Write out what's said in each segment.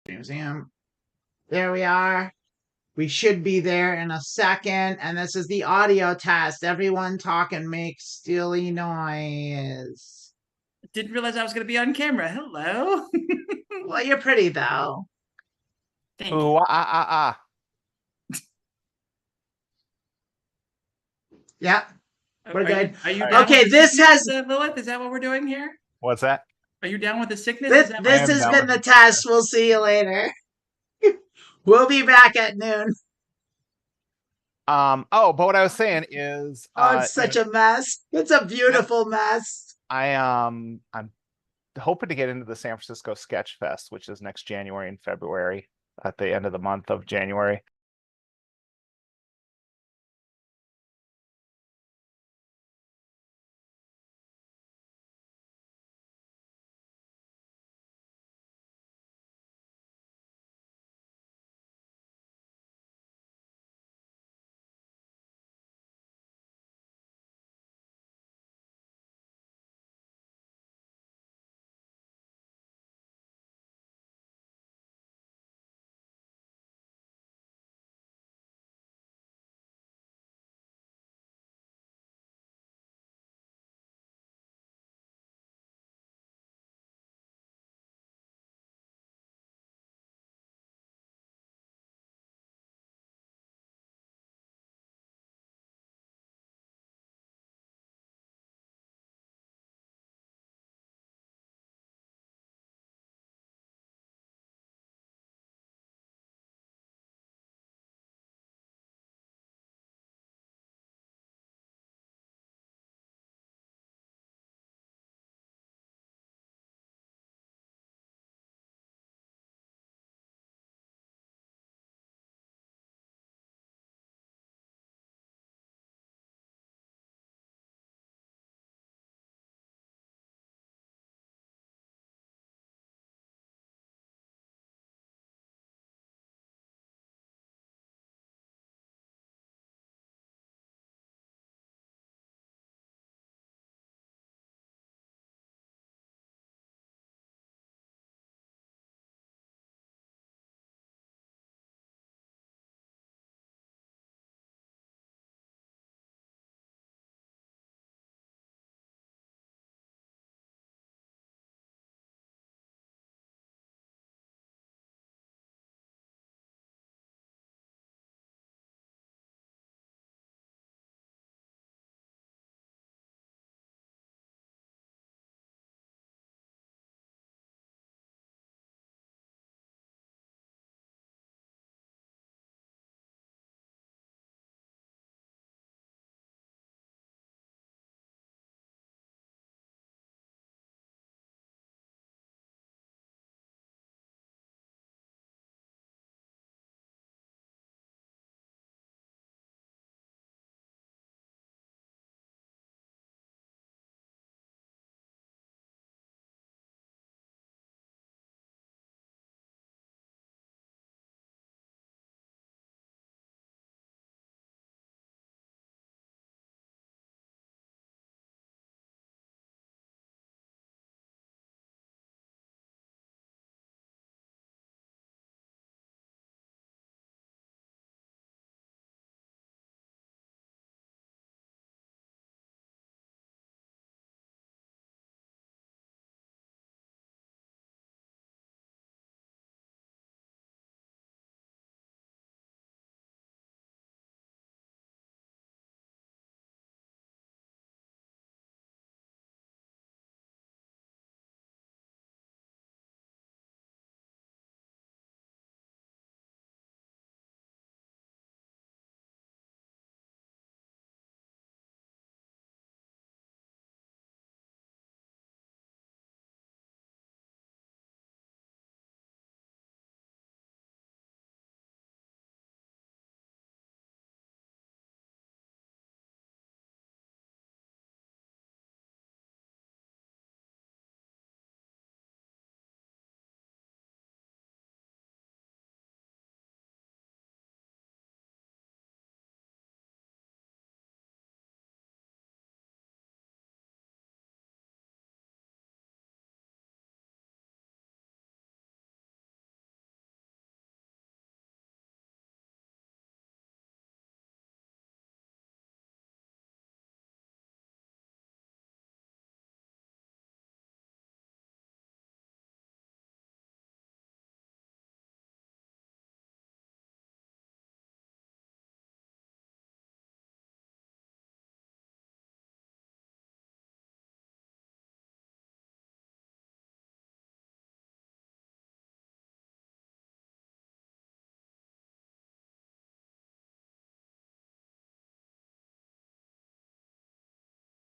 Museum. There we are. We should be there in a second. And this is the audio test. Everyone talk and make steely noise. Didn't realize I was going to be on camera. Hello. Well, you're pretty though. Thank Ooh, you. Yeah, we're good. Are you All down Okay, with the this sickness, has Lilith? Is that what we're doing here? What's that? Are you down with the sickness? this has been the test. We'll see you later. We'll be back at noon. But what I was saying is, Oh, it's such a mess. It's a beautiful mess. I'm hoping to get into the San Francisco Sketch Fest, which is next January and February, at the end of the month of January.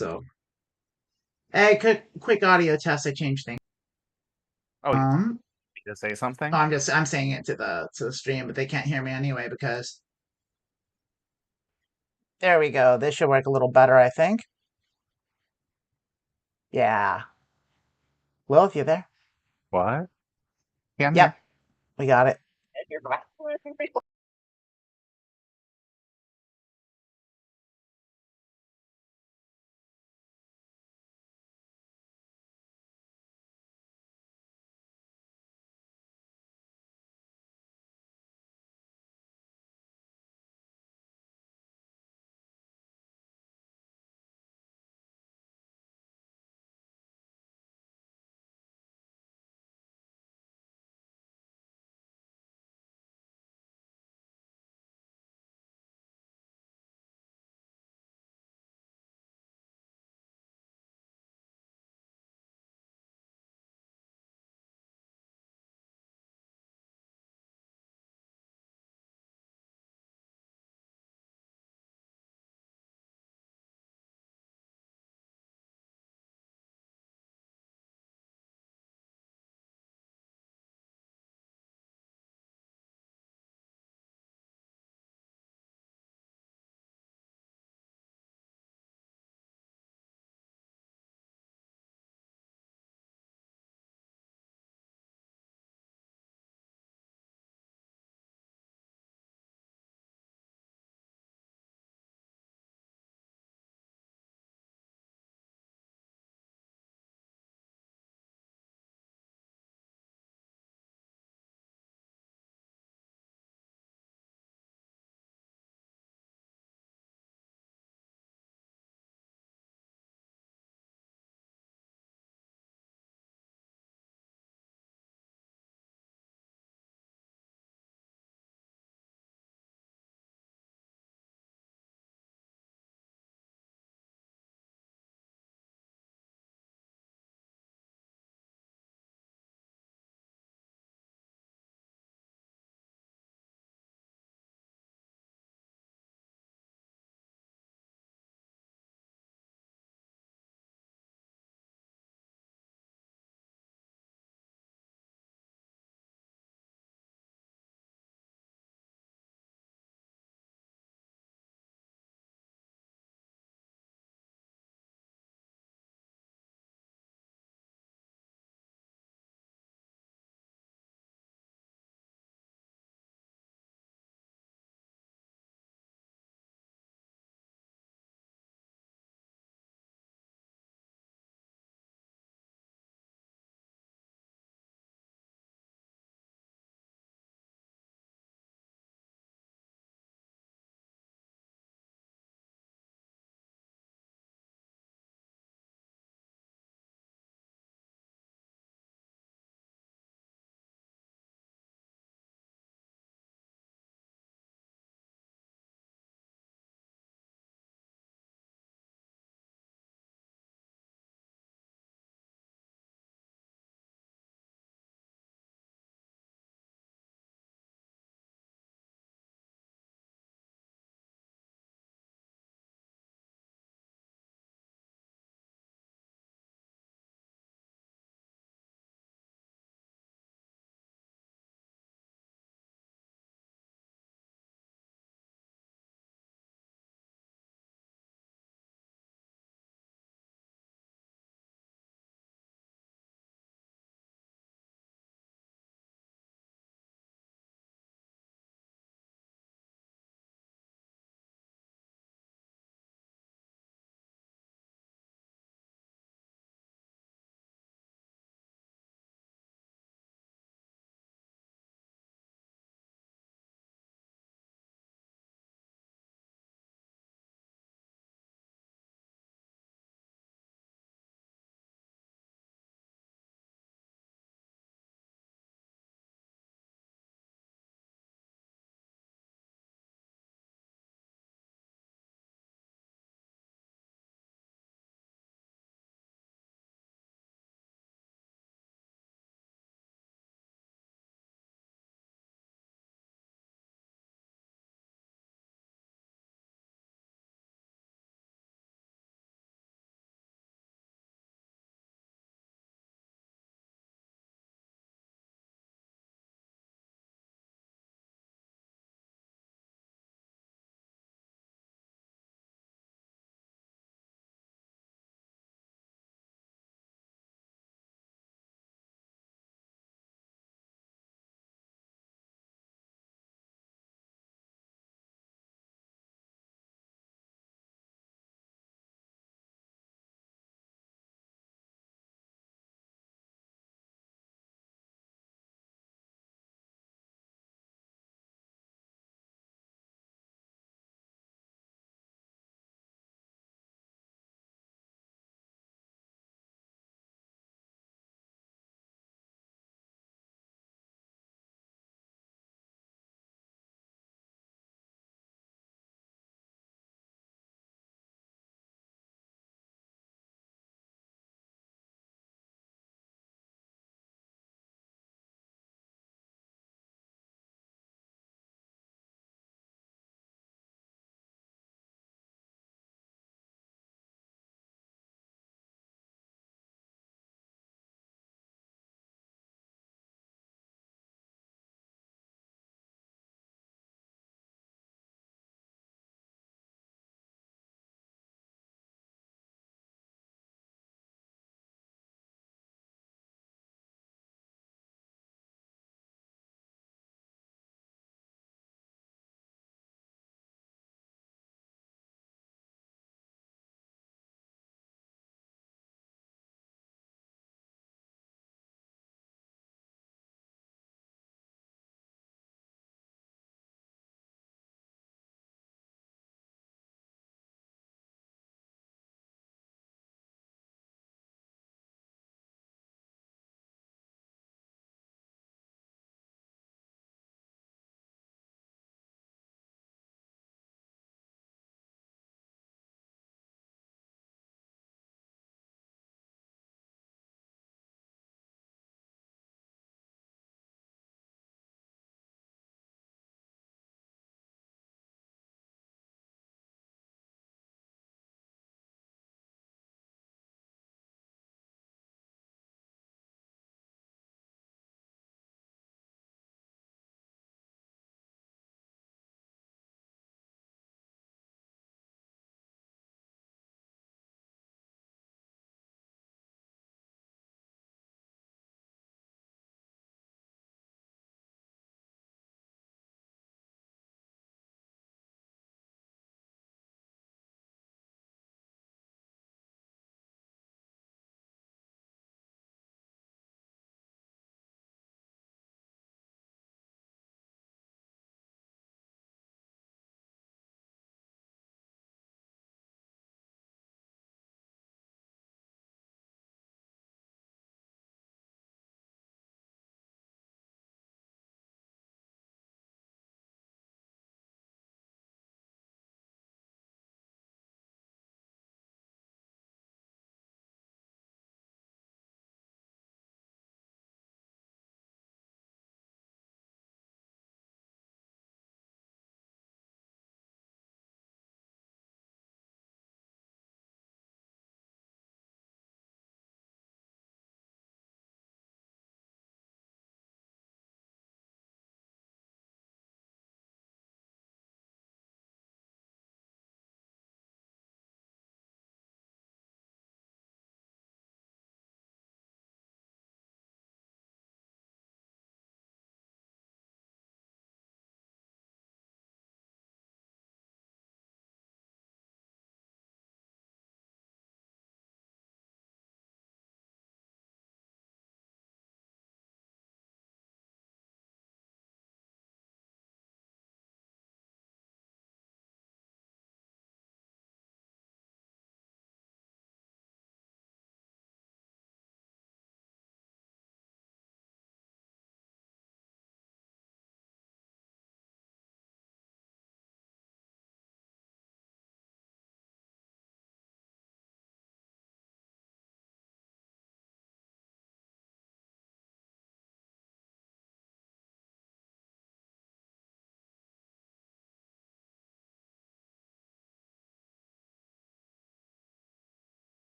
So, hey, quick audio test. I changed things. Oh, you need to say something? I'm saying it to the stream, but they can't hear me anyway because. There we go. This should work a little better, I think. Yeah. Lilith, you there? What? Yeah, I'm Yep. We got it. here.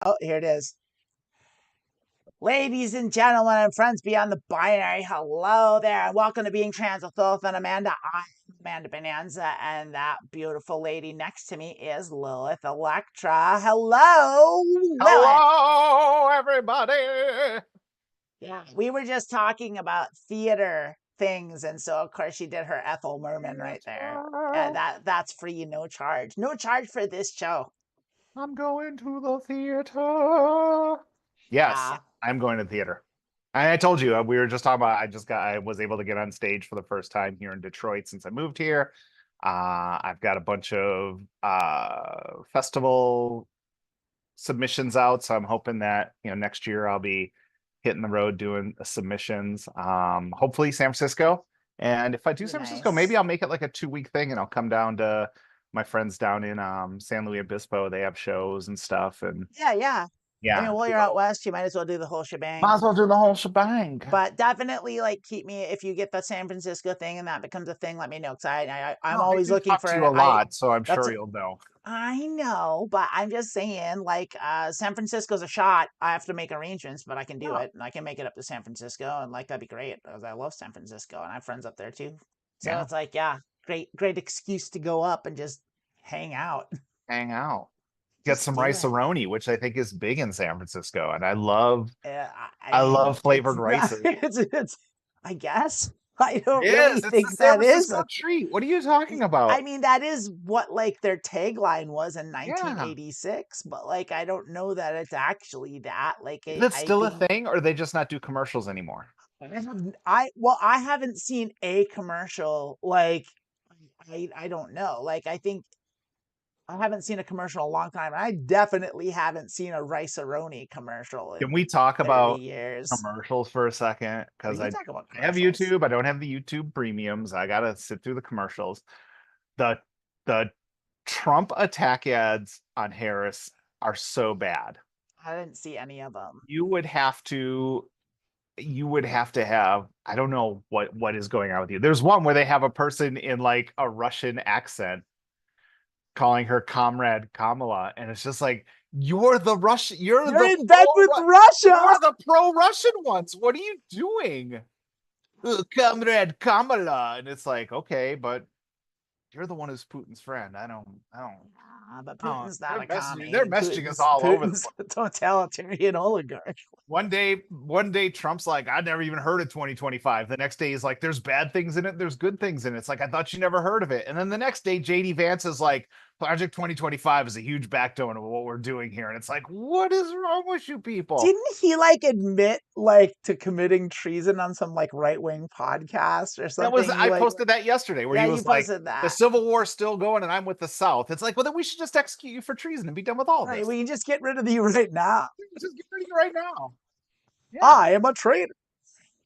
Oh, here it is. Ladies and gentlemen and friends beyond the binary, hello there, and welcome to Being Trans with Lilith and Amanda. I'm Amanda Bonanza, and that beautiful lady next to me is Lilith Electra. Hello, Lilith. Hello, everybody. Yeah, we were just talking about theater things, and so of course she did her Ethel Merman right there. And that's free, no charge. No charge for this show. I'm going to the theater. Yes, Yeah. I'm going to the theater. I told you we were just talking about. I was able to get on stage for the first time here in Detroit since I moved here. I've got a bunch of festival submissions out, so I'm hoping that next year I'll be hitting the road doing submissions. Hopefully San Francisco, and if I do San Francisco, maybe Nice. I'll make it like a 2-week thing, and I'll come down to my friends down in San Luis Obispo. They have shows and stuff, and Yeah. I mean, yeah, while you're out west, you might as well do the whole shebang. might as well do the whole shebang. But definitely, like, keep me if you get the San Francisco thing and that becomes a thing. Let me know, because I'm No, always I do looking talk for to you a lot, so I'm that's sure a- you'll know. I know, but I'm just saying, like, San Francisco's a shot. I have to make arrangements, but I can do Yeah. it, and I can make it up to San Francisco, and like that'd be great because I love San Francisco and I have friends up there too. So Yeah. it's like, yeah, great excuse to go up and just hang out. Hang out. Get Just some do it. rice-a-roni, which I think is big in San Francisco, and I love I mean, love flavored it's- rices. It's, I guess. I don't It really is. It's the think San that is Francisco treat. What are you talking about? I mean, that is what like their tagline was in Yeah. 1986, but like I don't know that it's actually that. Like Is it I still a think thing, or they just not do commercials anymore? I haven't seen a commercial. Like I don't know. Like I think I haven't seen a commercial in a long time. I definitely haven't seen a Rice-A-Roni commercial Can in we talk 30 about years. commercials for a second? We Because can I talk about have commercials. YouTube. I don't have the YouTube premiums. I gotta sit through the commercials. The Trump attack ads on Harris are so bad. I didn't see any of them. You would have to have, I don't know what is going on with you. There's one where they have a person in like a Russian accent calling her comrade Kamala, and it's just like, you're the Russian, you're in bed with Russia. You're the pro-Russian ones. What are you doing? Comrade Kamala. And it's like, okay, but you're the one who's Putin's friend. I don't but Putin's not a commie. They're messaging us all over the Putin's a totalitarian oligarch. One day Trump's like, I'd never even heard of 2025. The next day he's like, there's bad things in it, there's good things in it. It's like, I thought you never heard of it. And then the next day JD Vance is like, Project 2025 is a huge backbone of what we're doing here. And it's like, what is wrong with you people? Didn't he like admit like to committing treason on some like right-wing podcast or something? I posted that yesterday where he was like, the Civil War's still going and I'm with the South. It's like, well, then we should just execute you for treason and be done with all of this. We can just get rid of you right now. Just get rid of you right now. Yeah. I am a traitor.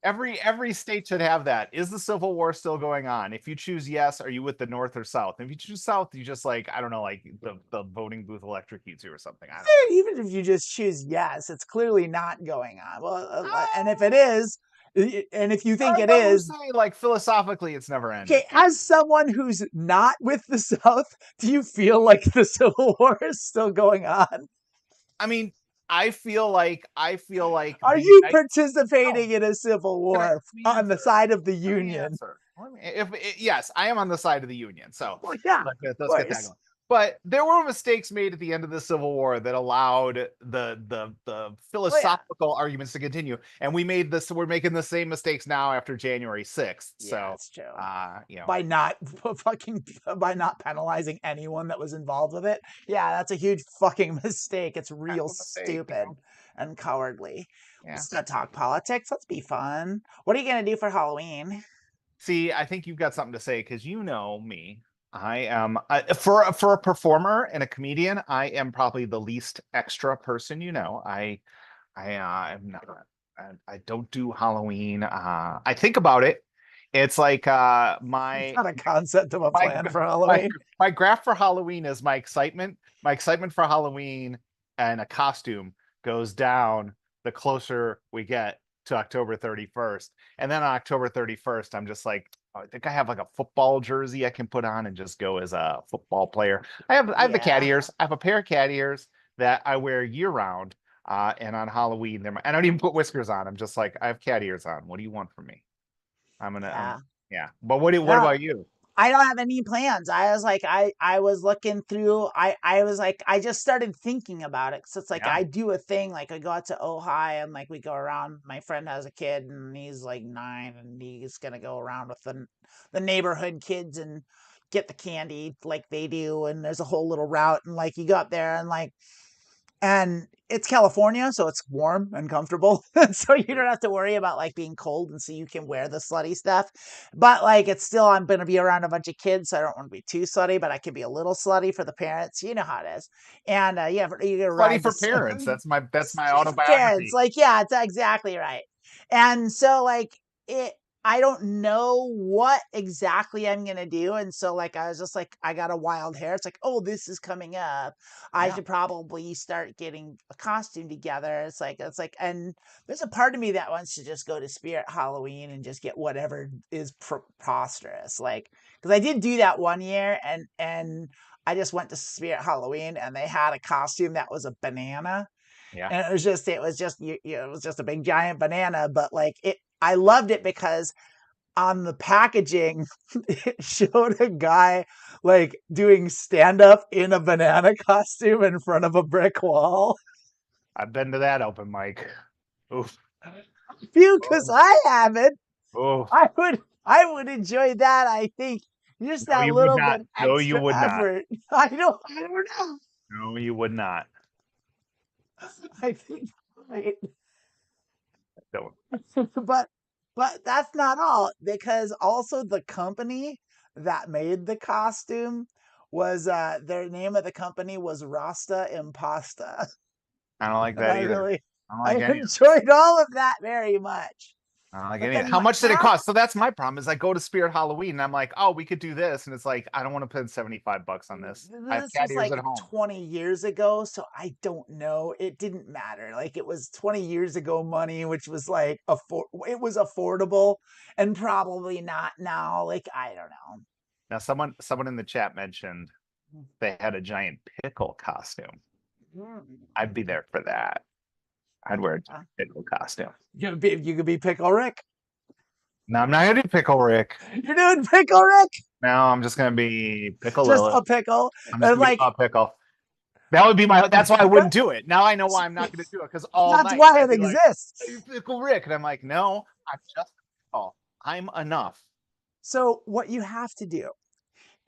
Every state should have that. Is the Civil War still going on? If you choose yes, are you with the North or South? If you choose South, you just like, I don't know, like the voting booth electrocutes you or something. I don't know. Even if you just choose yes, it's clearly not going on. Well, and if it is, and if you think it is, say, like philosophically, it's never ending. Okay, as someone who's not with the South, do you feel like the Civil War is still going on? I mean, I feel like. Are you participating in a civil war on the side of the Union? Yes, I am on the side of the Union. So yeah, let's get that going. But there were mistakes made at the end of the Civil War that allowed the philosophical arguments to continue, and we're making the same mistakes now after January 6th. Yeah, so that's true. By not penalizing anyone that was involved with it. Yeah, that's a huge fucking mistake. It's real stupid and cowardly. Yeah. Let's not talk politics. Let's be fun. What are you gonna do for Halloween? See, I think you've got something to say because you know me. I am for a performer and a comedian. I am probably the least extra person. I am not. I don't do Halloween. I think about it. It's like it's not a concept of a plan for Halloween. My graph for Halloween is my excitement. My excitement for Halloween and a costume goes down the closer we get to October 31st. And then on October 31st, I'm just like, I think I have like a football jersey I can put on and just go as a football player. I have the cat ears. I have a pair of cat ears. that I wear year round. And on Halloween, I don't even put whiskers on. I'm just like, I have cat ears on. What do you want from me? Yeah. Yeah. But what No, about you? I don't have any plans. I was like, I was looking through. I was like, I just started thinking about it. So it's like Yeah. I do a thing. Like I go out to Ojai and like we go around. My friend has a kid and he's like 9 and he's gonna go around with the neighborhood kids and get the candy like they do. And there's a whole little route and like you go up there and like and it's California, so it's warm and comfortable. So you don't have to worry about like being cold, and so you can wear the slutty stuff. But like it's still I'm gonna be around a bunch of kids, so I don't want to be too slutty, but I can be a little slutty for the parents. You know how it is. And yeah, you get Slutty ride for the parents. That's my parents. autobiography. Like, yeah, it's exactly right. And so like it I don't know what exactly I'm gonna do. And so like I was just like, I got a wild hair. It's like, oh, this is coming up. I should probably start getting a costume together. It's like, and there's a part of me that wants to just go to Spirit Halloween and just get whatever is preposterous. Like, because I did do that one year, and I just went to Spirit Halloween, and they had a costume that was a banana, Yeah. and it was just it was just a big giant banana, but like I loved it because on the packaging, it showed a guy like doing stand up in a banana costume in front of a brick wall. I've been to that open mic. Oof. Because I haven't. Oof. I would enjoy that. I think just No, that you would little not. bit No, you extra would not. effort. I don't know. No, you would not. I think right. Don't. But that's not all, because also the company that made the costume was their name of the company was Rasta Impasta. I don't like And that either. I don't I like any. enjoyed all of that very much. I don't like But any. then How my much did it cost? So that's my problem. Is I go to Spirit Halloween and I'm like, oh, we could do this, and it's like I don't want to spend $75 on this. I have this cat was ears like at home. 20 years ago, so I don't know. It didn't matter. Like it was 20 years ago money, which was like it was affordable, and probably not now. Like I don't know. Now, someone in the chat mentioned they had a giant pickle costume. I'd be there for that. I'd wear a giant pickle costume. You could be Pickle Rick. No, I'm not gonna do Pickle Rick. You're doing Pickle Rick? No, I'm just gonna be Pickle Just Lilith. a pickle. I'm just And gonna be like a pickle. That would be that's why I wouldn't do it. Now I know why I'm not gonna do it, because all that's night why I'd it be like, exists. "Hey, Pickle Rick," and I'm like, no, I'm just a pickle. I'm enough. So what you have to do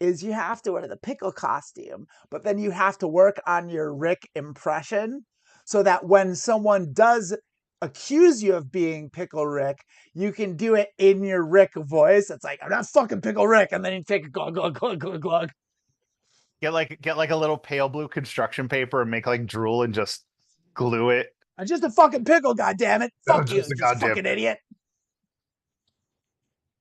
is you have to wear the pickle costume, but then you have to work on your Rick impression so that when someone does accuse you of being Pickle Rick, you can do it in your Rick voice. It's like, I'm not fucking Pickle Rick. And then you take a glug, glug, glug, glug, glug. Get like a little pale blue construction paper and make like drool and just glue it. I'm just a fucking pickle, goddammit. Fuck you, Just a just goddamn fucking idiot.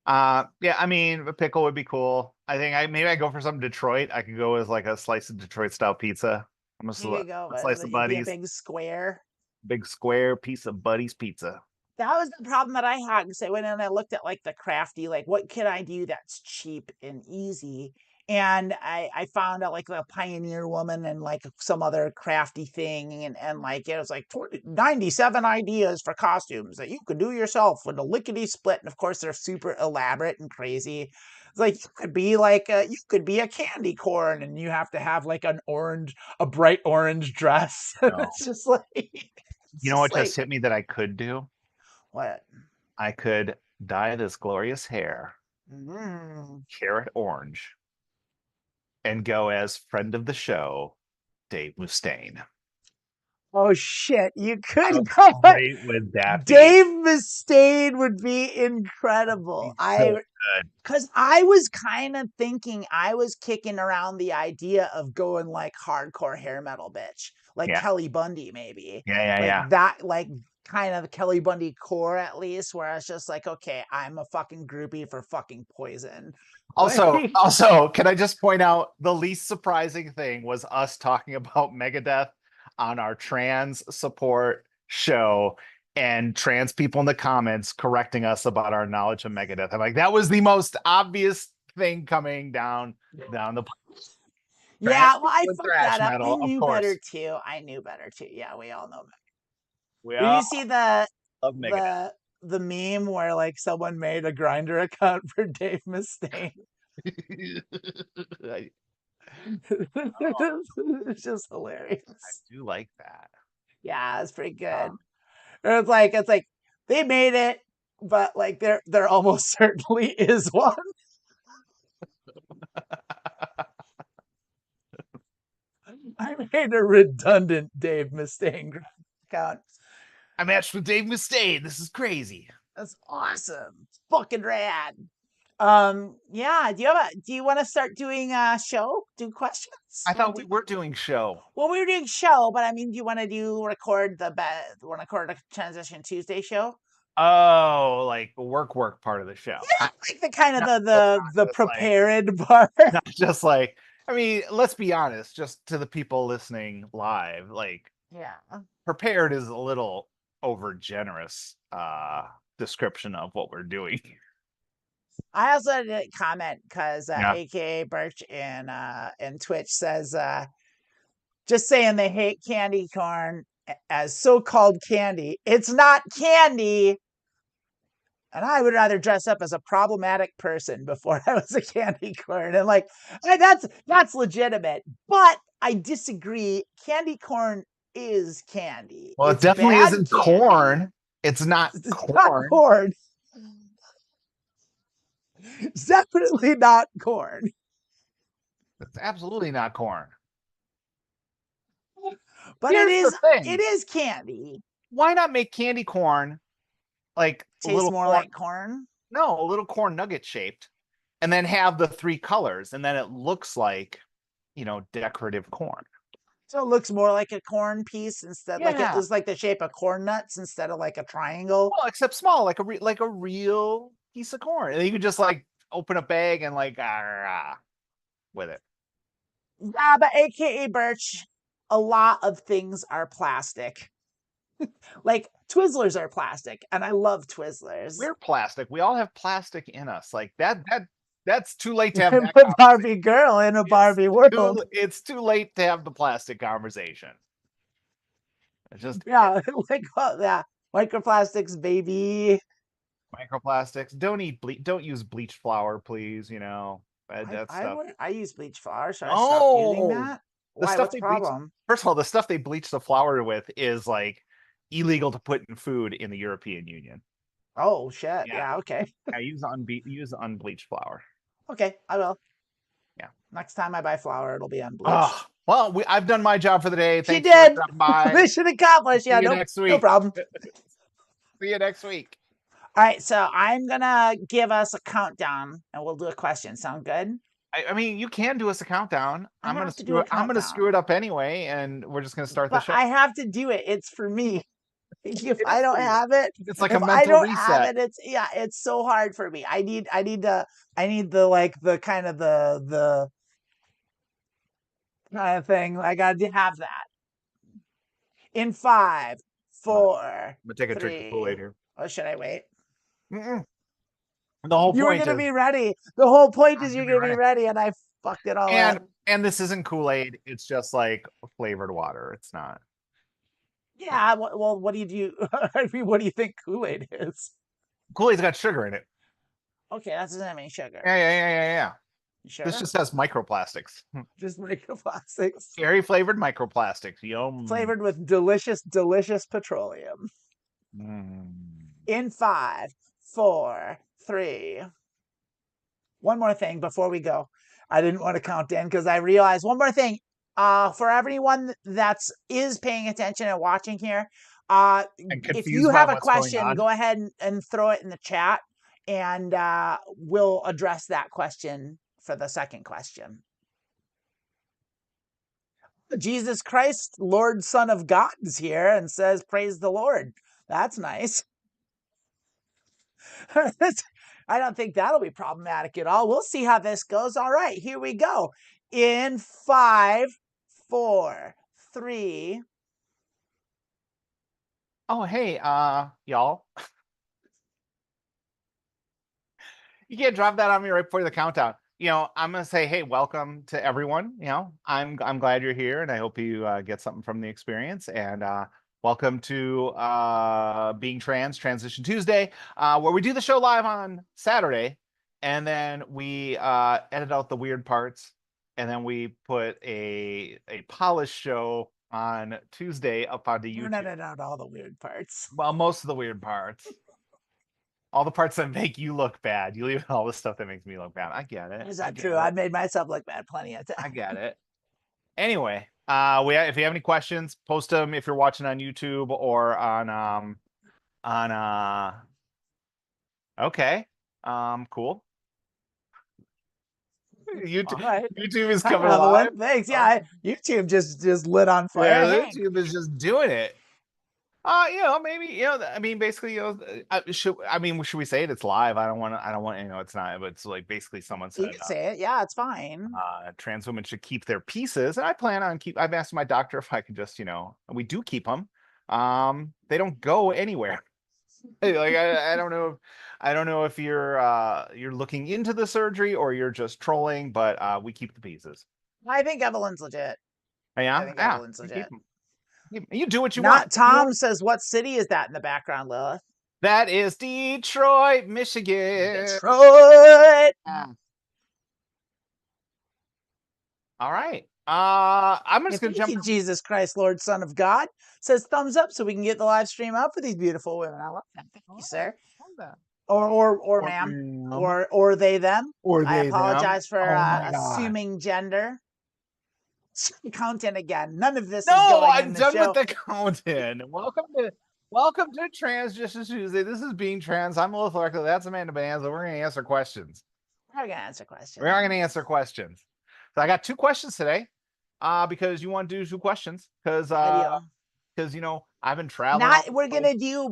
Yeah, I mean, a pickle would be cool. I think maybe I go for some Detroit. I could go with like a slice of Detroit style pizza. I'm You could go, a slice of it'd be a Buddies, big square. big square piece of Buddies pizza. That was the problem that I had, because I went in and I looked at like the crafty, like what can I do that's cheap and easy? And I found out like the Pioneer Woman and like some other crafty thing, and like it was like 97 ideas for costumes that you could do yourself with a lickety split. And of course they're super elaborate and crazy. It's like you could be a candy corn, and you have to have like a bright orange dress. No. It's just like You know what just hit me that I could do? What? I could dye this glorious hair carrot orange and go as friend of the show, Dave Mustaine. Oh shit, you could How go. great would that be? Dave Mustaine would be incredible. Because I was kind of thinking, I was kicking around the idea of going like hardcore hair metal bitch, like Kelly Bundy maybe. Yeah. That, like kind of the Kelly Bundy core at least, where I was just like, okay, I'm a fucking groupie for fucking Poison. Also, can I just point out the least surprising thing was us talking about Megadeth on our trans support show and trans people in the comments correcting us about our knowledge of Megadeth. I'm like, that was the most obvious thing coming down the. Yeah, well, I with fucked thrash that up. metal, I of knew course. better too. I knew better too. Yeah, we all know better. We Did all you see the love Megadeth. the meme where like someone made a Grinder account for Dave Mustaine? It's just I hilarious. do like that. Yeah, it's pretty good. It's like they made it, but like there almost certainly is one. I made a redundant Dave Mustaine account. I matched with Dave Mustaine. This is crazy. That's awesome. It's fucking rad. Yeah, do you want to start doing a show? Do questions? I thought we were doing show. Well, we were doing show, but I mean, do you want to record a Transition Tuesday show? Oh, like the work part of the show. Yeah, like the kind of Not the just prepared part. Not just like, I mean, let's be honest, just to the people listening live, like Yeah. prepared is a little over generous description of what we're doing. I also did a comment because Yeah. AKA Birch in Twitch says just saying they hate candy corn as so-called candy. It's not candy. And I would rather dress up as a problematic person before I was a candy corn. And like, that's legitimate. But I disagree. Candy corn is candy. Well, It's it definitely bad isn't candy. corn. It's not It's corn. not corn. It's definitely not corn. It's absolutely not corn. But Here's the thing. it is candy. Why not make candy corn like Tastes a little more corn, like corn? No, a little corn nugget shaped, and then have the 3 colors, and then it looks like, decorative corn. So it looks more like a corn piece instead, like it Yeah. looks like the shape of corn nuts instead of like a triangle. Well, except small, like a real piece of corn. And you can just like open a bag and like with it. Yeah, but AKA Birch, a lot of things are plastic. Like Twizzlers are plastic, and I love Twizzlers. We're plastic. We all have plastic in us. Like that's too late to have I'm that a Barbie girl in a Barbie world. It's too late to have the plastic conversation. It's just Yeah, like yeah, microplastics, baby. Microplastics. Don't use bleached flour, please. That stuff. I use bleach flour. Should I stop using No, that? the Why? stuff What's the they bleach. problem? First of all, the stuff they bleach the flour with is like illegal to put in food in the European Union. Oh shit! Yeah, okay. Yeah, use unbleached flour. Okay, I will. Yeah. Next time I buy flour, it'll be unbleached. Oh, well, I've done my job for the day. She Thanks did. for stopping by. Mission accomplished. Yeah, next week. No problem. See you next week. All right, so I'm gonna give us a countdown, and we'll do a question. Sound good? I mean, you can do us a countdown. I'm gonna screw it up anyway, and we're just gonna start the show. I have to do it. It's for me. If I don't have it, it's like a mental reset. It's so hard for me. I need the kind of the kind of thing. I gotta have that. In 5, 4. I'm gonna take a drink of Kool-Aid here. Oh, should I wait? Mm-mm. The whole you point were gonna is be ready. The whole point is you're gonna be ready, and I fucked it all up. And this isn't Kool-Aid. It's just like flavored water. It's not. Yeah. Well, what do you do? I mean, what do you think Kool-Aid is? Kool-Aid's got sugar in it. Okay, that doesn't have any sugar. Yeah. Sure? This just has microplastics. Just microplastics. Cherry flavored microplastics. Yum. Flavored with delicious petroleum. In 5, 4, 3. One more thing before we go. I didn't want to count in because I realized one more thing. For everyone is paying attention and watching here, if you have a question, go ahead and throw it in the chat, and we'll address that question for the second question. Jesus Christ, Lord, Son of God, is here and says, "Praise the Lord." That's nice. I don't think that'll be problematic at all. We'll see how this goes. All right, here we go. In 5, 4, 3. Oh, hey, y'all. You can't drop that on me right before the countdown. I'm gonna say, hey, welcome to everyone. I'm glad you're here, and I hope you get something from the experience. And welcome to Being Trans Transition Tuesday, where we do the show live on Saturday, and then we edit out the weird parts, and then we put a polished show on Tuesday up onto YouTube. You're not edit out all the weird parts. Well, most of the weird parts. All the parts that make you look bad. You leave all the stuff that makes me look bad. I get it. Is that true? I've made myself look bad plenty of times. I get it. Anyway, if you have any questions, post them if you're watching on YouTube or on okay. Cool. YouTube is coming alive. Thanks. Yeah, YouTube just lit on fire. Yeah, YouTube is just doing it. Maybe, I mean, basically, should we say it? It's live. I don't want, it's not, but it's like basically someone said, you can say it. Yeah, it's fine. Trans women should keep their pieces. And I plan on I've asked my doctor if I could just, we do keep them. They don't go anywhere. Like, I don't know if you're looking into the surgery or you're just trolling, but we keep the pieces. I think Evelyn's legit. Yeah, I think Evelyn's legit. You do what you want. Not Tom says, what city is that in the background, Lilith? That is Detroit, Michigan. Detroit. All right. I'm just gonna jump. Jesus Christ, Lord, Son of God, says thumbs up so we can get the live stream out for these beautiful women. I love that. Thank you, sir. Or ma'am. Or they them. Or I apologize for assuming gender. Counting again. None of this is going I'm in the done show. with the counting. Welcome to Transition Tuesday. This is Being Trans. I'm Lilith. That's Amanda Bonanza. We're gonna answer questions. We're gonna answer questions. We are gonna answer questions. So I got 2 questions today. Because you want to do 2 questions. Because I've been traveling.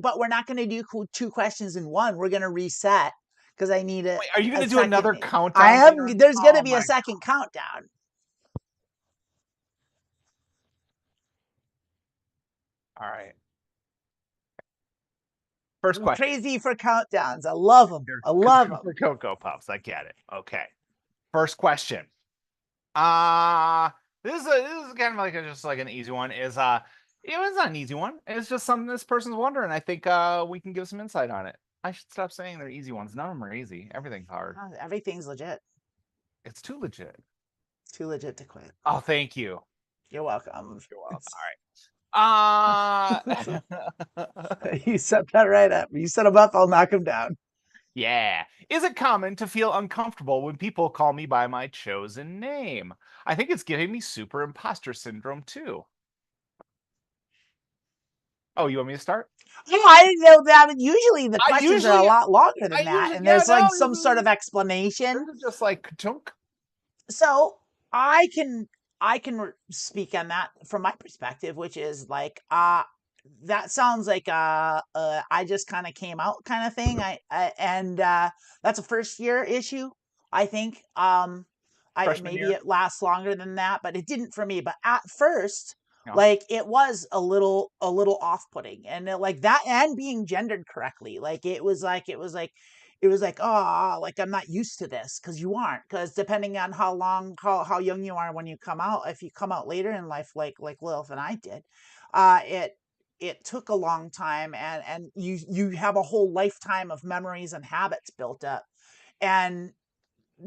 But we're not gonna do 2 questions in one. We're gonna reset because I need it. Are you gonna do another countdown? There's gonna be a second countdown. All right. First question. Crazy for countdowns. I love them. I love them. For Cocoa Puffs. I get it. Okay. First question. This is kind of just like an easy one. It's not an easy one. It's just something this person's wondering. I think we can give some insight on it. I should stop saying they're easy ones. None of them are easy. Everything's hard. Everything's legit. It's too legit. Too legit to quit. Oh, thank you. You're welcome. You're welcome. All right. You set that right up. You set him up, I'll knock him down. Yeah. Is it common to feel uncomfortable when people call me by my chosen name? I think it's giving me super imposter syndrome too. Oh, you want me to start? Oh, I didn't know that. Usually the questions are a lot longer than that. And there's some sort of explanation. This is just like chunk. So I can speak on that from my perspective, which is like that sounds like I just kind of came out kind of thing. That's a first year issue, I think. It lasts longer than that, but it didn't for me. But at first, like it was a little off-putting, and like that, and being gendered correctly, like it was like oh, like I'm not used to this, because you aren't, because depending on how young you are when you come out, if you come out later in life, like Lilith and I did, it took a long time, and you have a whole lifetime of memories and habits built up, and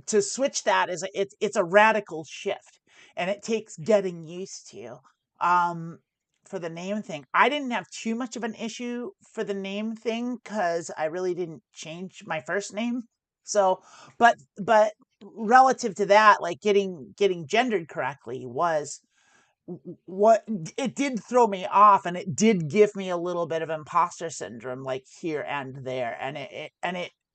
to switch that it's a radical shift, and it takes getting used to. For the name thing, I didn't have too much of an issue for the name thing because I really didn't change my first name. So, but relative to that, like getting gendered correctly was what it did throw me off, and it did give me a little bit of imposter syndrome, like here and there, and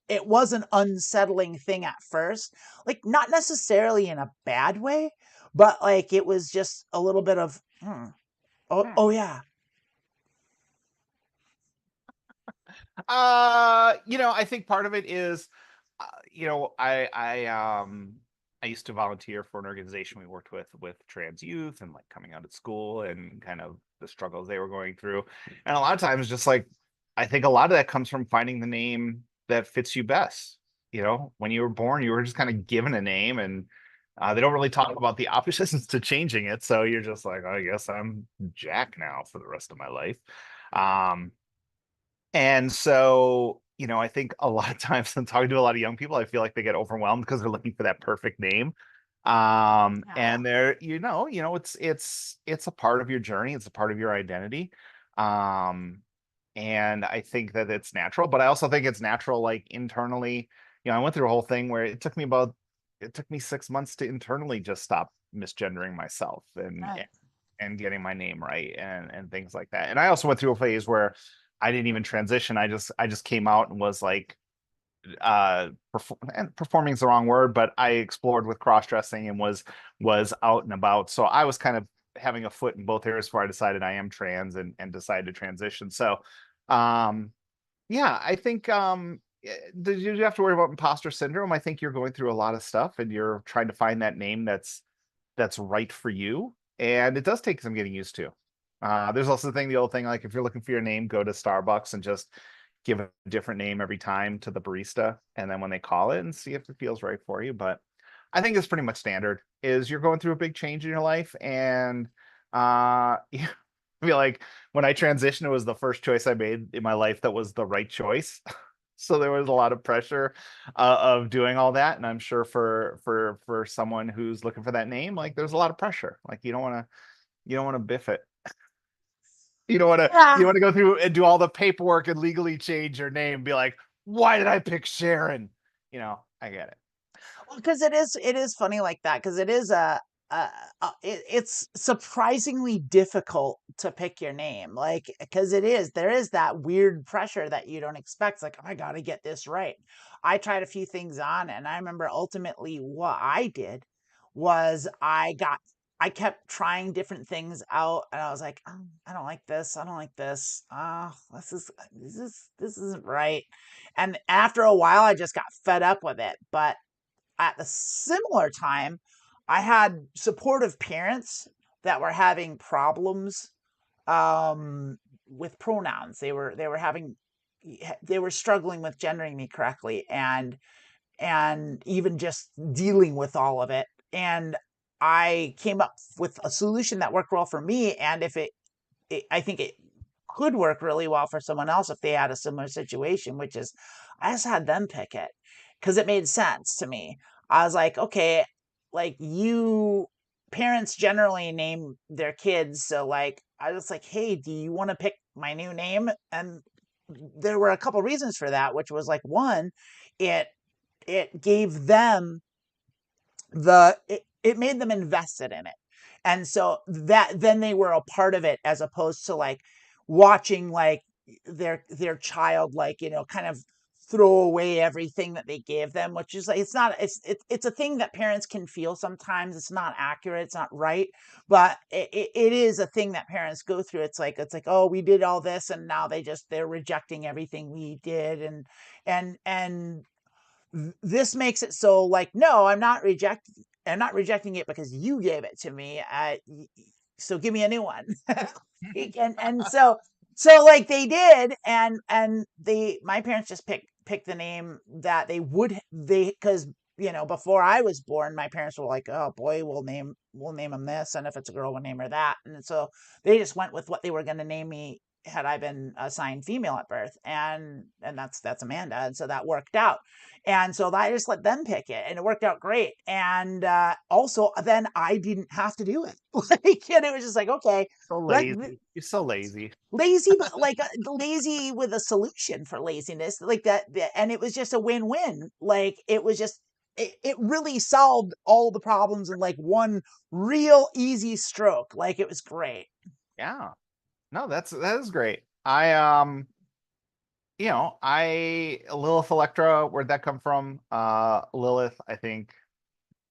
it was an unsettling thing at first, like not necessarily in a bad way, but like it was just a little bit of oh yeah. I think part of it is, I used to volunteer for an organization we worked with trans youth, and like coming out of school and kind of the struggles they were going through. And a lot of times, just like, I think a lot of that comes from finding the name that fits you best. you know, when you were born, you were just kind of given a name, and they don't really talk about the oppositions to changing it. So you're just like, I guess I'm Jack now for the rest of my life. Um, and so, you know, I think a lot of times when talking to a lot of young people, I feel like they get overwhelmed because they're looking for that perfect name. And they're, it's a part of your journey. It's a part of your identity. Um, and I think that it's natural, but I also think it's natural, like internally, you know, I went through a whole thing where it took me 6 months to internally just stop misgendering myself and getting my name right and things like that. And I also went through a phase where I didn't even transition. I just came out and was like, and performing is the wrong word, but I explored with cross-dressing and was out and about. So I was kind of having a foot in both areas before I decided I am trans and decided to transition. So yeah, I think did you have to worry about imposter syndrome? I think you're going through a lot of stuff and you're trying to find that name that's right for you. And it does take some getting used to. There's also the old thing, like if you're looking for your name, go to Starbucks and just give a different name every time to the barista. And then when they call it and see if it feels right for you. But I think it's pretty much standard is you're going through a big change in your life. And yeah, I feel like when I transitioned, it was the first choice I made in my life that was the right choice. So there was a lot of pressure of doing all that, and I'm sure for someone who's looking for that name, like there's a lot of pressure. Like you don't want to biff it. You don't want to Yeah. you don't want to go through and do all the paperwork and legally change your name. Be like, why did I pick Sharon? You know, I get it. Well, because it is funny like that because it is it's surprisingly difficult to pick your name, like because there is that weird pressure that you don't expect. It's like, oh, I got to get this right. I tried a few things on, and I remember ultimately what I did was I kept trying different things out, and I was like, oh, I don't like this. I don't like this. This isn't right. And after a while, I just got fed up with it. But at the similar time, I had supportive parents that were having problems with pronouns. They were struggling with gendering me correctly and even just dealing with all of it. And I came up with a solution that worked well for me. And if I think it could work really well for someone else if they had a similar situation, which is I just had them pick it because it made sense to me. I was like, okay, like you parents generally name their kids. So like, I was like, hey, do you want to pick my new name? And there were a couple reasons for that, which was like one, it it gave them it made them invested in it. And so that then they were a part of it as opposed to like watching like their child like, kind of throw away everything that they gave them, which is like it's a thing that parents can feel sometimes. It's not accurate, it's not right, but it is a thing that parents go through. It's like, oh, we did all this and now they're rejecting everything we did. And this makes it so like, no, I'm not rejecting it because you gave it to me. So give me a new one. And so like they did, and my parents just picked the name that because before I was born, my parents were like, oh boy, we'll name him this, and if it's a girl, we'll name her that. And so they just went with what they were going to name me had I been assigned female at birth, and that's Amanda, and so that worked out. And so I just let them pick it, and it worked out great. And also, then I didn't have to do it. Like, and it was just like, okay, So lazy. You're so lazy. lazy, but like lazy with a solution for laziness, like that. And it was just a win-win. Like it was just. It really solved all the problems in like one real easy stroke. Like it was great. Yeah. No, that is great. Lilith Electra, where'd that come from? Lilith, I think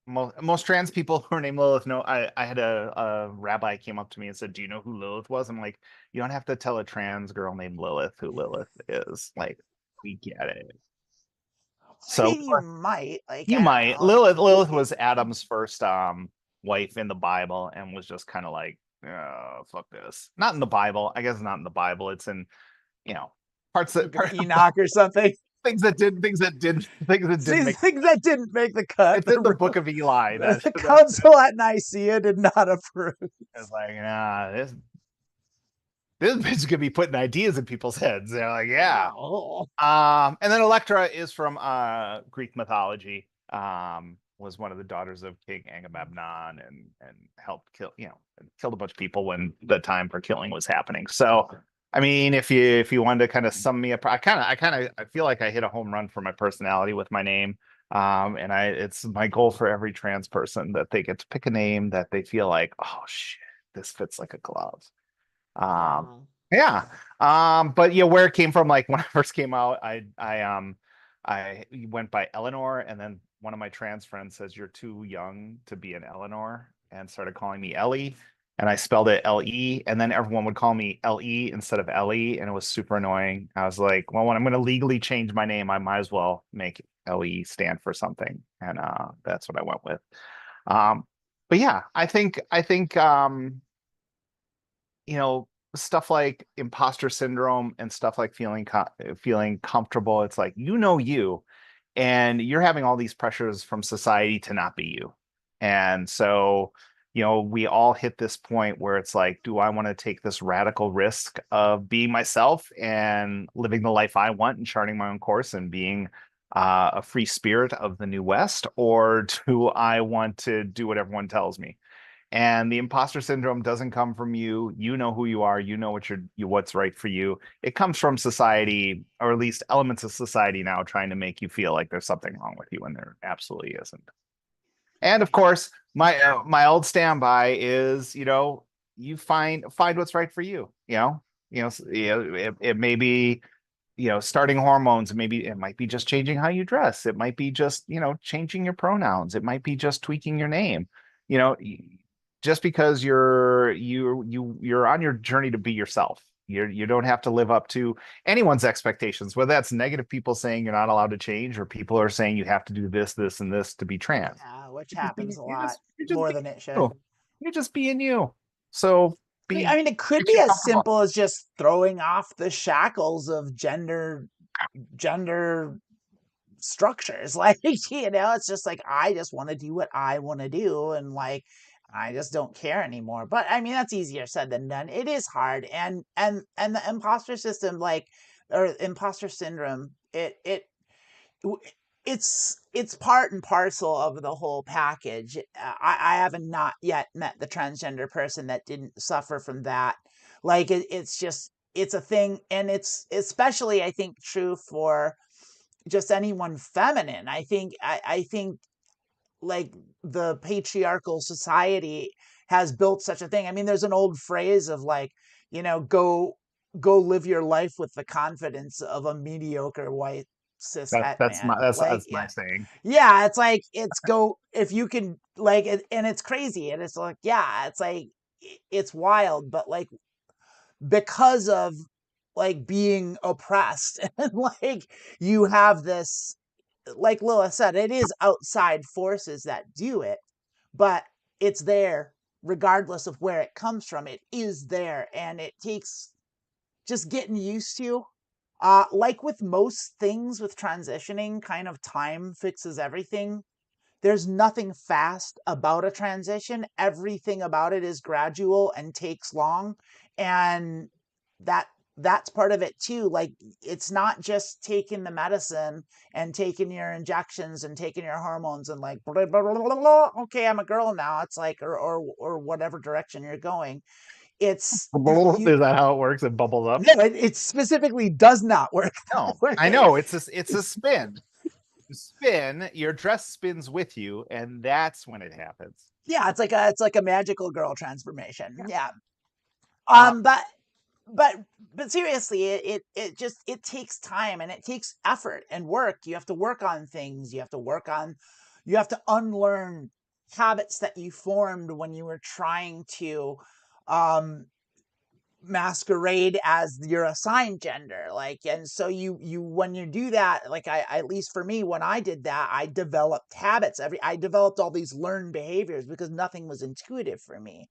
most trans people who are named Lilith know. I had a rabbi came up to me and said, do you know who Lilith was? I'm like, you don't have to tell a trans girl named Lilith who Lilith is. Like, we get it. So I mean, you might, like, you I don't might. know. Lilith was Adam's first wife in the Bible and was just kind of like, oh, fuck this. Not in the Bible. I guess not in the Bible. It's in, parts that Enoch or something. things that didn't make things that didn't make the cut. it's in the book of Eli. The council at Nicaea did not approve. It's like, nah, this bitch is gonna be putting ideas in people's heads. They're like, yeah. Oh. And then Electra is from Greek mythology. Was one of the daughters of King Agamemnon and helped kill, killed a bunch of people when the time for killing was happening. So, I mean, if you wanted to kind of sum me up, I feel like I hit a home run for my personality with my name. And it's my goal for every trans person that they get to pick a name that they feel like, oh shit, this fits like a glove. Yeah. But yeah, where it came from, like when I first came out, I went by Eleanor, and then one of my trans friends says you're too young to be an Eleanor and started calling me Ellie, and I spelled it L-E, and then everyone would call me L-E instead of Ellie, and it was super annoying. I was like, well, when I'm going to legally change my name, I might as well make L-E stand for something, and that's what I went with. But yeah, I think stuff like imposter syndrome and stuff like feeling comfortable. It's like, you, and you're having all these pressures from society to not be you. And so, we all hit this point where it's like, do I want to take this radical risk of being myself and living the life I want and charting my own course and being a free spirit of the New West? Or do I want to do what everyone tells me? And the imposter syndrome doesn't come from you. You know who you are. You know what's right for you. It comes from society, or at least elements of society now trying to make you feel like there's something wrong with you when there absolutely isn't. And of course, my old standby is, you find what's right for you. It may be, starting hormones. Maybe it might be just changing how you dress. It might be just, changing your pronouns. It might be just tweaking your name. Just because you're on your journey to be yourself. You don't have to live up to anyone's expectations, whether that's negative people saying you're not allowed to change, or people are saying you have to do this, this, and this to be trans. Yeah, which happens a lot more than it should. You're just being you. So it could be as simple as just throwing off the shackles of gender structures. Like, it's just like, I just want to do what I want to do, and like, I just don't care anymore. But I mean, that's easier said than done. It is hard, and the imposter system, or imposter syndrome, it's part and parcel of the whole package. I haven't not yet met the transgender person that didn't suffer from that. Like, it's a thing, and it's especially, I think, true for just anyone feminine. I think like the patriarchal society has built such a thing. I mean, there's an old phrase of like, go live your life with the confidence of a mediocre white cis het man. That's my saying. Yeah, it's like, go if you can, like, and it's crazy, and it's like, yeah, it's like, it's wild, but like, because of like being oppressed, and like, you have this, like Lilith said, it is outside forces that do it, but it's there regardless of where it comes from. It is there, and it takes just getting used to. Like with most things with transitioning, kind of time fixes everything. There's nothing fast about a transition. Everything about it is gradual and takes long, and that's part of it too. Like, it's not just taking the medicine and taking your injections and taking your hormones and like, blah, blah, blah, blah, blah, okay, I'm a girl now. It's like, or whatever direction you're going. It's is that how it works? It bubbles up. No, it specifically does not work. No, I know it's a spin. You spin, your dress spins with you, and that's when it happens. Yeah, it's like a magical girl transformation. Yeah. But seriously, it takes time, and it takes effort and work. You have to work on things. You have to unlearn habits that you formed when you were trying to masquerade as your assigned gender. Like, and so you when you do that, like, I at least for me, when I did that, I developed habits. I developed all these learned behaviors because nothing was intuitive for me.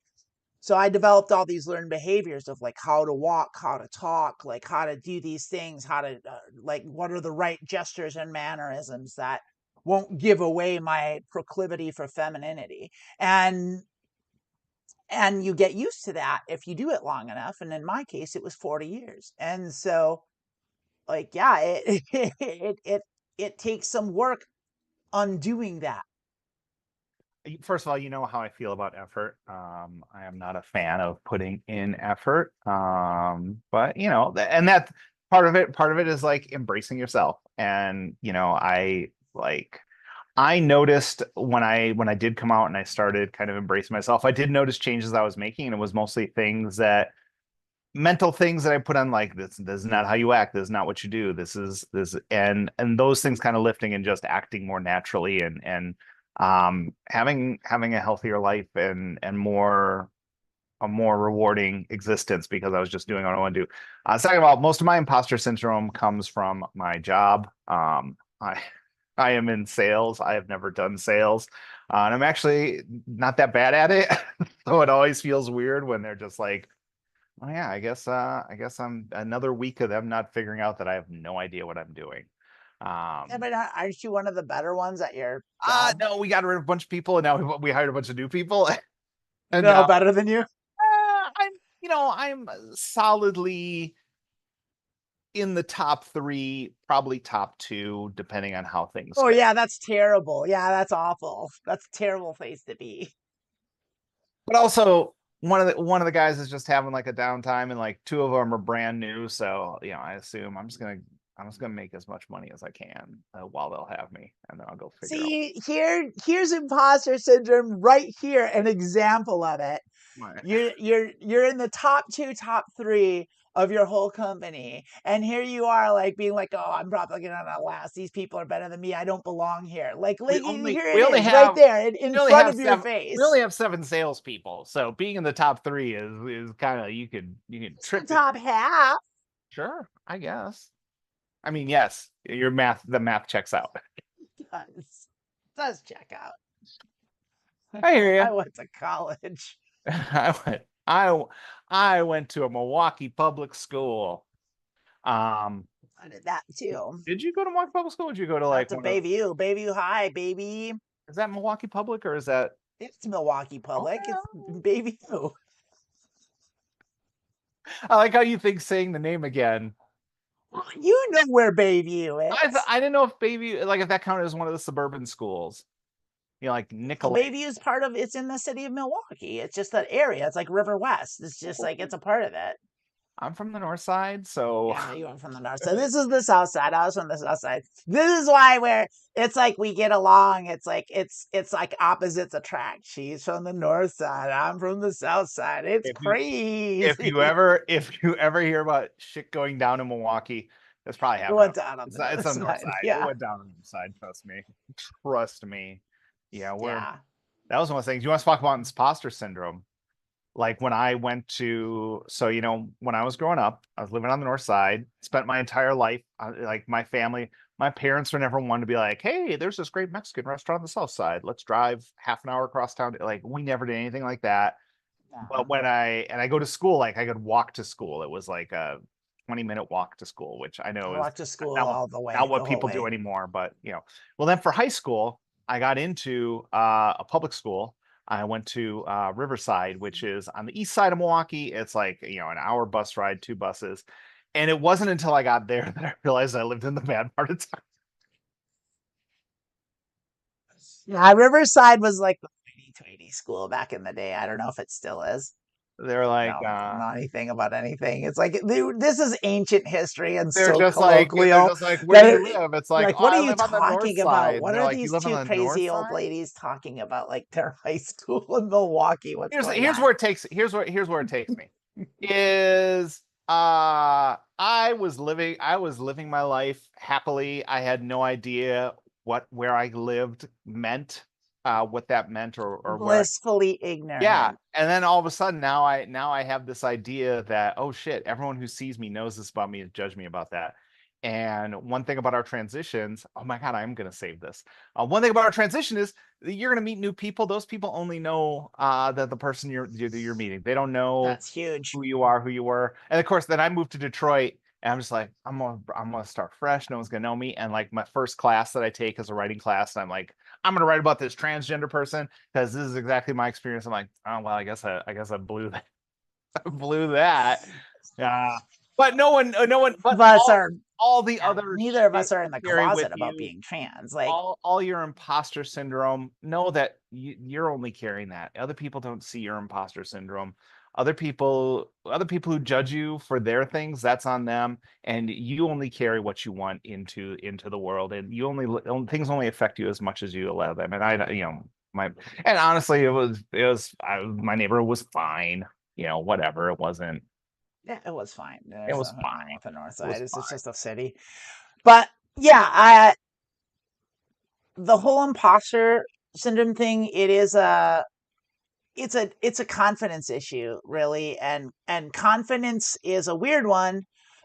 So I developed all these learned behaviors of like how to walk, how to talk, like how to do these things, how to like what are the right gestures and mannerisms that won't give away my proclivity for femininity. And you get used to that if you do it long enough. And in my case, it was 40 years. And so like, yeah, it takes some work undoing that. First of all, you know how I feel about effort. I am not a fan of putting in effort. But you know, and that part of it is like embracing yourself. And you know, I noticed when I did come out and I started kind of embracing myself, I did notice changes I was making, and it was mostly things that mental things that I put on, like this is not how you act, this is not what you do, this is this, and those things kind of lifting and just acting more naturally, and having a healthier life and more a more rewarding existence because I was just doing what I want to do. I was talking about most of my imposter syndrome comes from my job. I am in sales. I have never done sales. And I'm actually not that bad at it. So it always feels weird when they're just like, oh yeah, I guess I'm another week of them not figuring out that I have no idea what I'm doing. Yeah, but aren't you one of the better ones at your job? No, we got rid of a bunch of people and now we hired a bunch of new people. And No, better than you. I'm solidly in the top 3, probably top 2, depending on how things Oh go. yeah, that's terrible. Yeah, that's awful. That's a terrible place to be. But also one of the guys is just having like a downtime, and like 2 of them are brand new. So you know, I assume I'm just gonna make as much money as I can while they'll have me, and then I'll go figure out. See, here's imposter syndrome right here, an example of it. You're in the top 2, top 3 of your whole company, and here you are like being like, oh, I'm probably gonna last, these people are better than me, I don't belong here. Like here it is right there in front of your face. We only have 7 salespeople, so being in the top 3 is kind of, you can trip the top half. Sure, I guess. I mean, yes, the math checks out. It does check out. I hear you. I went to college. I went to a Milwaukee public school. I did that too. Did you go to Milwaukee public school? Or did you go to like Bayview High, baby? Is that Milwaukee public or is that? It's Milwaukee public. Okay. It's Bayview. I like how you think saying the name again. You know where Bayview is. I didn't know if Bayview, like if that counted as one of the suburban schools. You know, like Nicolay. Bayview is part of. It's in the city of Milwaukee. It's just that area. It's like River West. It's just like it's a part of it. I'm from the north side, so yeah, you are from the north side. This is the south side. I was from the south side. This is why it's like we get along. It's like like opposites attract. She's from the north side. I'm from the south side. It's crazy. If you ever hear about shit going down in Milwaukee, that's probably happening. It went down on it's on the north side. Yeah. It went down on the north side. Trust me. Yeah, that was one of the things. You want to talk about imposter syndrome? Like when I went to, so you know, when I was growing up, I was living on the north side. Spent my entire life, like my family, my parents were never one to be like, "Hey, there's this great Mexican restaurant on the south side. Let's drive half an hour across town." Like we never did anything like that. But when I go to school, like I could walk to school. It was like a 20-minute walk to school, which I know walk to school not, all the way. Not what people do anymore, but you know. Well, then for high school, I got into a public school. I went to Riverside, which is on the east side of Milwaukee. It's like, you know, an hour bus ride, 2 buses. And it wasn't until I got there that I realized I lived in the bad part of town. Yeah, Riverside was like the tweety school back in the day. I don't know if it still is. They're like, not anything about anything. It's like this is ancient history and they're so just colloquial. They're just like, where do you live? It's like, what are you talking about? What are these 2 crazy old side? ladies talking about? Like their high school in Milwaukee. Here's where it takes me. Is I was living my life happily. I had no idea where I lived meant. What that meant or blissfully ignorant. Yeah, and then all of a sudden now I have this idea that, oh shit, everyone who sees me knows this about me and judge me about that. And one thing about our transitions, oh my God, I'm going to save this. One thing about our transition is that you're going to meet new people. Those people only know that the person you're meeting. They don't know That's huge. who you are, who you were. And of course, then I moved to Detroit and I'm just like, I'm gonna start fresh. No one's gonna know me. And like my first class that I take is a writing class. And I'm like, I'm gonna write about this transgender person because this is exactly my experience. I'm like, oh well, I guess I blew that. I blew that. Yeah. But no one, but all the other neither of us shit are in the you carry with closet about you, being trans. Like all your imposter syndrome, know that you're only carrying that. Other people don't see your imposter syndrome. Other people who judge you for their things, that's on them. And you only carry what you want into the world, and things only affect you as much as you allow them. And and honestly, my neighbor was fine. Whatever. It wasn't. yeah, it was fine. It There's was nothing wrong fine. with the north It was side. It's fine. just a city. But yeah, the whole imposter syndrome thing, it's a confidence issue, really. And confidence is a weird one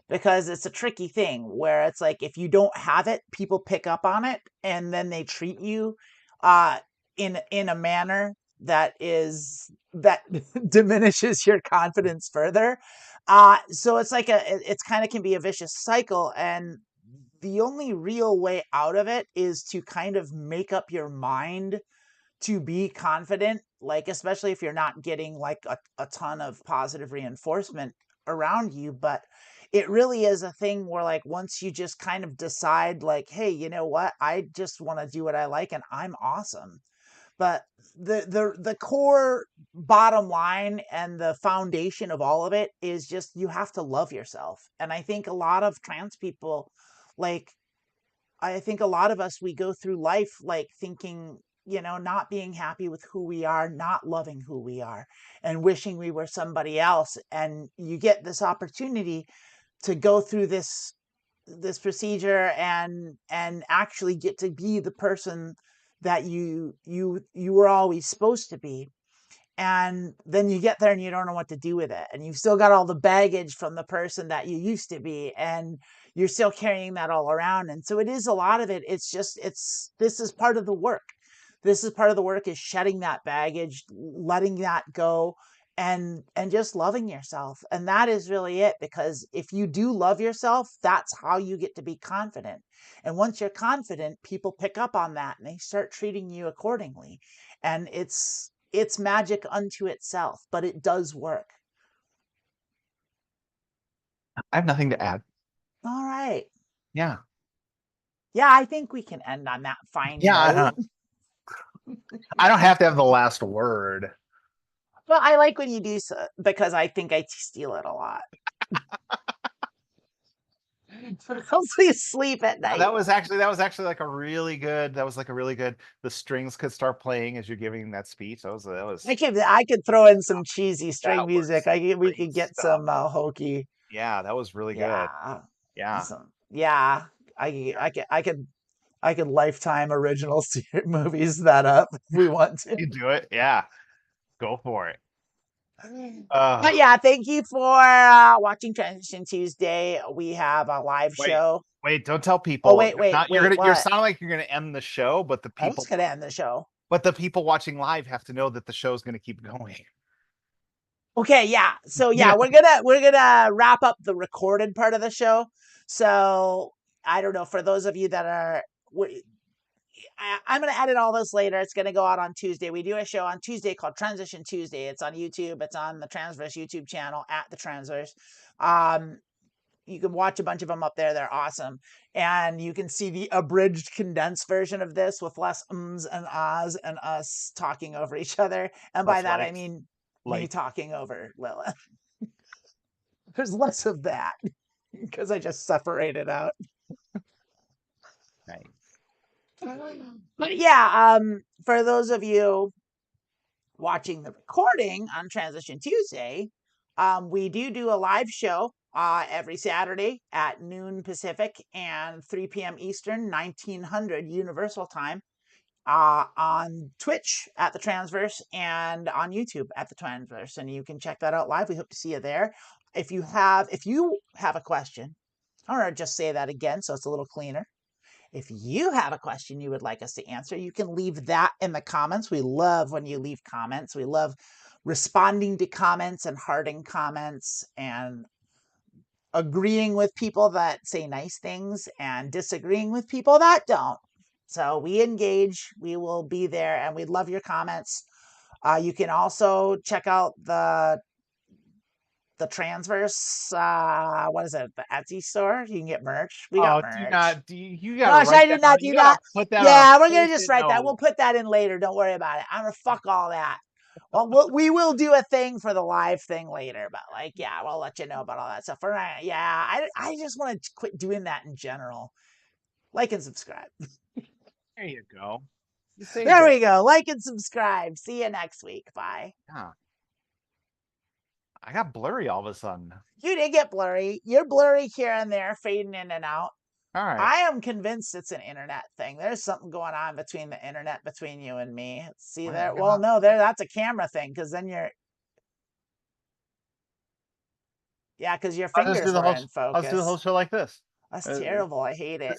because it's a tricky thing where it's like if you don't have it, people pick up on it and then they treat you in a manner that diminishes your confidence further. So it's like it's kind of can be a vicious cycle, and the only real way out of it is to kind of make up your mind to be confident, like especially if you're not getting like a ton of positive reinforcement around you. But it really is a thing where like once you just kind of decide like, hey, you know what, I just want to do what I like and I'm awesome. But the core bottom line and the foundation of all of it is just you have to love yourself. And I think a lot of trans people, like I think a lot of us, we go through life like thinking, not being happy with who we are, not loving who we are, and wishing we were somebody else. And you get this opportunity to go through this procedure and actually get to be the person that you were always supposed to be. And then you get there and you don't know what to do with it, and you've still got all the baggage from the person that you used to be, and you're still carrying that all around. And so it is a lot of it. This is part of the work. This is part of the work, is shedding that baggage, letting that go, and just loving yourself. And that is really it, because if you do love yourself, that's how you get to be confident. And once you're confident, people pick up on that and they start treating you accordingly. And it's magic unto itself, but it does work. I have nothing to add. All right. Yeah. Yeah, I think we can end on that fine note. I don't have to have the last word. Well, I like when you do so, because I think I steal it a lot. Hopefully sleep at night. That was actually like a really good. The strings could start playing as you're giving that speech. That was. I could throw in some cheesy string music. We could get stuff. some hokey. Yeah, that was really good. Yeah. Yeah. I could Lifetime original movies that up if we want to. You do it. Yeah. Go for it. But yeah, thank you for watching Transition Tuesday. We have a live show. Wait, don't tell people. Oh, wait. You're sounding like you're gonna end the show, but the people. I was gonna end the show. But the people watching live have to know that the show's gonna keep going. Okay, yeah. So yeah, we're gonna wrap up the recorded part of the show. So I don't know, for those of you that are, I'm going to edit all this later. It's going to go out on Tuesday. We do a show on Tuesday called Transition Tuesday. It's on YouTube. It's on the Transverse YouTube channel at the Transverse. You can watch a bunch of them up there. They're awesome. And you can see the abridged, condensed version of this with less ums and ahs and us talking over each other. And by that, I mean me talking over Lilith. There's less of that because I just separated out. Right. But yeah, for those of you watching the recording on Transition Tuesday, we do a live show every Saturday at noon Pacific and 3 p.m. Eastern, 1900 Universal Time, on Twitch at the Transverse and on YouTube at the Transverse. And you can check that out live. We hope to see you there. If you have a question I'm going to just say that again so it's a little cleaner. If you have a question you would like us to answer, you can leave that in the comments. We love when you leave comments. We love responding to comments and hearting comments and agreeing with people that say nice things and disagreeing with people that don't. So we engage, we will be there, and we'd love your comments. You can also check out the Transverse, what is it? The Etsy store. You can get merch. We got merch. You gotta Gosh, I did not do that. Put that Yeah, we're gonna just write that. We'll put that in later. Don't worry about it. I'm gonna fuck all that. Well, we will do a thing for the live thing later, but like, yeah, we'll let you know about all that stuff. For now, yeah, I just want to quit doing that in general. Like and subscribe. There you go. There we go. Like and subscribe. See you next week. Bye. Yeah. I got blurry all of a sudden. You did get blurry. You're blurry here and there, fading in and out. All right. I am convinced it's an internet thing. There's something going on between the internet, between you and me. See there? Well, no, that's a camera thing, because then you're... Yeah, because your fingers were in focus. Let's do the whole show like this. That's terrible. I hate it.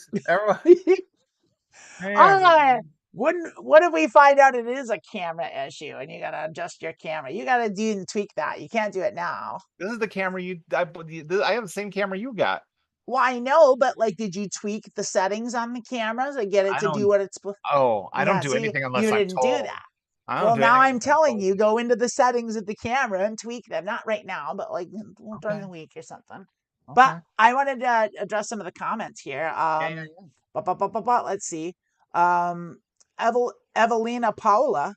What if we find out it is a camera issue and you gotta adjust your camera? You gotta do and tweak that. You can't do it now. This is the camera I have the same camera you got. Well, I know, but like, did you tweak the settings on the cameras and get it to do what it's supposed? I don't do anything unless I'm told. You didn't do that. Well, now I'm telling you, go into the settings of the camera and tweak them. Not right now, but like during the week or something. Okay. But I wanted to address some of the comments here. Let's see. Evelina Paula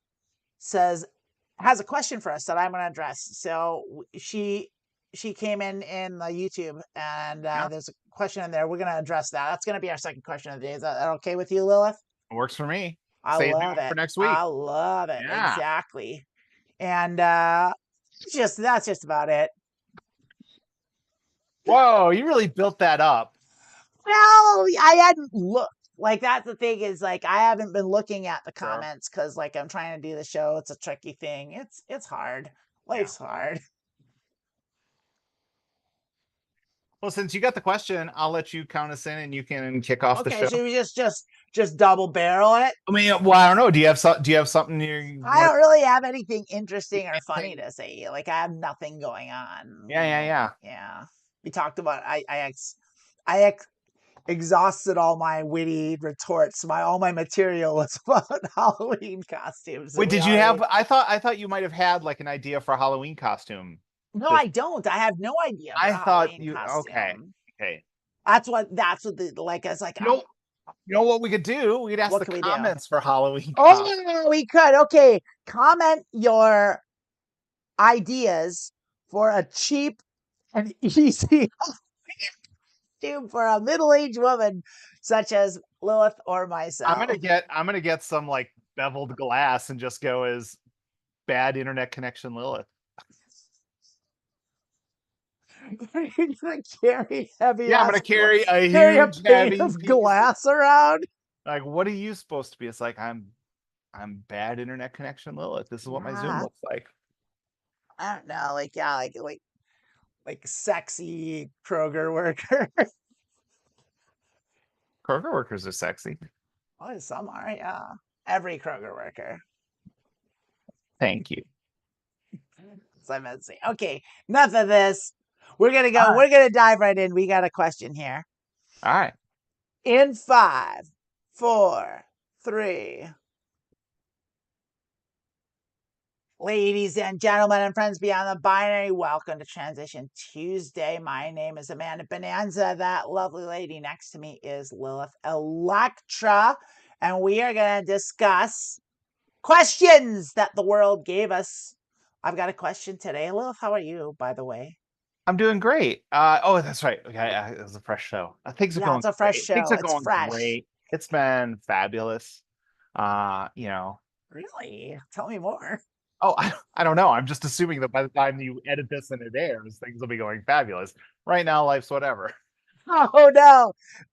has a question for us that I'm going to address. So she came in the YouTube, and there's a question in there. We're going to address that. That's going to be our second question of the day. Is that okay with you, Lilith? It works for me. I love it. For next week. I love it. Yeah. Exactly. And that's just about it. Whoa, you really built that up. Well, I hadn't looked. Like, that's the thing, is like, I haven't been looking at the comments because like I'm trying to do the show. It's a tricky thing. It's hard. Life's hard. Well, since you got the question, I'll let you count us in and you can kick off the show. Okay, so we just double barrel it? I mean, well, I don't know. Do you have something I don't really have anything interesting or funny to say. Like, I have nothing going on. Yeah. We talked about I exhausted all my witty retorts. All my material was about Halloween costumes. Wait, did you have? I thought you might have had like an idea for a Halloween costume. No, I don't. I have no idea. I thought you costume. Okay. That's what the like. I was like, you know what we could do? We could ask the comments for Halloween. Oh, we could. Okay, comment your ideas for a cheap and easy costume for a middle-aged woman such as Lilith or myself. I'm gonna get some like beveled glass and just go as bad internet connection Lilith. Are you gonna carry heavy? Yeah, I'm gonna carry a huge pane of glass around. Like, what are you supposed to be? It's like I'm bad internet connection Lilith. This is what my Zoom looks like. I don't know, like sexy Kroger worker. Kroger workers are sexy. Oh, some are, yeah. Every Kroger worker. Thank you. So I'm gonna say, okay, enough of this. We're gonna go. Right. We're gonna dive right in. We got a question here. All right. In 5, 4, 3. Ladies and gentlemen and friends beyond the binary, welcome to Transition Tuesday. My name is Amanda Bonanza. That lovely lady next to me is Lilith Electra. And we are going to discuss questions that the world gave us. I've got a question today. Lilith, how are you, by the way? I'm doing great. Oh, that's right. Okay, it was a fresh show. Things are going. It's a fresh show. Things are going great. It's been fabulous. Really? Tell me more. Oh, I don't know. I'm just assuming that by the time you edit this and it airs, things will be going fabulous. Right now, life's whatever. Oh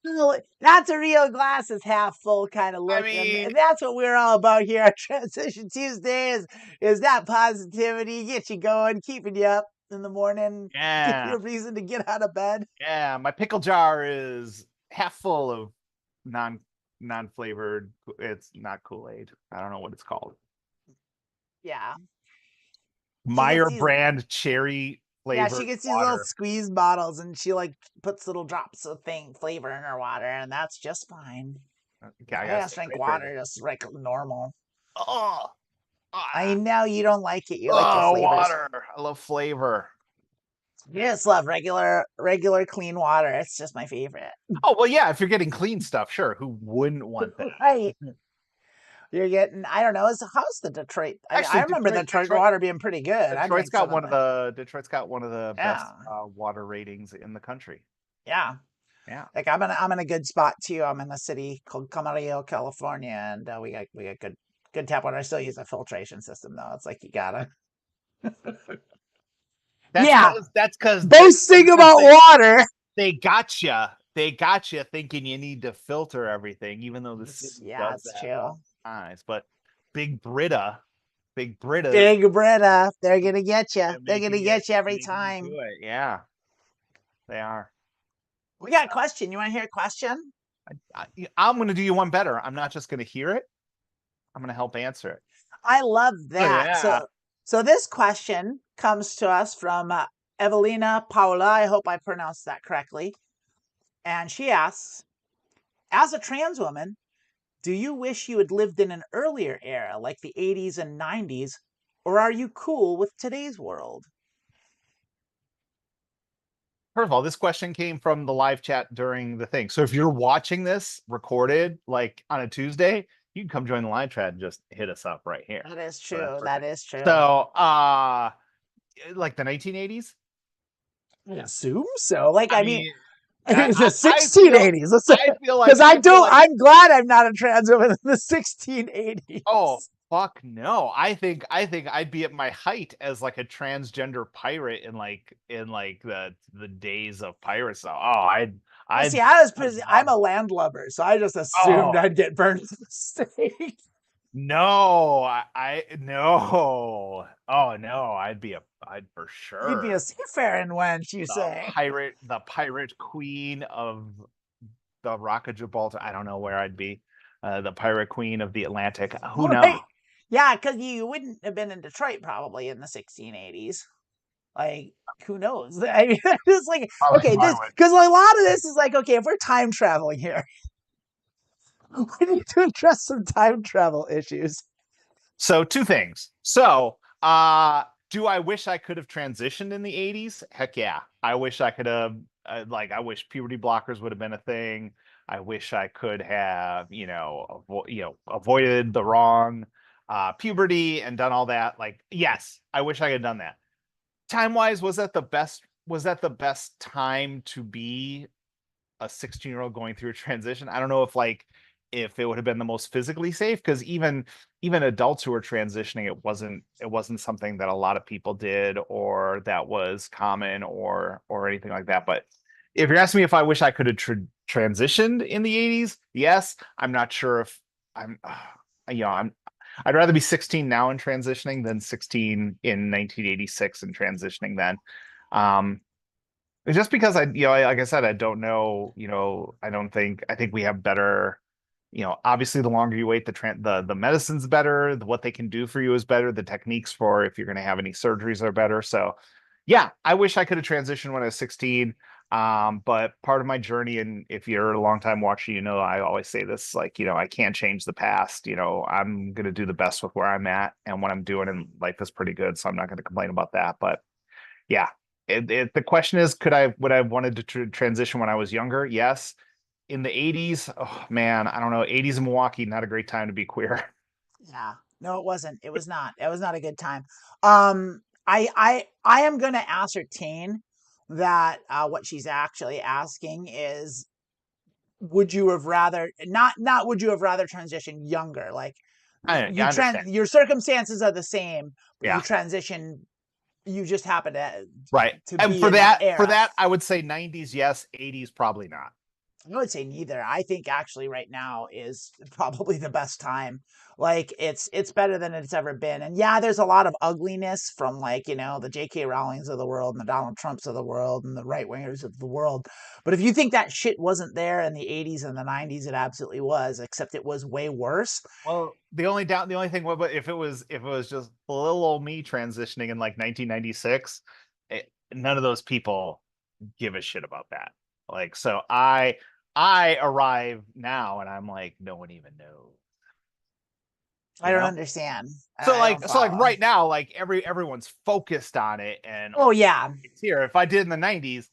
no, that's a real glass is half full kind of look. I mean, and that's what we're all about here at Transition Tuesday is that positivity, get you going, keeping you up. in the morning. Give you Yeah. a reason to get out of bed. Yeah. My pickle jar is half full of non-flavored. It's not Kool-Aid. I don't know what it's called. Yeah. Meyer brand cherry Yeah, flavored she gets these water. little squeeze bottles and she like puts little drops of flavor in her water, and that's just fine. Okay, I just drink water just like normal. Oh, I know you don't like it. You like your flavors. Water. I love flavor. You just love regular clean water. It's just my favorite. Oh, well, yeah, if you're getting clean stuff, sure. Who wouldn't want that? Right. You're getting, I don't know, how's the Detroit? Actually, I remember Detroit water being pretty good. Detroit's got one of the best Yeah. water ratings in the country. Yeah. Yeah. Like I'm in a good spot too. I'm in a city called Camarillo, California, and we got good tap water. I still use a filtration system though. It's like you gotta. That's because boasting about water. They got you. They got you thinking you need to filter everything, even though the city does it's that true. all the time. But Big Brita, they're gonna get you. They're gonna get you every time. Do it. Yeah, they are. We got a question. You want to hear a question? I'm going to do you one better. I'm not just going to hear it. I'm going to help answer it. I love that. Yeah. So this question comes to us from Evelina Paula. I hope I pronounced that correctly. And she asks, as a trans woman, do you wish you had lived in an earlier era like the 80s and 90s, or are you cool with today's world? First of all, this question came from the live chat during the thing. So if you're watching this recorded like on a Tuesday, you can come join the live chat and just hit us up right here. That is true. That is true. So like the 1980s? I assume so. Like I mean the 1680s. I feel like I'm glad I'm not a trans woman in the 1680s. Oh, fuck no. I think I'd be at my height as like a transgender pirate in the days of pirates. So, I'm a landlubber, so I just assumed I'd get burned at the stake. No, no. Oh no, I'd for sure. You'd be a seafaring wench, you say. The pirate queen of the Rock of Gibraltar. I don't know where I'd be. The pirate queen of the Atlantic. Who knows? Right. Yeah, because you wouldn't have been in Detroit probably in the 1680s. Like, who knows? I mean, it's like, okay, because a lot of this is like, okay, if we're time traveling here, we need to address some time travel issues. So, two things. So, do I wish I could have transitioned in the 80s? Heck yeah. I wish I could have, I wish puberty blockers would have been a thing. I wish I could have, avoided the wrong puberty and done all that. Like, yes, I wish I had done that. Time-wise, was that the best time to be a 16-year-old going through a transition? I don't know if it would have been the most physically safe, because even adults who were transitioning, it wasn't something that a lot of people did or that was common or anything like that. But if you're asking me if I wish I could have transitioned in the 80s, yes. I'm not sure if I'd rather be 16 now and transitioning than 16 in 1986 and transitioning then. Just because like I said, I don't know, I think we have better, obviously the longer you wait, the medicine's better, what they can do for you is better, the techniques for if you're going to have any surgeries are better. So yeah, I wish I could have transitioned when I was 16. But part of my journey, and if you're a long time watcher, I always say this, like, I can't change the past. I'm going to do the best with where I'm at, and what I'm doing in life is pretty good. So I'm not going to complain about that. But yeah, the question is, would I have wanted to transition when I was younger? Yes. In the 80s, oh man, I don't know. 80s in Milwaukee, not a great time to be queer. Yeah, no, it wasn't. It was not. It was not a good time. I am going to ascertain that what she's actually asking is, would you have rather not would you have rather transitioned younger? Like, your circumstances are the same, but you transition. You just happen to right. to and be for in that era. I would say 90s yes, 80s probably not. I would say neither. I think actually right now is probably the best time. Like it's better than it's ever been. And yeah, there's a lot of ugliness from like, the J.K. Rowlings of the world and the Donald Trumps of the world and the right wingers of the world. But if you think that shit wasn't there in the 80s and the 90s, it absolutely was, except it was way worse. Well, the only thing, but if it was just little old me transitioning in like 1996, none of those people give a shit about that. Like, so I arrive now and I'm like, no one even knows. I don't understand. So I like, don't follow. right now, like everyone's focused on it, and oh yeah, it's here. If I did in the 90s,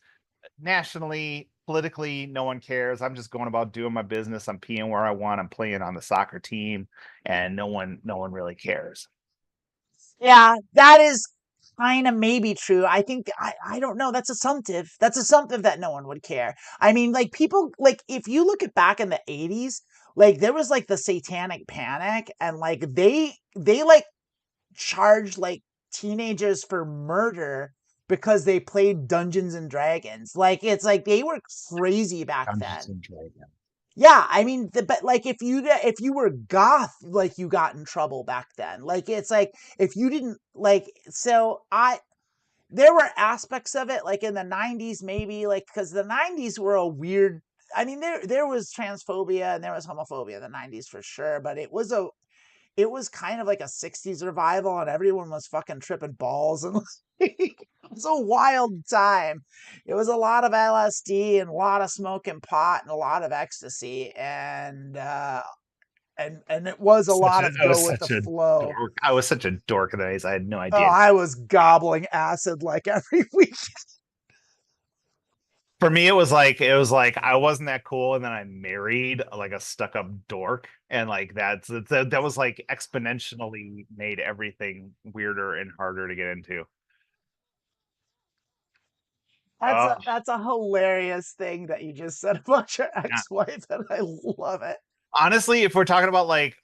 nationally, politically, no one cares. I'm just going about doing my business. I'm peeing where I want. I'm playing on the soccer team, and no one really cares. Yeah, that is kind of maybe true. I think I don't know. That's assumptive. That's assumptive that no one would care. I mean, like people like if you look at back in the 80s, like there was like the satanic panic and like they like charged like teenagers for murder because they played Dungeons and Dragons. Like it's like they were crazy back Dungeons then. and Dragons. Yeah, I mean, but like if you were goth, like you got in trouble back then. Like it's like if you didn't like, so there were aspects of it like in the 90s maybe like because the 90s were a weird. I mean, there was transphobia and there was homophobia in the 90s for sure, but it was kind of like a 60s revival and everyone was fucking tripping balls and it was a wild time. It was a lot of LSD and a lot of smoking pot and a lot of ecstasy and it was a lot of go with the flow. I was such a dork in the days. I had no idea. Oh, I was gobbling acid like every week. For me, it was like I wasn't that cool, and then I married like a stuck-up dork, and like that was like exponentially made everything weirder and harder to get into. That's a hilarious thing that you just said about your ex-wife, and I love it. Honestly, if we're talking about like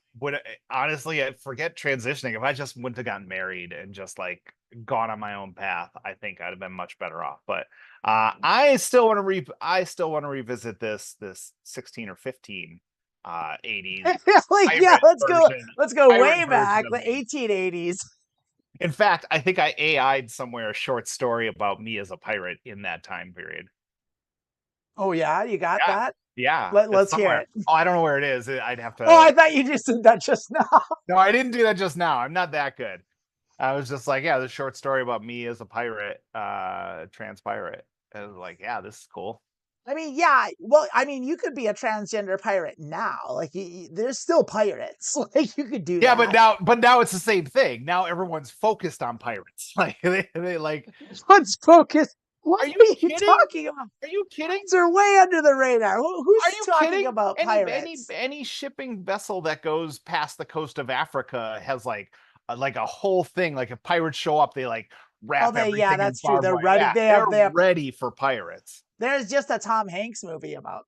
honestly, I forget transitioning. If I just wouldn't have gotten married and just like gone on my own path, I think I'd have been much better off. But I still want to revisit this 16 or 15 80s. Like, yeah, let's go way back, the me. 1880s. In fact, I think I AI'd somewhere a short story about me as a pirate in that time period. Oh yeah, you got that? Yeah. Let's hear it. Oh, I don't know where it is. I'd have to. Oh, I thought you just did that just now. No, I didn't do that just now. I'm not that good. I was just like, yeah, this short story about me as a pirate, trans pirate. I was like, yeah, this is cool. I mean, yeah. Well, I mean, you could be a transgender pirate now. Like, there's still pirates. Like, you could do that. Yeah, but now it's the same thing. Now everyone's focused on pirates. Like they like. Everyone's focused. What are you talking about? Are you kidding? They're way under the radar. Who's talking about pirates? Any shipping vessel that goes past the coast of Africa has like a whole thing. Like if pirates show up, they like wrap everything. Yeah, that's true. They're ready. Yeah, they're ready for pirates. There's just a Tom Hanks movie about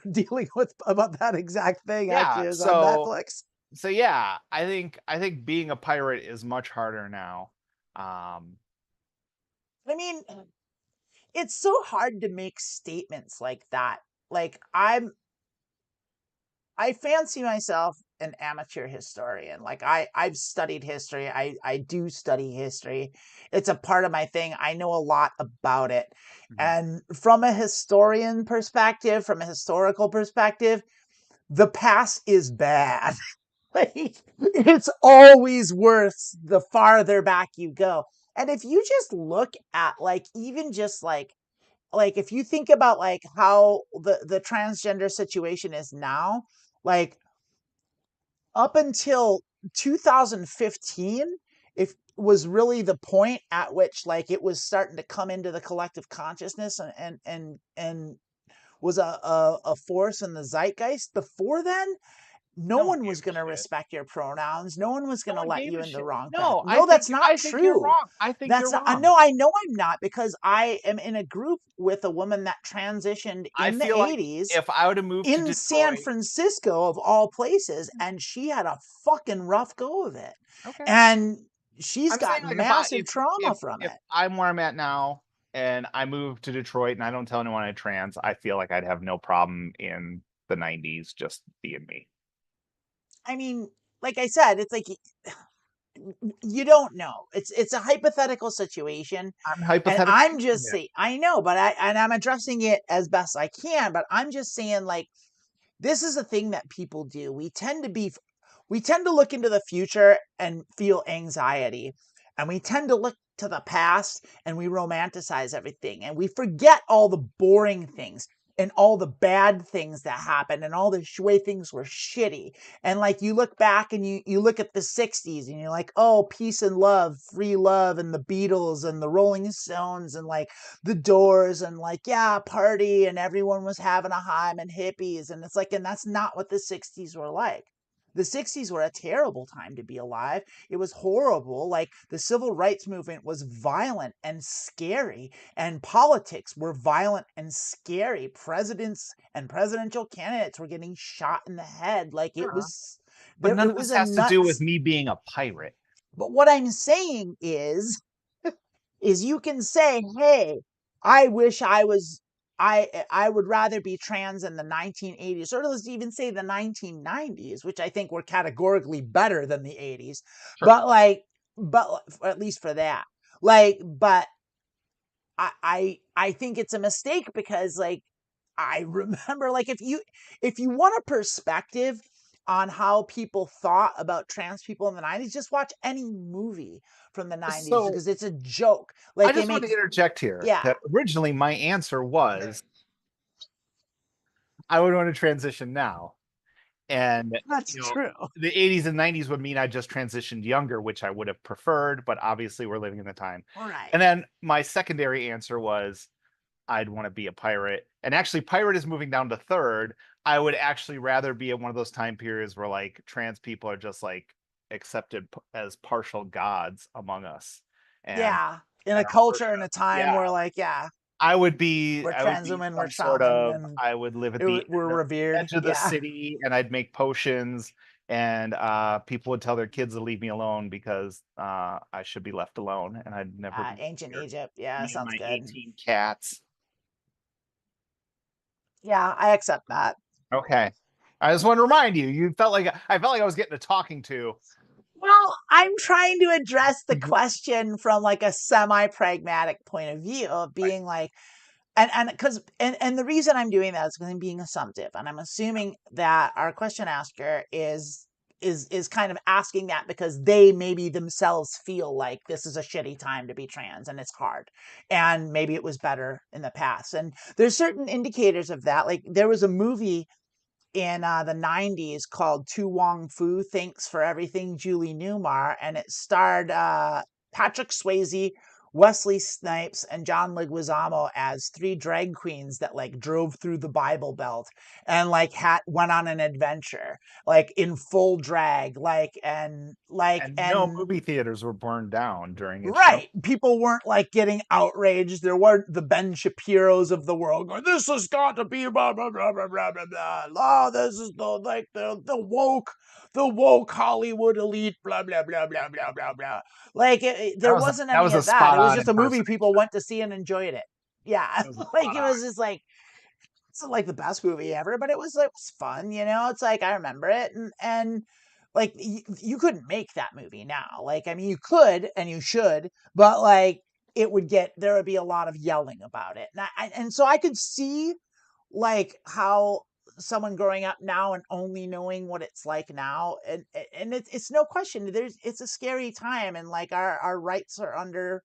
dealing with about that exact thing. Yeah, actually, is on Netflix. So yeah, I think being a pirate is much harder now. I mean, it's so hard to make statements like that. Like I fancy myself an amateur historian. Like I've studied history. I do study history. It's a part of my thing. I know a lot about it. Mm-hmm. And from a historian perspective, from a historical perspective, the past is bad. Like, it's always worse the farther back you go. And if you just look at like even just like if you think about like how the transgender situation is now, like up until 2015, it was really the point at which like it was starting to come into the collective consciousness and was a force in the zeitgeist. Before then, no one was going to respect your pronouns. No one was going to let you in the wrong path. No, that's not true. You're wrong. I think you're wrong. No, I know I'm not, because I am in a group with a woman that transitioned in the 80s. If I would have moved in San Francisco of all places, and she had a fucking rough go of it. Okay. And she's got massive trauma from it. I'm where I'm at now, and I moved to Detroit and I don't tell anyone I'm trans, I feel like I'd have no problem in the 90s just being me. I mean, like I said, it's like you don't know. It's a hypothetical situation, I'm and hypothetical. I'm just saying. I know, but I'm addressing it as best I can. But I'm just saying, like, this is a thing that people do. We tend to look into the future and feel anxiety, and we tend to look to the past and we romanticize everything, and we forget all the boring things and all the bad things that happened and all the way things were shitty. And like you look back and you look at the 60s and you're like, oh, peace and love, free love, and the Beatles and the Rolling Stones and like the Doors, and like, yeah, party, and everyone was having a time, and hippies. And it's like, and that's not what the 60s were like. The 60s were a terrible time to be alive. It was horrible. Like, the civil rights movement was violent and scary, and politics were violent and scary. Presidents and presidential candidates were getting shot in the head. Like, it was But none it of was this a has to do with nuts. me being a pirate. But what I'm saying is you can say, hey, I wish I was I would rather be trans in the 1980s, or let's even say the 1990s, which I think were categorically better than the 80s. Sure. But at least for that. Like, but I think it's a mistake, because like I remember, like, if you want a perspective on how people thought about trans people in the 90s, just watch any movie from the 90s, So because it's a joke. I Like, just want to interject here yeah, that originally my answer was I would want to transition now. And that's true. the 80s and 90s would mean I just transitioned younger, which I would have preferred, but obviously we're living in the time. Right. And then my secondary answer was I'd want to be a pirate. And actually, pirate is moving down to third. I would actually rather be in one of those time periods where like trans people are just like accepted as partial gods among us. And Yeah. In a culture, in a time yeah, where, like, yeah, I would be we're trans women, we're some sort shaman, of and I would live at the we're revered. edge of the Yeah. city and I'd make potions and people would tell their kids to leave me alone because I should be left alone and I'd never be Ancient here. Egypt. Yeah, Me and sounds my good. 18 cats. Yeah, I accept that. Okay. I just want to remind you, I felt like I was getting a talking to. Well, I'm trying to address the question from like a semi-pragmatic point of view of being like, and because and the reason I'm doing that is because I'm being assumptive, and I'm assuming that our question asker is kind of asking that because they maybe themselves feel like this is a shitty time to be trans and it's hard, and maybe it was better in the past. And there's certain indicators of that. Like, there was a movie in the 90s called Tu Wong Fu, Thanks for Everything, Julie Newmar, and it starred Patrick Swayze, Wesley Snipes, and John Leguizamo as three drag queens that like drove through the Bible Belt and like went on an adventure, like in full drag, And no movie theaters were burned down during its show. right. People weren't like getting outraged. There weren't the Ben Shapiros of the world going, this has got to be blah blah blah blah blah blah blah. Oh, this is the woke Hollywood elite, blah blah blah blah blah blah blah. Like, there wasn't That any was a of that. It was spot-on just a movie people impersonation. went to see and enjoyed it. Yeah. That was a Like, it spot-on. was just like, it's not like the best movie ever, but it was fun, you know. It's like I remember it, and like you couldn't make that movie now. Like, I mean, you could and you should, but like there would be a lot of yelling about it, and so I could see like how someone growing up now and only knowing what it's like now, and it's no question it's a scary time, and like our rights are under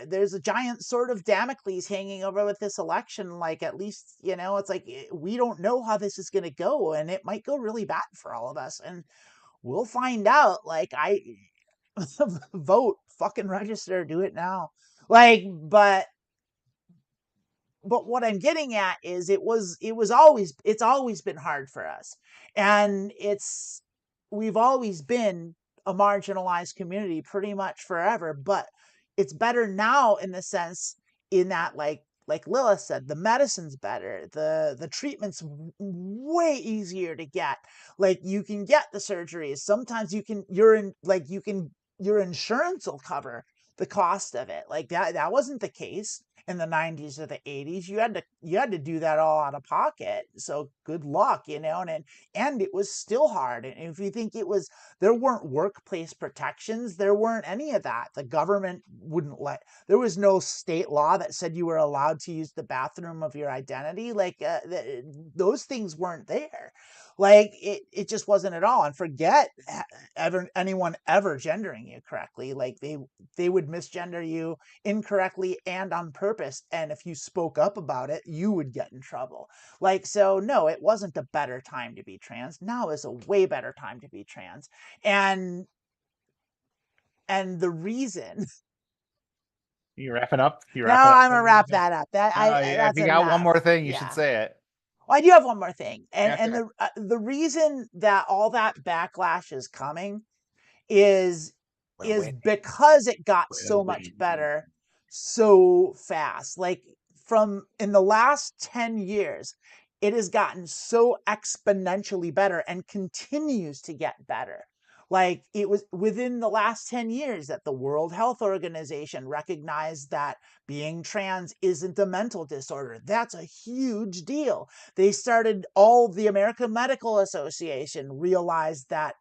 there's a giant sword of Damocles hanging over with this election. Like, at least, you know, it's like we don't know how this is going to go, and it might go really bad for all of us, and we'll find out. Like, I vote, fucking register, do it now. Like, but what I'm getting at is it's always been hard for us. And we've always been a marginalized community pretty much forever, but it's better now in the sense in that, like Lilith said, the medicine's better, the treatment's way easier to get. Like, you can get the surgeries. Sometimes your insurance will cover the cost of it. Like that wasn't the case in the 90s or the 80s. You had to do that all out of pocket. So good luck, and it was still hard. And if you think there weren't workplace protections, there weren't any of that. The government wouldn't there was no state law that said you were allowed to use the bathroom of your identity. Like those things weren't there. Like it just wasn't at all. And forget anyone ever gendering you correctly. Like they would misgender you incorrectly and on purpose. And if you spoke up about it, you would get in trouble. Like, so no, it wasn't a better time to be trans. Now is a way better time to be trans. And the reason. You wrapping up? No, I'm gonna wrap that up. If you got one more thing, you should say it. Well, I do have one more thing, and the reason that all that backlash is coming is because it got so much better so fast. Like in the last 10 years, it has gotten so exponentially better and continues to get better. Like it was within the last 10 years that the World Health Organization recognized that being trans isn't a mental disorder. That's a huge deal. The American Medical Association realized that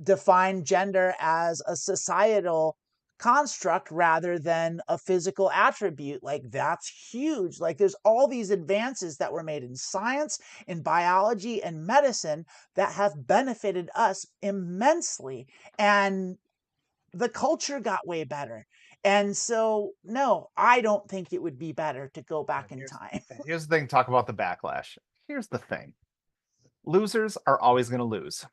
defined gender as a societal construct rather than a physical attribute. Like that's huge. Like there's all these advances that were made in science, in biology, and medicine that have benefited us immensely, and the culture got way better. And so no, I don't think it would be better to go back in time. Here's the thing, talk about the backlash. Here's the thing. Losers are always going to lose.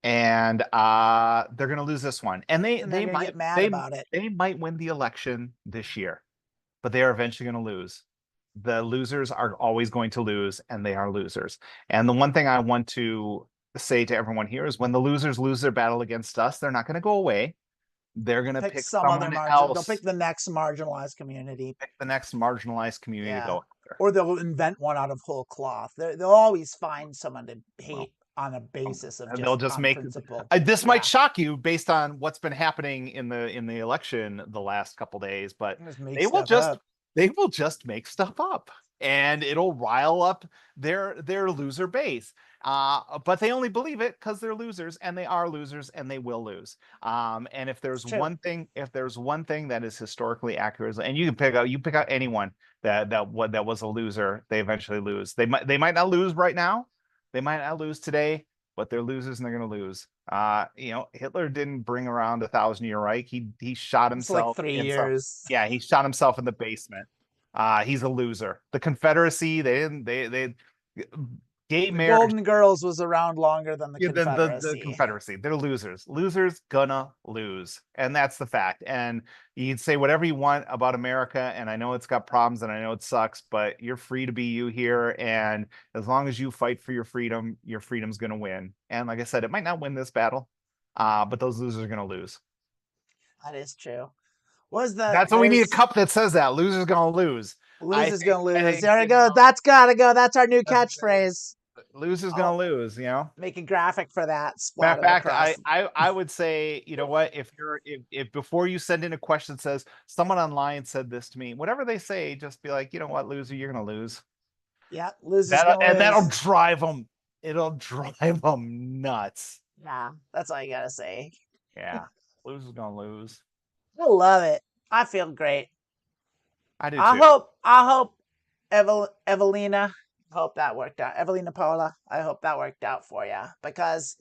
And they're going to lose this one, and they might get mad about it. They might win the election this year, but they are eventually going to lose. The losers are always going to lose, and they are losers. And the one thing I want to say to everyone here is, when the losers lose their battle against us, they're not going to go away. They're going to pick some other else. They'll pick the next marginalized community. Pick the next marginalized community to go after. Or they'll invent one out of whole cloth. They'll always find someone to hate on a basis of they'll just make principle. This might shock you based on what's been happening in the election the last couple days, but they will just make stuff up, and it'll rile up their loser base. But they only believe it because they're losers, and they are losers, and they will lose. And if there's one thing that is historically accurate, and you pick out anyone that was a loser, they eventually lose. They might not lose right now. They might not lose today, but they're losers, and they're going to lose. Hitler didn't bring around 1,000-year Reich. He shot himself. Like 3 years. Yeah, he shot himself in the basement. He's a loser. The Confederacy, they gay marriage. Golden Girls was around longer than the Confederacy. The Confederacy. They're losers. Losers gonna lose. And that's the fact. And you can say whatever you want about America, and I know it's got problems, and I know it sucks, but you're free to be you here. And as long as you fight for your freedom's gonna win. And like I said, it might not win this battle, but those losers are gonna lose. That is true. That's what we need, a cup that says that. Losers gonna lose. Losers gonna lose. There we go. That's gotta go. That's our new catchphrase. Losers gonna lose, Make a graphic for that. Matter of fact, I would say, you know what, if before you send in a question that says someone online said this to me, whatever they say, just be like, you know what, loser, you're gonna lose. Yeah, losers gonna lose. That'll drive them. It'll drive them nuts. Yeah, that's all you gotta say. Yeah, losers gonna lose. I love it. I feel great. I do too. I hope Evelina. Hope that worked out. Evelina Paula, I hope that worked out for you, because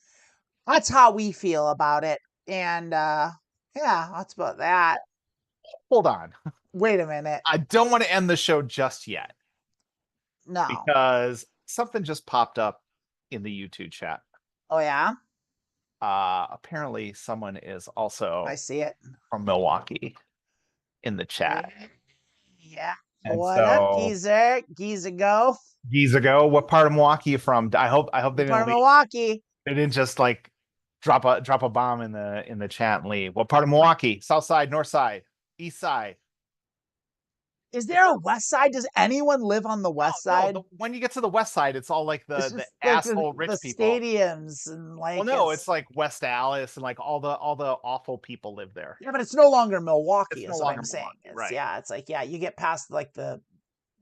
that's how we feel about it. And that's about that. Hold on. Wait a minute. I don't want to end the show just yet. No. Because something just popped up in the YouTube chat. Oh, yeah? Apparently someone is also I see it from Milwaukee in the chat. Yeah. What up, Geezer? Geezer go. Geezer go. What part of Milwaukee you from? I hope they didn't leave. Milwaukee. They didn't just like drop a bomb in the chat and leave. What part of Milwaukee? South side, north side, east side? Is there a west side? Does anyone live on the west side? No, when you get to the west side, it's all like It's the just like asshole rich the people. stadiums and like. Well, no, it's like West Allis and like all the awful people live there. Yeah, but it's no longer Milwaukee. It's no Is what longer I'm saying. Milwaukee, It's, right. Yeah, it's like you get past like the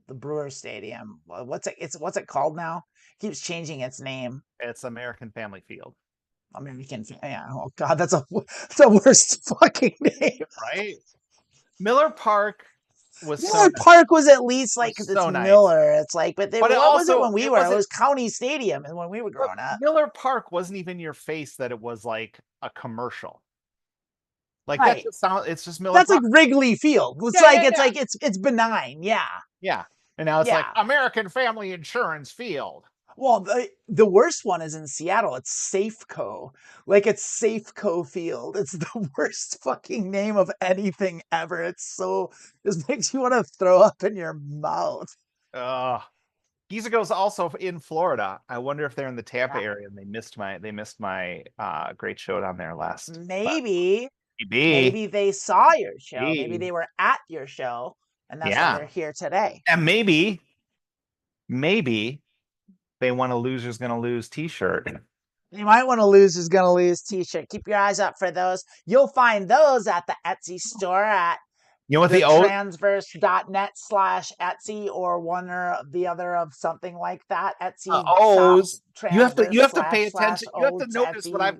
Brewer Stadium. What's it called now? It keeps changing its name. It's American Family Field. Yeah. Oh God, that's a worst fucking name. Right? Miller Park was Miller Park was at least like because so it's nice. Miller. It's like, but But what was it when we were? It was County Stadium, and when we were growing up, Miller Park wasn't even your face that it was like a commercial. Like right. that just sounds. It's just Miller. That's Park. like Wrigley Field. It's like it's benign. Yeah. Yeah. And now it's like American Family Insurance Field. Well, the worst one is in Seattle. It's Safeco. Like it's Safeco Field. It's the worst fucking name of anything ever. It's just makes you want to throw up in your mouth. Gizago's also in Florida. I wonder if they're in the Tampa area and they missed my great show down there last. Maybe they saw your show. Maybe they were at your show, and that's why they're here today. And maybe they want a Loser's Gonna Lose t-shirt. You might want a Loser's Gonna Lose t-shirt. Keep your eyes up for those. You'll find those at the Etsy store at transverse.net/Etsy or one or the other of something like that. Etsy. O's. You have to pay attention. You have to notice what I'm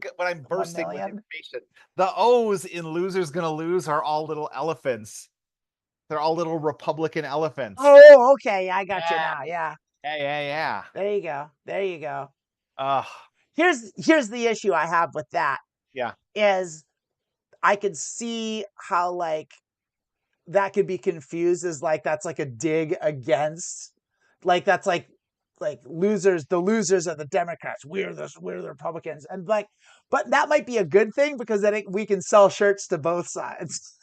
bursting with information. The O's in Loser's Gonna Lose are all little elephants. They're all little Republican elephants. Oh, okay. I got you now. Yeah. Yeah. There you go. Here's the issue I have with that. Yeah. Is I could see how like that could be confused as like that's like a dig against, like that's like losers. The losers are the Democrats. We're the Republicans, and like, but that might be a good thing because then we can sell shirts to both sides.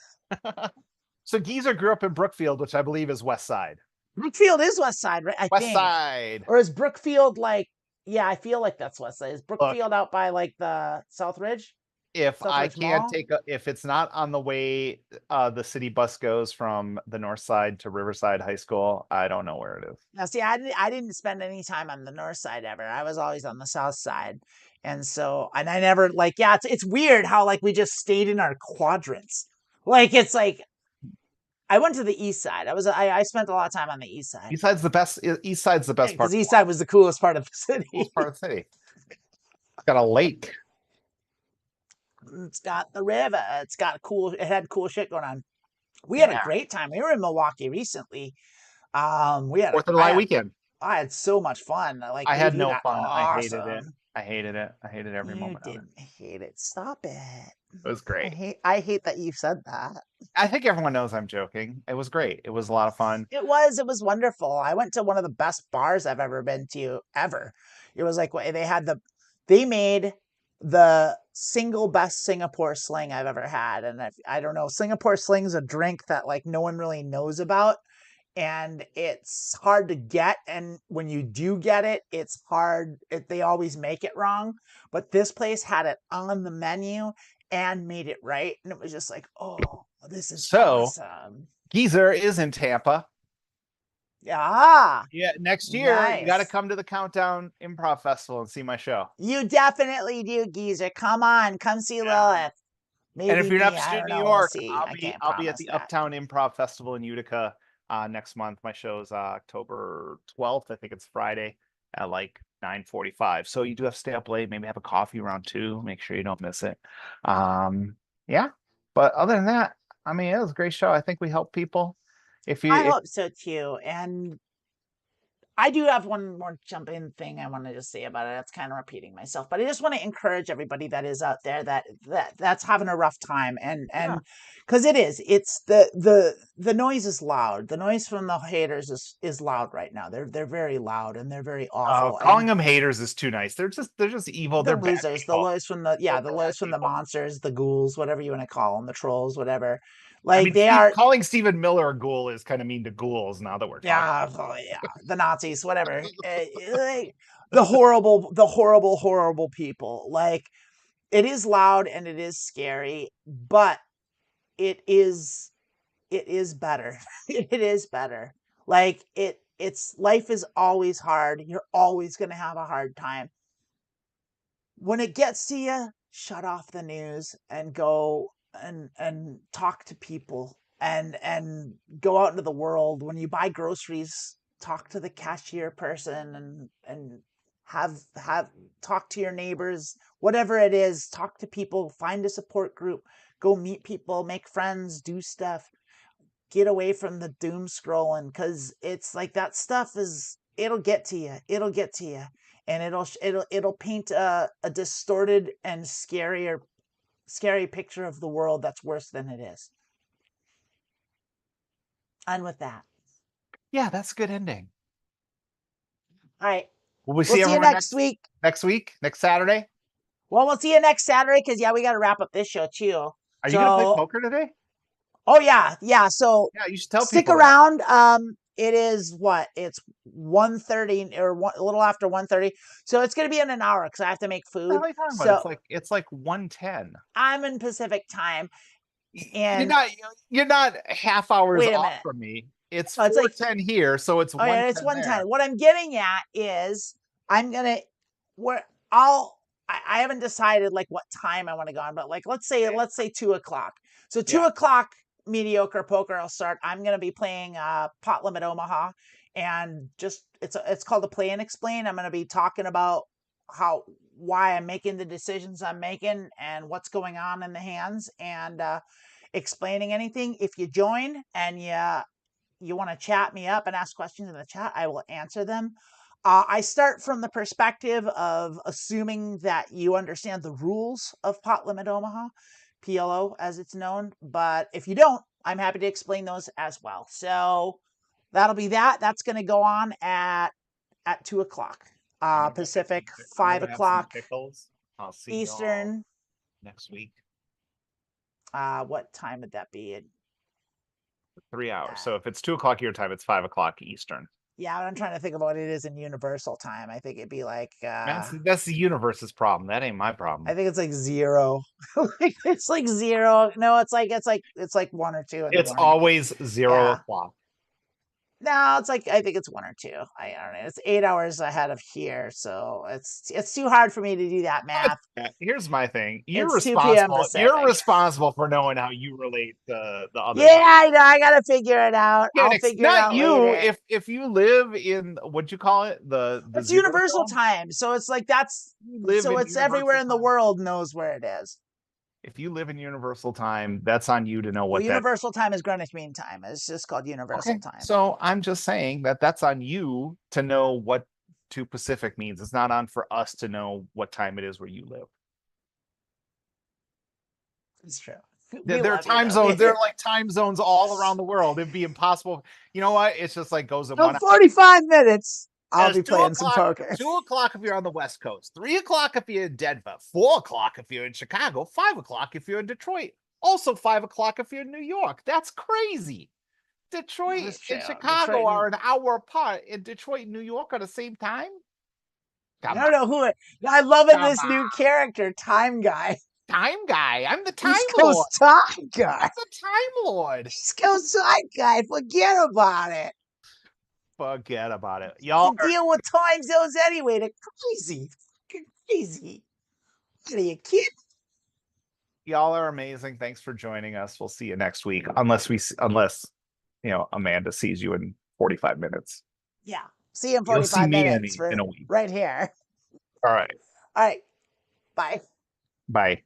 So Geezer grew up in Brookfield, which I believe is West Side. Brookfield is West Side, right? I think. West Side. Or is Brookfield like? Yeah, I feel like that's West Side. Is Brookfield out by like the South Ridge? If I can't if it's not on the way the city bus goes from the north side to Riverside High School, I don't know where it is. Now, see, I didn't spend any time on the north side ever. I was always on the south side. And I never like, it's weird how like we just stayed in our quadrants. Like, it's like, I went to the east side. I spent a lot of time on the east side. East side's the best part. Because east side was the coolest part of the city. Coolest part of the city. It's got a lake. It's got the river. It had cool shit going on. We had a great time. We were in Milwaukee recently. We had 4th of July weekend. I had so much fun. Like I had no fun. Awesome. I hated it. I hated every moment. You didn't hate it. Stop it. It was great. I hate that you said that. I think everyone knows I'm joking. It was great. It was a lot of fun. It was wonderful. I went to one of the best bars I've ever been to ever. It was like they made the single best Singapore sling I've ever had. And I don't know, Singapore sling's a drink that like no one really knows about. And it's hard to get. And when you do get it, it's hard. They always make it wrong. But this place had it on the menu and made it right. And it was just like, oh, this is awesome. Geezer is in Tampa. Yeah. Yeah. Next year, you got to come to the Countdown Improv Festival and see my show. You definitely do, Geezer. Come on. Come see Lilith. Maybe and if you're not in New York, I'll be at the Uptown Improv Festival in Utica next month. My show's October 12th. I think it's Friday at like 9:45. So you do have to stay up late, maybe have a coffee around 2. Make sure you don't miss it. Yeah. But other than that, I mean, it was a great show. I think we helped people. I hope so too. And I do have one more jump in thing I wanted to say about it. That's kind of repeating myself, but I just want to encourage everybody that is out there that's having a rough time. And because it's the noise is loud. The noise from the haters is loud right now. They're very loud and they're very awful. Calling them haters is too nice. They're just evil. They're losers. The lows from the monsters, the ghouls, whatever you want to call them, the trolls, whatever. Like calling Stephen Miller a ghoul is kind of mean to ghouls now that we're talking. The Nazis, whatever. The horrible people. Like, it is loud and it is scary, but it is it is better. It is better. Like it's life is always hard. You're always going to have a hard time. When it gets to you, shut off the news and go and talk to people and go out into the world. When you buy groceries, talk to the cashier person and have talk to your neighbors, whatever it is, talk to people, find a support group, go meet people, make friends, do stuff. Get away from the doom scrolling, because it's like that stuff it'll get to you. It'll get to you, and it'll paint a distorted and scary picture of the world that's worse than it is. And with that, Yeah, that's a good ending. all right, Will we we'll see see you everyone next week. Next week? Next Saturday? Well, we'll see you next Saturday, because we got to wrap up this show too. Are you gonna play poker today? Oh yeah. So yeah, you should tell stick people around. It is what? It's 1:30 or a little after 1:30. So it's gonna be in an hour because I have to make food. What are you talking about? It's like 1:10. I'm in Pacific time. And you're not half hours wait a off minute. from me. It's 4:10 here, so it's 1:10 yeah, it's 1:10. there. What I'm getting at is I haven't decided like what time I want to go on, but like let's say 2:00. So 2:00 mediocre poker I'll start. I'm gonna be playing Pot Limit Omaha, and just it's called a Play and Explain. I'm gonna be talking about why I'm making the decisions I'm making and what's going on in the hands, and explaining anything. If you join and you want to chat me up and ask questions in the chat, I will answer them. I start from the perspective of assuming that you understand the rules of Pot Limit Omaha, PLO as it's known. But if you don't, I'm happy to explain those as well. So that'll be that. That's going to go on at 2:00 Pacific, 5:00 I'll see Eastern. Next week. What time would that be? 3 hours. So if it's 2:00 your time, it's 5:00 Eastern. Yeah, I'm trying to think of what it is in universal time. I think it'd be like that's the universe's problem. That ain't my problem. I think it's like 0. It's like 0. No, it's like 1 or 2 in the morning. It's always 0:00. No, it's like I think it's 1 or 2. I don't know. It's 8 hours ahead of here, so it's too hard for me to do that math. Here's my thing. It's 2 p.m. Pacific. You're responsible for knowing how you relate to the other. Yeah, I know. I gotta figure it out. I'll figure it out later. If you live in what'd you call it? It's universal time. So it's like it's everywhere in the world knows where it is. If you live in universal time, that's on you to know what universal time is Greenwich Mean Time. It's just called universal time. So I'm just saying that's on you to know what 2 Pacific means. It's not on for us to know what time it is where you live. It's true. There are time zones. There are like time zones all around the world. It'd be impossible. You know what? It's just like goes in 45 minutes. I'll be playing some poker. 2:00 if you're on the West Coast, 3:00 if you're in Denver, 4:00 if you're in Chicago, 5:00 if you're in Detroit. Also 5:00 if you're in New York. That's crazy. Detroit and Chicago are an hour apart. In Detroit and New York are the same time. I don't know who I love it. This new character, Time Guy. Time Guy. I'm the Time East Lord. Coast Time Guy. I'm the Time Lord. East Coast Time Guy. Forget about it. Forget about it. Y'all deal with time zones anyway. They're crazy. Crazy. What are you kidding? Y'all are amazing. Thanks for joining us. We'll see you next week. Unless Amanda sees you in 45 minutes. Yeah. See you in 45 minutes in a week. Right here. All right. All right. Bye. Bye.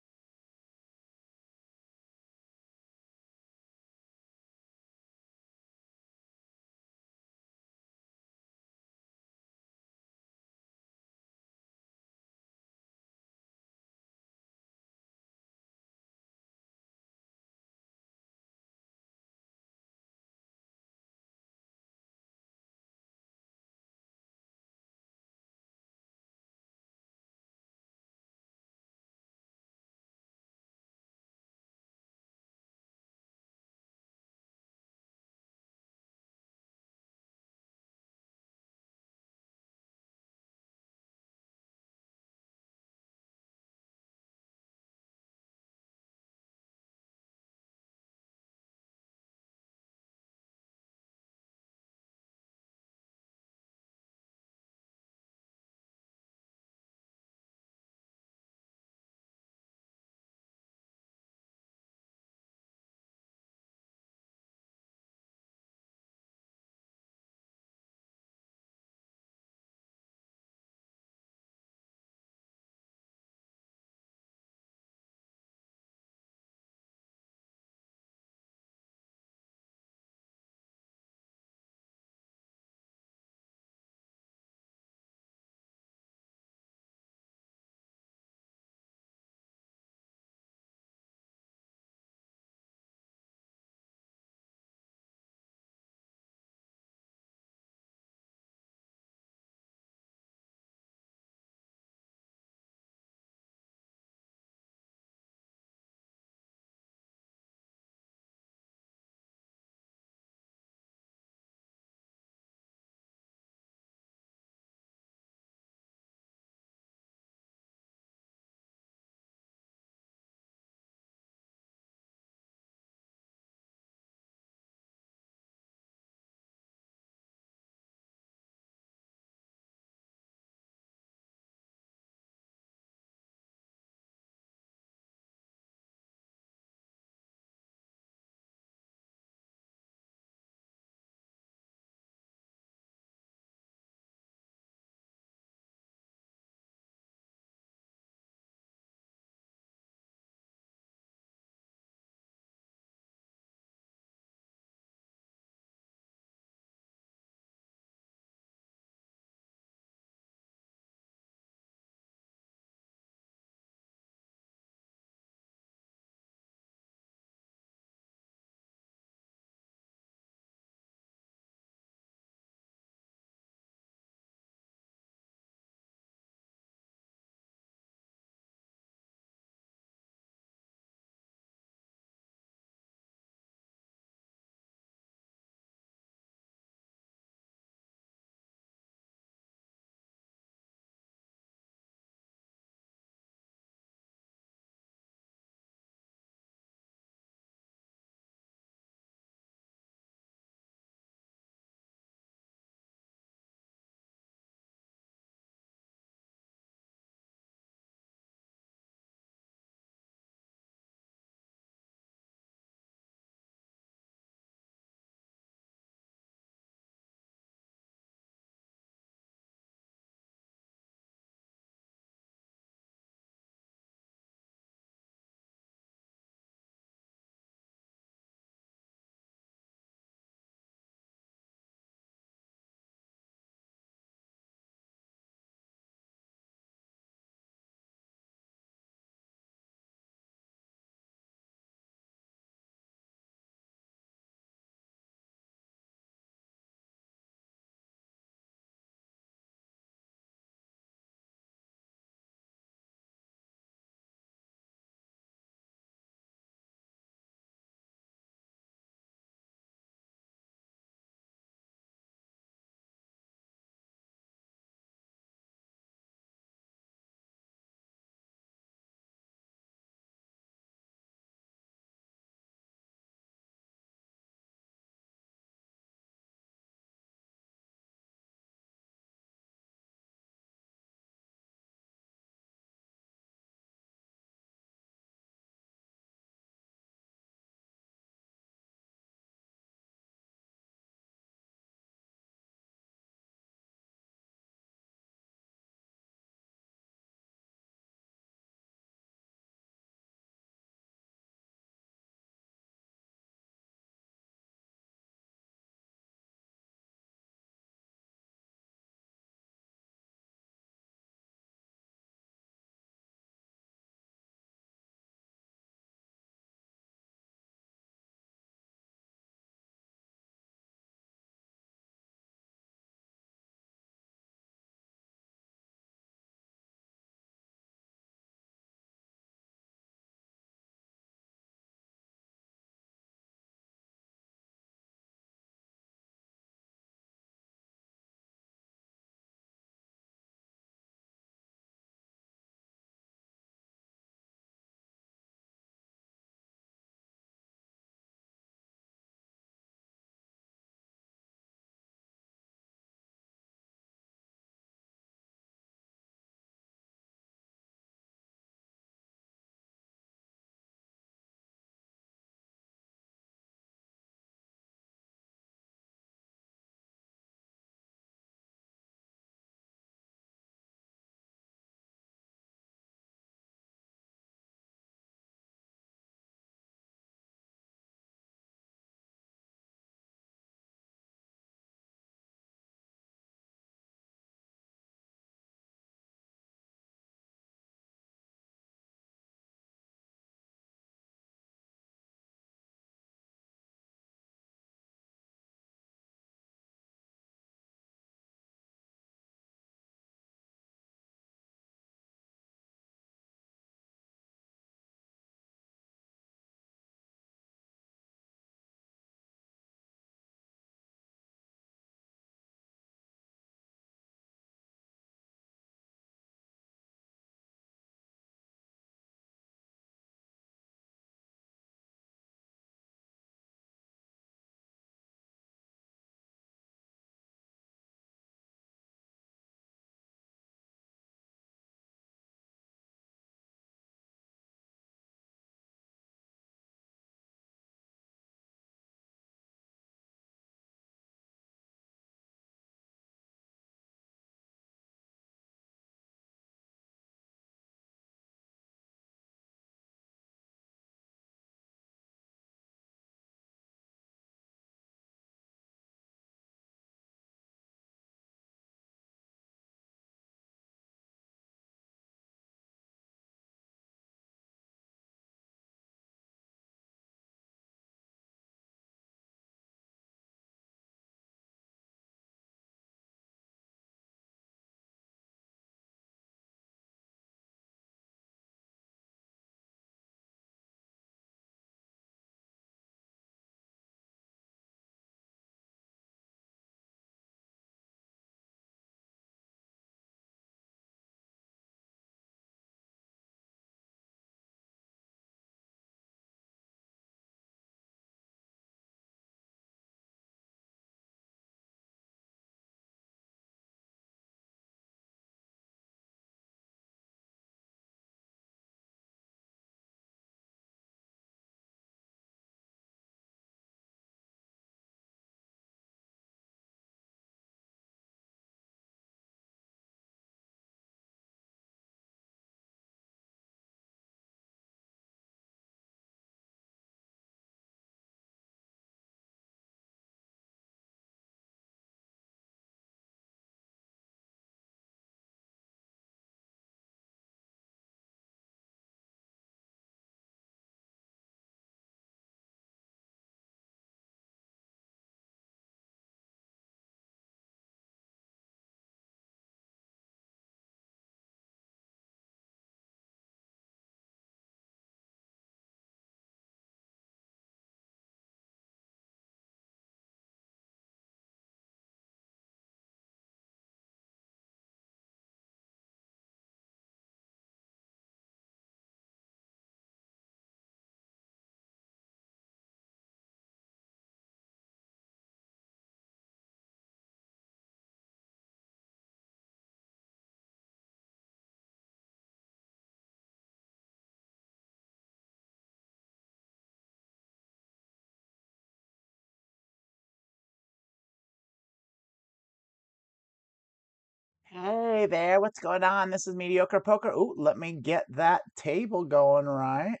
Hey there, what's going on? This is Mediocre Poker. Ooh, let me get that table going right.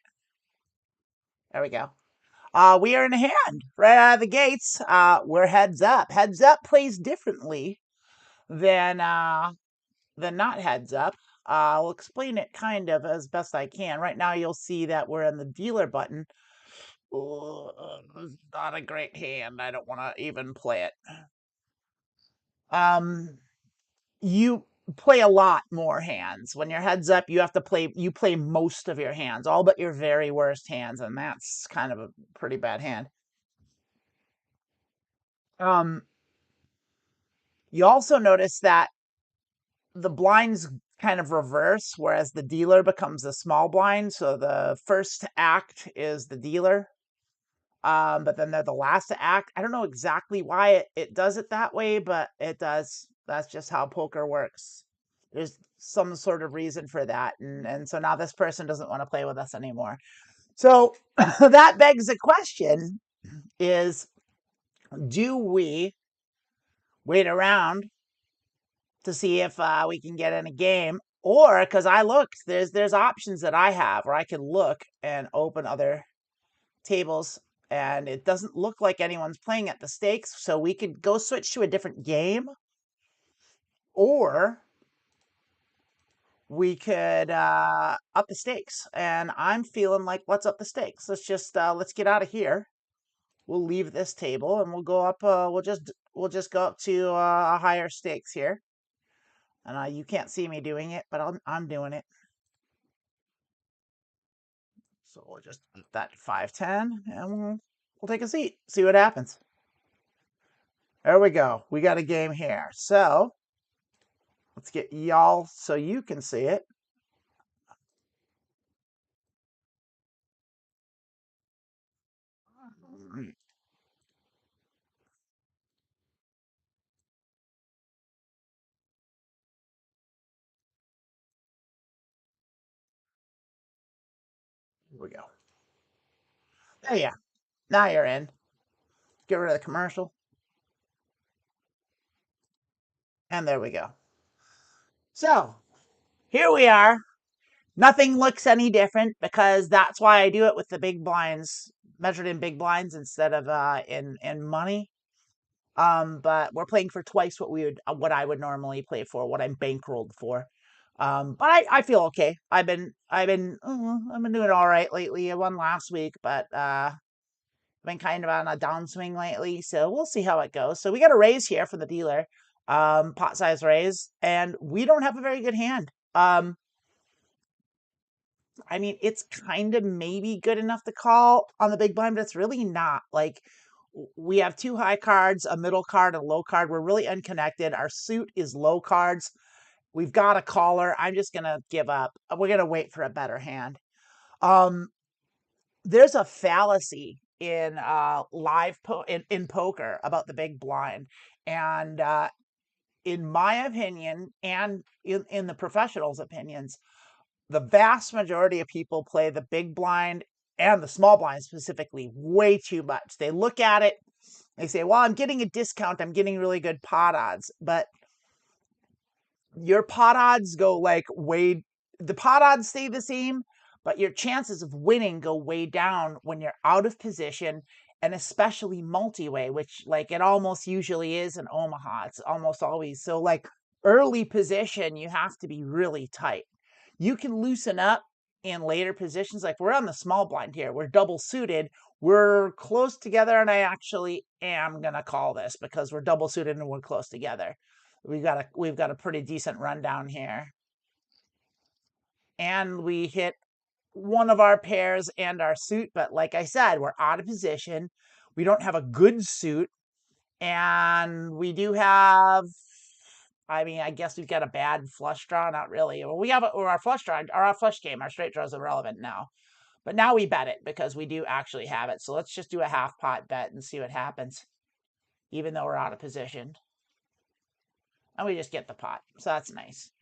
There we go. We are in hand right out of the gates. We're heads up. Heads up plays differently than not heads up. I'll explain it kind of as best I can. Right now, you'll see that we're in the dealer button. Ooh, not a great hand. I don't want to even play it. You play a lot more hands. When you're heads up, you play most of your hands, all but your very worst hands, and that's kind of a pretty bad hand. You also notice that the blinds kind of reverse, whereas the dealer becomes a small blind. So the first act is the dealer, but then they're the last to act. I don't know exactly why it does it that way, but it does. That's just how poker works. There's some sort of reason for that. And so now this person doesn't want to play with us anymore. So that begs the question is, do we wait around to see if we can get in a game? Or, because I looked, there's options that I have where I can look and open other tables, and it doesn't look like anyone's playing at the stakes, so we could go switch to a different game, or we could up the stakes. And I'm feeling like, let's up the stakes. Let's get out of here. We'll leave this table and we'll go up. We'll just go up to a higher stakes here. And you can't see me doing it, but I'm doing it. So we'll just put that 5-10, and we'll take a seat, see what happens. There we go. We got a game here. So let's get y'all so you can see it. Here we go. Oh yeah. Now you're in. Get rid of the commercial. And there we go. So here we are. Nothing looks any different because that's why I do it with the big blinds, measured in big blinds instead of in money. But we're playing for twice what I would normally play for, what I'm bankrolled for. But I feel okay. I've been doing all right lately. I won last week, but I've been kind of on a downswing lately, so we'll see how it goes. So we got a raise here from the dealer, pot size raise, and we don't have a very good hand. I mean, it's kind of maybe good enough to call on the big blind, but it's really not. Like, we have two high cards, a middle card, and a low card. We're really unconnected. Our suit is low cards. We've got a caller. I'm just going to give up. We're going to wait for a better hand. There's a fallacy in in poker about the big blind. And in my opinion, and in the professionals' opinions, the vast majority of people play the big blind and the small blind specifically way too much. They look at it, they say, well, I'm getting a discount, I'm getting really good pot odds. But your pot odds go the pot odds stay the same, but your chances of winning go way down when you're out of position, and especially multi-way, which like it almost usually is in Omaha. It's almost always. So like early position, you have to be really tight. You can loosen up in later positions. Like we're on the small blind here. We're double suited. We're close together, and I actually am going to call this because we're double suited and we're close together. We've got a pretty decent rundown here. And we hit one of our pairs and our suit, but like I said, we're out of position. We don't have a good suit, and we do have, I mean, I guess we've got a bad flush draw. Not really. Well, we have our flush draw, our flush game, our straight draw is irrelevant now. But now we bet it because we do actually have it. So let's just do a half pot bet and see what happens, even though we're out of position. And we just get the pot. So that's nice.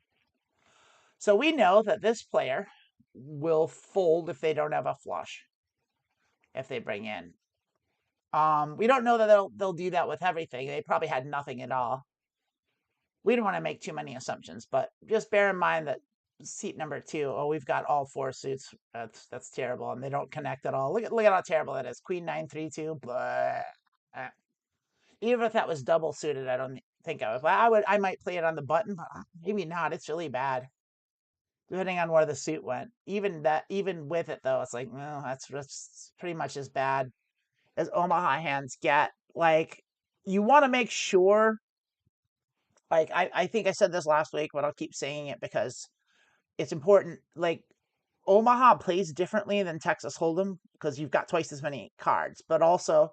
So we know that this player will fold if they don't have a flush, if they bring in. We don't know that they'll do that with everything. They probably had nothing at all. we don't want to make too many assumptions, but just bear in mind that seat number 2, oh, we've got all 4 suits. That's terrible, and they don't connect at all. Look at how terrible that is. Queen 9-3-2. Blah. Even if that was double suited, I don't think I would. I might play it on the button, but maybe not. It's really bad, depending on where the suit went. Even with it though, it's like, well, that's pretty much as bad as Omaha hands get. Like, you want to make sure. Like, I think I said this last week, but I'll keep saying it because it's important. Like, Omaha plays differently than Texas Hold'em because you've got twice as many cards, but also,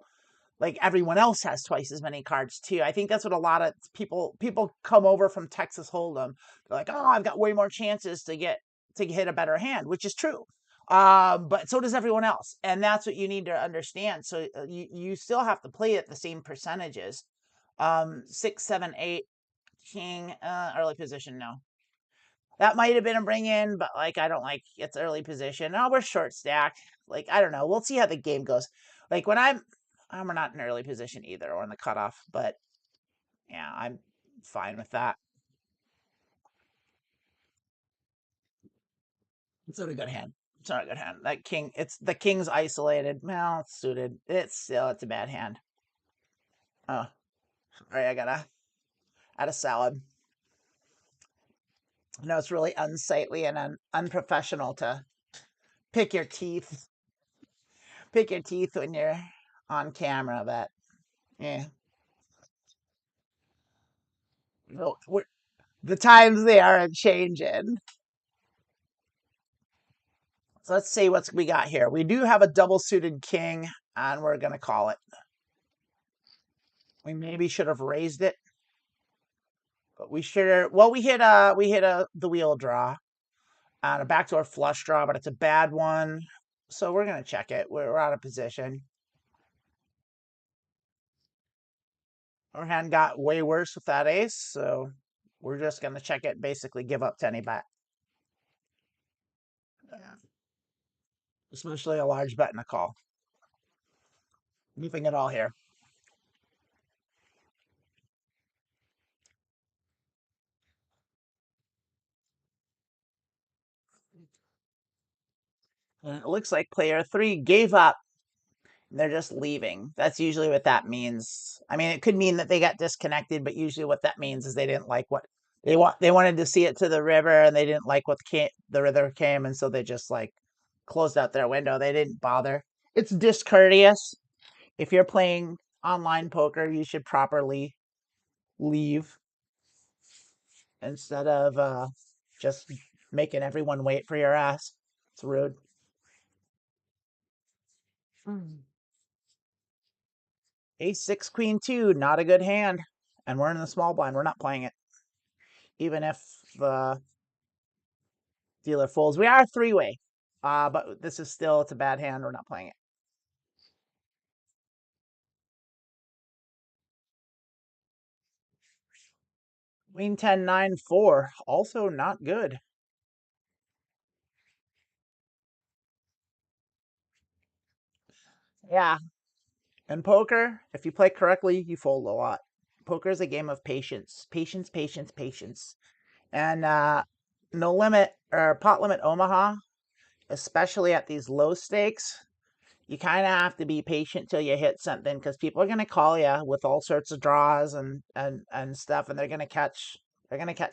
like, everyone else has twice as many cards too. I think that's what a lot of people come over from Texas Hold'em. They're like, oh, I've got way more chances to hit a better hand, which is true. But so does everyone else, and that's what you need to understand. So you still have to play at the same percentages. 6, 7, 8, king, early position. No, that might have been a bring in, but like, I don't like its early position. Oh, we're short stacked. Like, I don't know. We'll see how the game goes. Like, when I'm not in early position either, or in the cutoff, but yeah, I'm fine with that. It's not a good hand. It's not a good hand. That king, the king's isolated. Well, it's suited. It's a bad hand. Oh, sorry, I gotta add a salad. No, it's really unsightly and unprofessional to pick your teeth. Pick your teeth when you're on camera, but yeah. No, the times they are changing. So let's see what we got here. We do have a double suited king, and we're going to call it. We maybe should have raised it, but we should have. Well, we hit the wheel draw and a backdoor flush draw, but it's a bad one. So we're going to check it. We're out of position. Our hand got way worse with that ace, so we're just going to check it, basically give up to any bet. Yeah. Especially a large bet and a call. Anything at all here. And it looks like player 3 gave up. They're just leaving. That's usually what that means. I mean, it could mean that they got disconnected, but usually what that means is they didn't like what they wanted to see it to the river, and they didn't like what the river came, and so they just like closed out their window. They didn't bother. It's discourteous. If you're playing online poker, you should properly leave instead of just making everyone wait for your ass. It's rude. Ace 6 queen 2, not a good hand, and we're in the small blind. We're not playing it, even if the dealer folds. We are 3-way, but this is still, it's a bad hand. We're not playing it. Queen 10 9 4, also not good. Yeah, in poker, if you play correctly, you fold a lot. Poker is a game of patience, patience, patience, patience, and no limit or pot limit Omaha, especially at these low stakes. You kind of have to be patient till you hit something, because people are going to call you with all sorts of draws and stuff, and they're going to catch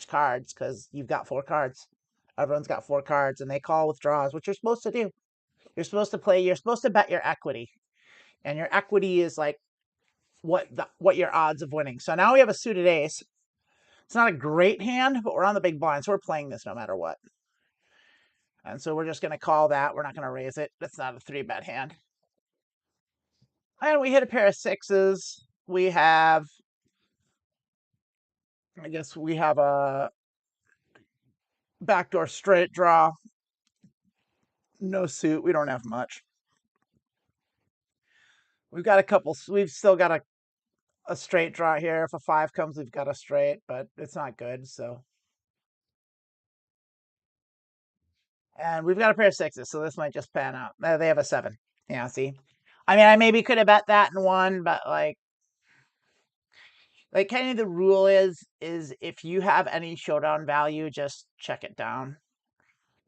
cards because you've got 4 cards. Everyone's got 4 cards, and they call with draws, which you're supposed to do. You're supposed to bet your equity, and your equity is like what your odds of winning. So now we have a suited ace. It's not a great hand, but we're on the big blind, so we're playing this no matter what. And so we're just going to call that. We're not going to raise it. That's not a 3-bet hand. And we hit a pair of 6s. We have, I guess we have a backdoor straight draw. No suit. We don't have much. We've got a couple. We've still got a straight draw here. If a 5 comes, we've got a straight, but it's not good. So, and we've got a pair of 6s, so this might just pan out. They have a 7. Yeah, see. I mean, I maybe could have bet that and won, but like, Like, kind of the rule is if you have any showdown value, just check it down.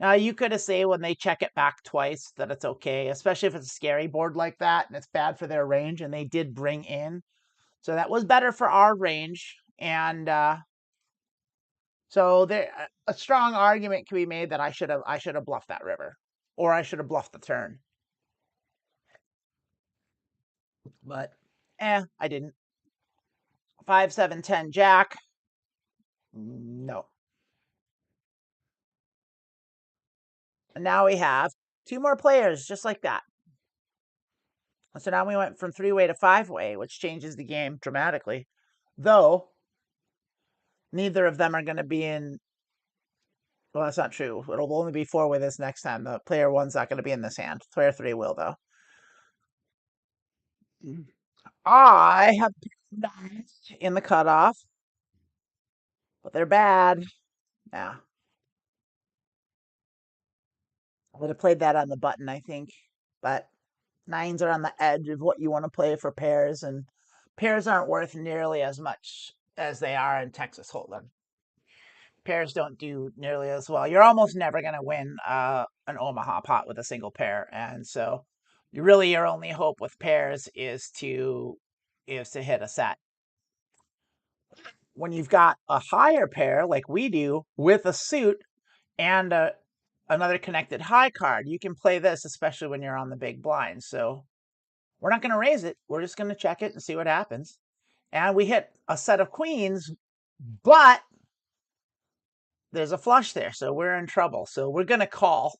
Now, you could say when they check it back twice that it's okay, especially if it's a scary board like that and it's bad for their range, and they did bring in. So that was better for our range. And so there, a strong argument can be made that I should have bluffed that river, or I should have bluffed the turn. But I didn't. 5, 7, 10, Jack. No. And now we have 2 more players just like that. So now we went from 3-way to 5-way, which changes the game dramatically. Though, neither of them are going to be in... Well, that's not true. It'll only be 4-way this next time. The player 1's not going to be in this hand. Player 3 will, though. I have in the cutoff, but they're bad. Yeah. I would have played that on the button, I think. But 9s are on the edge of what you want to play for pairs, and pairs aren't worth nearly as much as they are in Texas Hold'em. Pairs don't do nearly as well. You're almost never going to win an Omaha pot with a single pair, and so your only hope with pairs is to hit a set. When you've got a higher pair like we do with a suit and another connected high card, you can play this, especially when you're on the big blind. So we're not going to raise it. We're just going to check it and see what happens. And we hit a set of queens, but there's a flush there, so we're in trouble. So we're going to call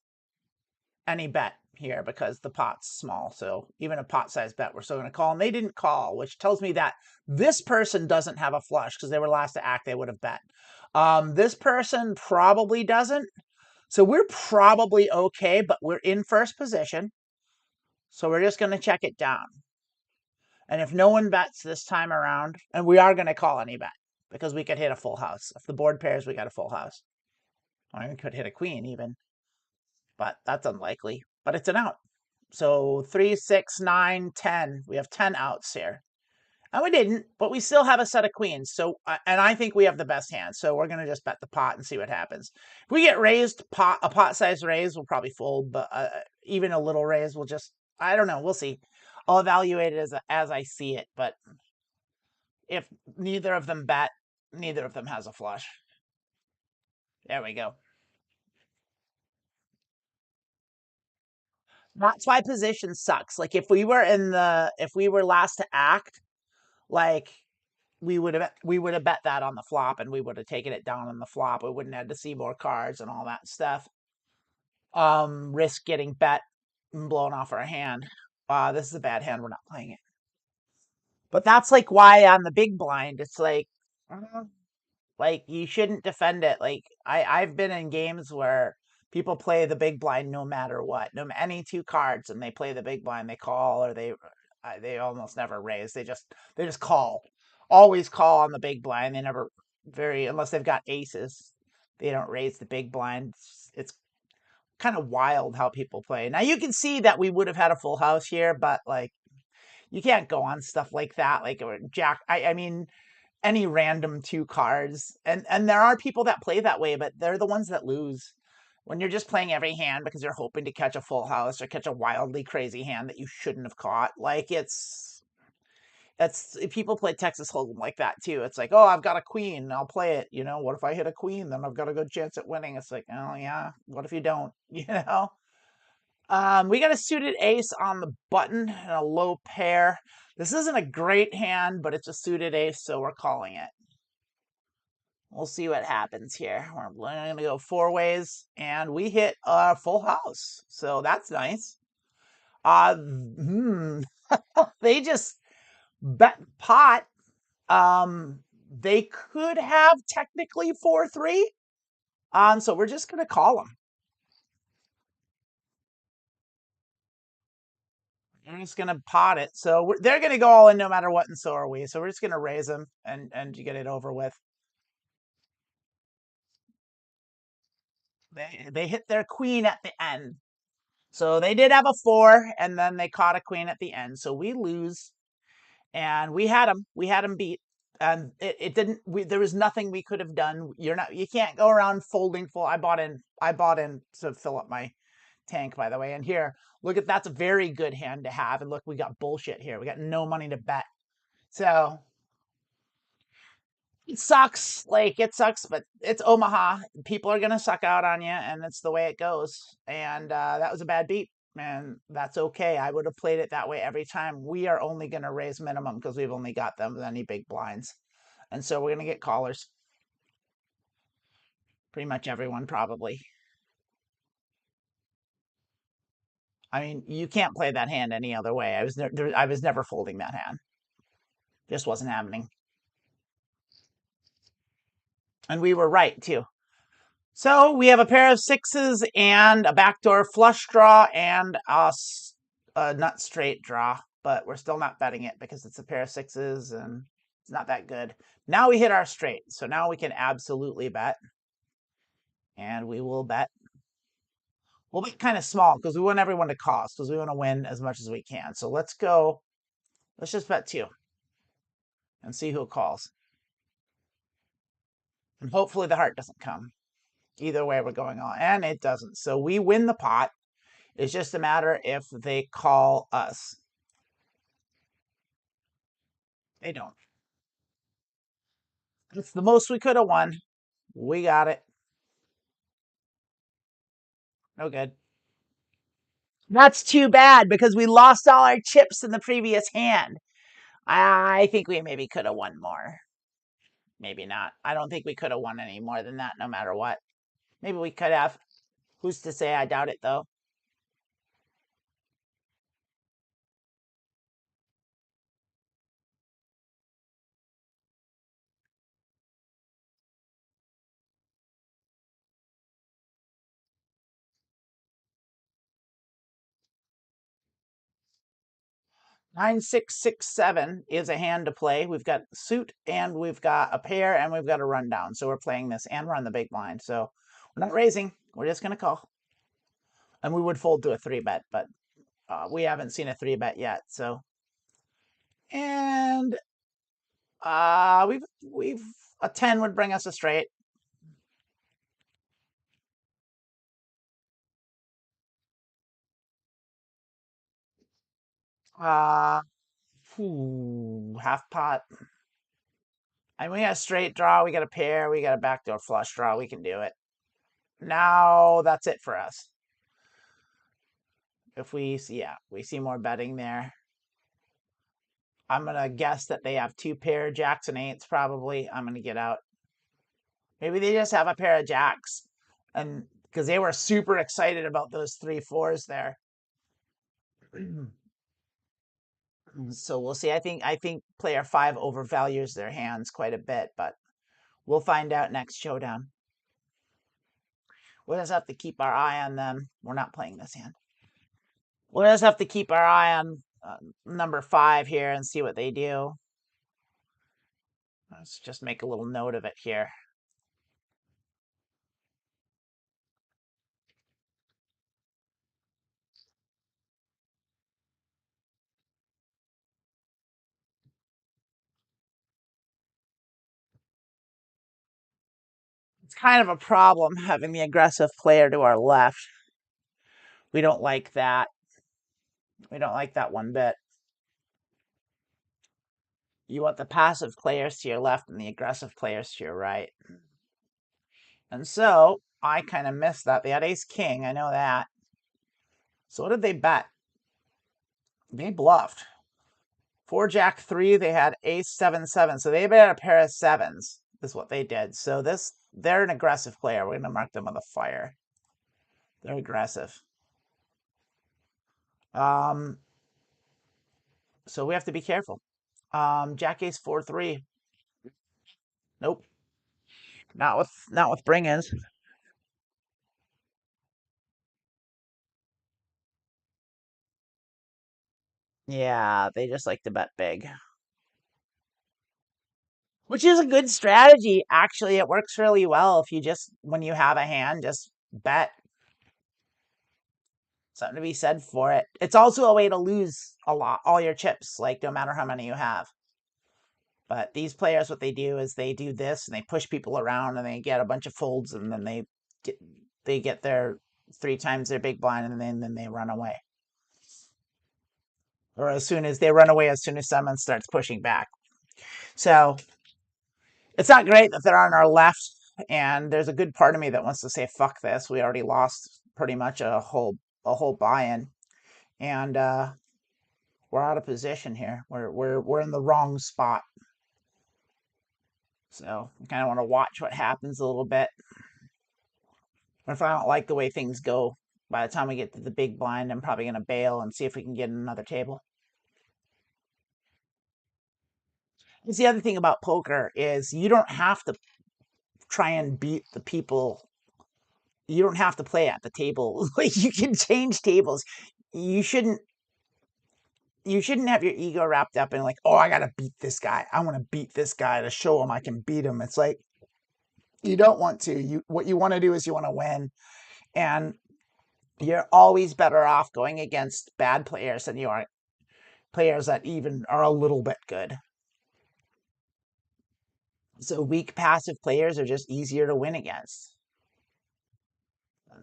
any bet here because the pot's small. So even a pot size bet, we're still going to call. And they didn't call, which tells me that this person doesn't have a flush because they were last to act. They would have bet. This person probably doesn't. So we're probably okay, but we're in first position. So we're just going to check it down. And if no one bets this time around, and we are going to call any bet because we could hit a full house. If the board pairs, we got a full house. Or we could hit a queen even, but that's unlikely. But it's an out. So 3, 6, 9, 10. We have 10 outs here. And we didn't, but we still have a set of queens. So, and I think we have the best hand. So we're going to just bet the pot and see what happens. If we get raised, a pot size raise, we'll probably fold. But even a little raise, we'll just, I don't know. We'll see. I'll evaluate it as I see it. But if neither of them bet, neither of them has a flush. There we go. That's why position sucks. Like if we were last to act, like we would have bet that on the flop and we would have taken it down on the flop. We wouldn't have had to see more cards and all that stuff. Risk getting bet and blown off our hand. This is a bad hand. We're not playing it. But that's like why on the big blind, it's like you shouldn't defend it. Like I've been in games where people play the big blind no matter what, any 2 cards, and they play the big blind, they call, or they almost never raise. They just call. Always call on the big blind. They never unless they've got aces, they don't raise the big blind. It's kind of wild how people play. Now you can see that we would have had a full house here, but like you can't go on stuff like that. Like Jack, I mean, any random 2 cards, and there are people that play that way, but they're the ones that lose. When you're just playing every hand because you're hoping to catch a full house or catch a wildly crazy hand that you shouldn't have caught, like people play Texas Hold'em like that too. It's like, oh, I've got a queen, I'll play it. What if I hit a queen? Then I've got a good chance at winning. It's like, oh yeah, what if you don't? We got a suited ace on the button and a low pair. This isn't a great hand, but it's a suited ace, so we're calling it. We'll see what happens here. We're going to go 4 ways, and we hit a full house. So that's nice. They just bet pot. They could have technically 4-3. So we're just going to call them. I'm just going to pot it. So they're going to go all in no matter what, and so are we. So we're just going to raise them and get it over with. They hit their queen at the end. So they did have a 4, and then they caught a queen at the end. So we lose, and we had them beat. And it didn't. There was nothing we could have done. You can't go around folding full. I bought in to fill up my tank, by the way. And here, look at that's a very good hand to have. And look, we got bullshit here. We got no money to bet. So it sucks. Like, it sucks, but it's Omaha. People are gonna suck out on you, and it's the way it goes. And that was a bad beat, and that's okay. I would have played it that way every time. We are only gonna raise minimum because we've only got them with any big blinds, and so we're gonna get callers. Pretty much everyone, probably. I mean, you can't play that hand any other way. I was never folding that hand. Just wasn't happening. And we were right, too. So we have a pair of sixes and a backdoor flush draw and a nut straight draw. But we're still not betting it because it's a pair of sixes and it's not that good. Now we hit our straight. So now we can absolutely bet. And we will bet. We'll bet kind of small because we want everyone to cost because we want to win as much as we can. So let's go. Let's just bet 2 and see who calls. And hopefully the heart doesn't come. Either way, we're going on. And it doesn't. So we win the pot. It's just a matter if they call us. They don't. It's the most we could have won. We got it. No good. That's too bad because we lost all our chips in the previous hand. I think we maybe could have won more. Maybe not. I don't think we could have won any more than that no matter what. Maybe we could have. Who's to say? I doubt it, though. Nine, 6, 6, 7 is a hand to play. We've got suit and we've got a pair and we've got a rundown. So we're playing this and we're on the big blind. So we're not raising. We're just going to call. And we would fold to a 3-bet, but we haven't seen a 3-bet yet. So, and we've a 10 would bring us a straight. Half pot. And we got a straight draw. We got a pair. We got a backdoor flush draw. We can do it. Now that's it for us. If we see, yeah, we see more betting there. I'm going to guess that they have 2 pair jacks and 8s probably. I'm going to get out. Maybe they just have a pair of jacks. And because they were super excited about those 3 4s there. So we'll see. I think player 5 overvalues their hands quite a bit, but we'll find out next showdown. We'll just have to keep our eye on them. We're not playing this hand. We'll just have to keep our eye on number 5 here and see what they do. Let's just make a little note of it here. It's kind of a problem having the aggressive player to our left. We don't like that. We don't like that one bit. You want the passive players to your left and the aggressive players to your right. And so I kind of missed that. They had ace king. I know that. So what did they bet? They bluffed. 4 jack 3. They had ace 7 7. So they bet a pair of 7s. Is what they did. So they're an aggressive player. We're going to mark them with a fire. They're aggressive. So we have to be careful. Jack ace 4 3. Nope. Not with bring-ins. Yeah, they just like to bet big. Which is a good strategy. Actually, it works really well if you just, when you have a hand, just bet. Something to be said for it. It's also a way to lose all your chips, like no matter how many you have. But these players, what they do is they do this and they push people around and they get a bunch of folds and then they get their 3 times their big blind and then they run away. Or as soon as they run away, as soon as someone starts pushing back. So it's not great that they're on our left, and there's a good part of me that wants to say, fuck this. We already lost pretty much a whole buy-in. And we're out of position here. We're in the wrong spot. So I kind of want to watch what happens a little bit. If I don't like the way things go, by the time we get to the big blind, I'm probably going to bail and see if we can get another table. Because the other thing about poker is you don't have to try and beat the people. You don't have to play at the table. Like, you can change tables. You shouldn't have your ego wrapped up in like, oh, I gotta beat this guy. I want to beat this guy to show him I can beat him. It's like, you don't want to. What you want to do is you want to win, and you're always better off going against bad players than you are players that even are a little bit good. So weak passive players are just easier to win against.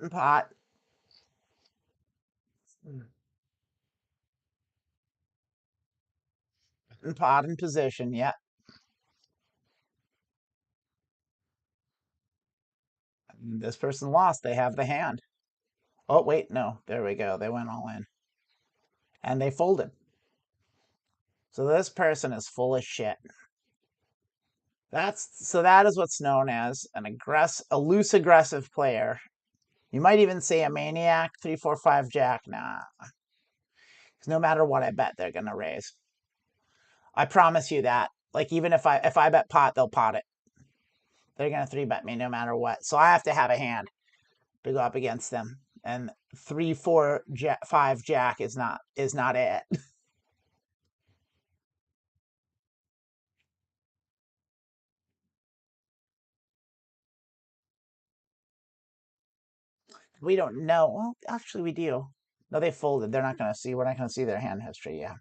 Pot. Pot in position, yeah. This person lost. They have the hand. Oh, wait, no. There we go. They went all in. And they folded. So this person is full of shit. That is what's known as a loose aggressive player. You might even say a maniac. 3, 4, 5 jack. Nah. Because no matter what I bet, they're gonna raise. I promise you that. Like, even if I bet pot, they'll pot it. They're gonna 3-bet me no matter what. So I have to have a hand to go up against them. And 3, 4, 5 jack is not it. We don't know. Well, actually, we do. No, they folded. They're not going to see. We're not going to see their hand history. Yeah.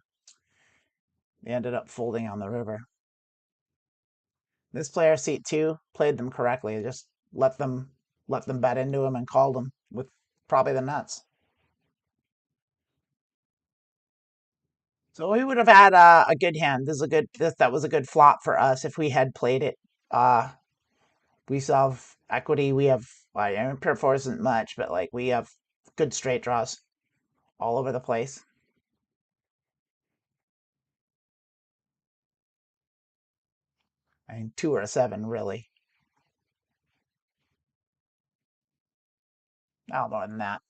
They ended up folding on the river. This player, seat 2, played them correctly. Just let them bet into him and called them with probably the nuts. So we would have had a good hand. That was a good flop for us if we had played it. We still have equity. We have, pair 4 isn't much, but like we have good straight draws all over the place. I mean, 2 or a 7, really. No, more than that.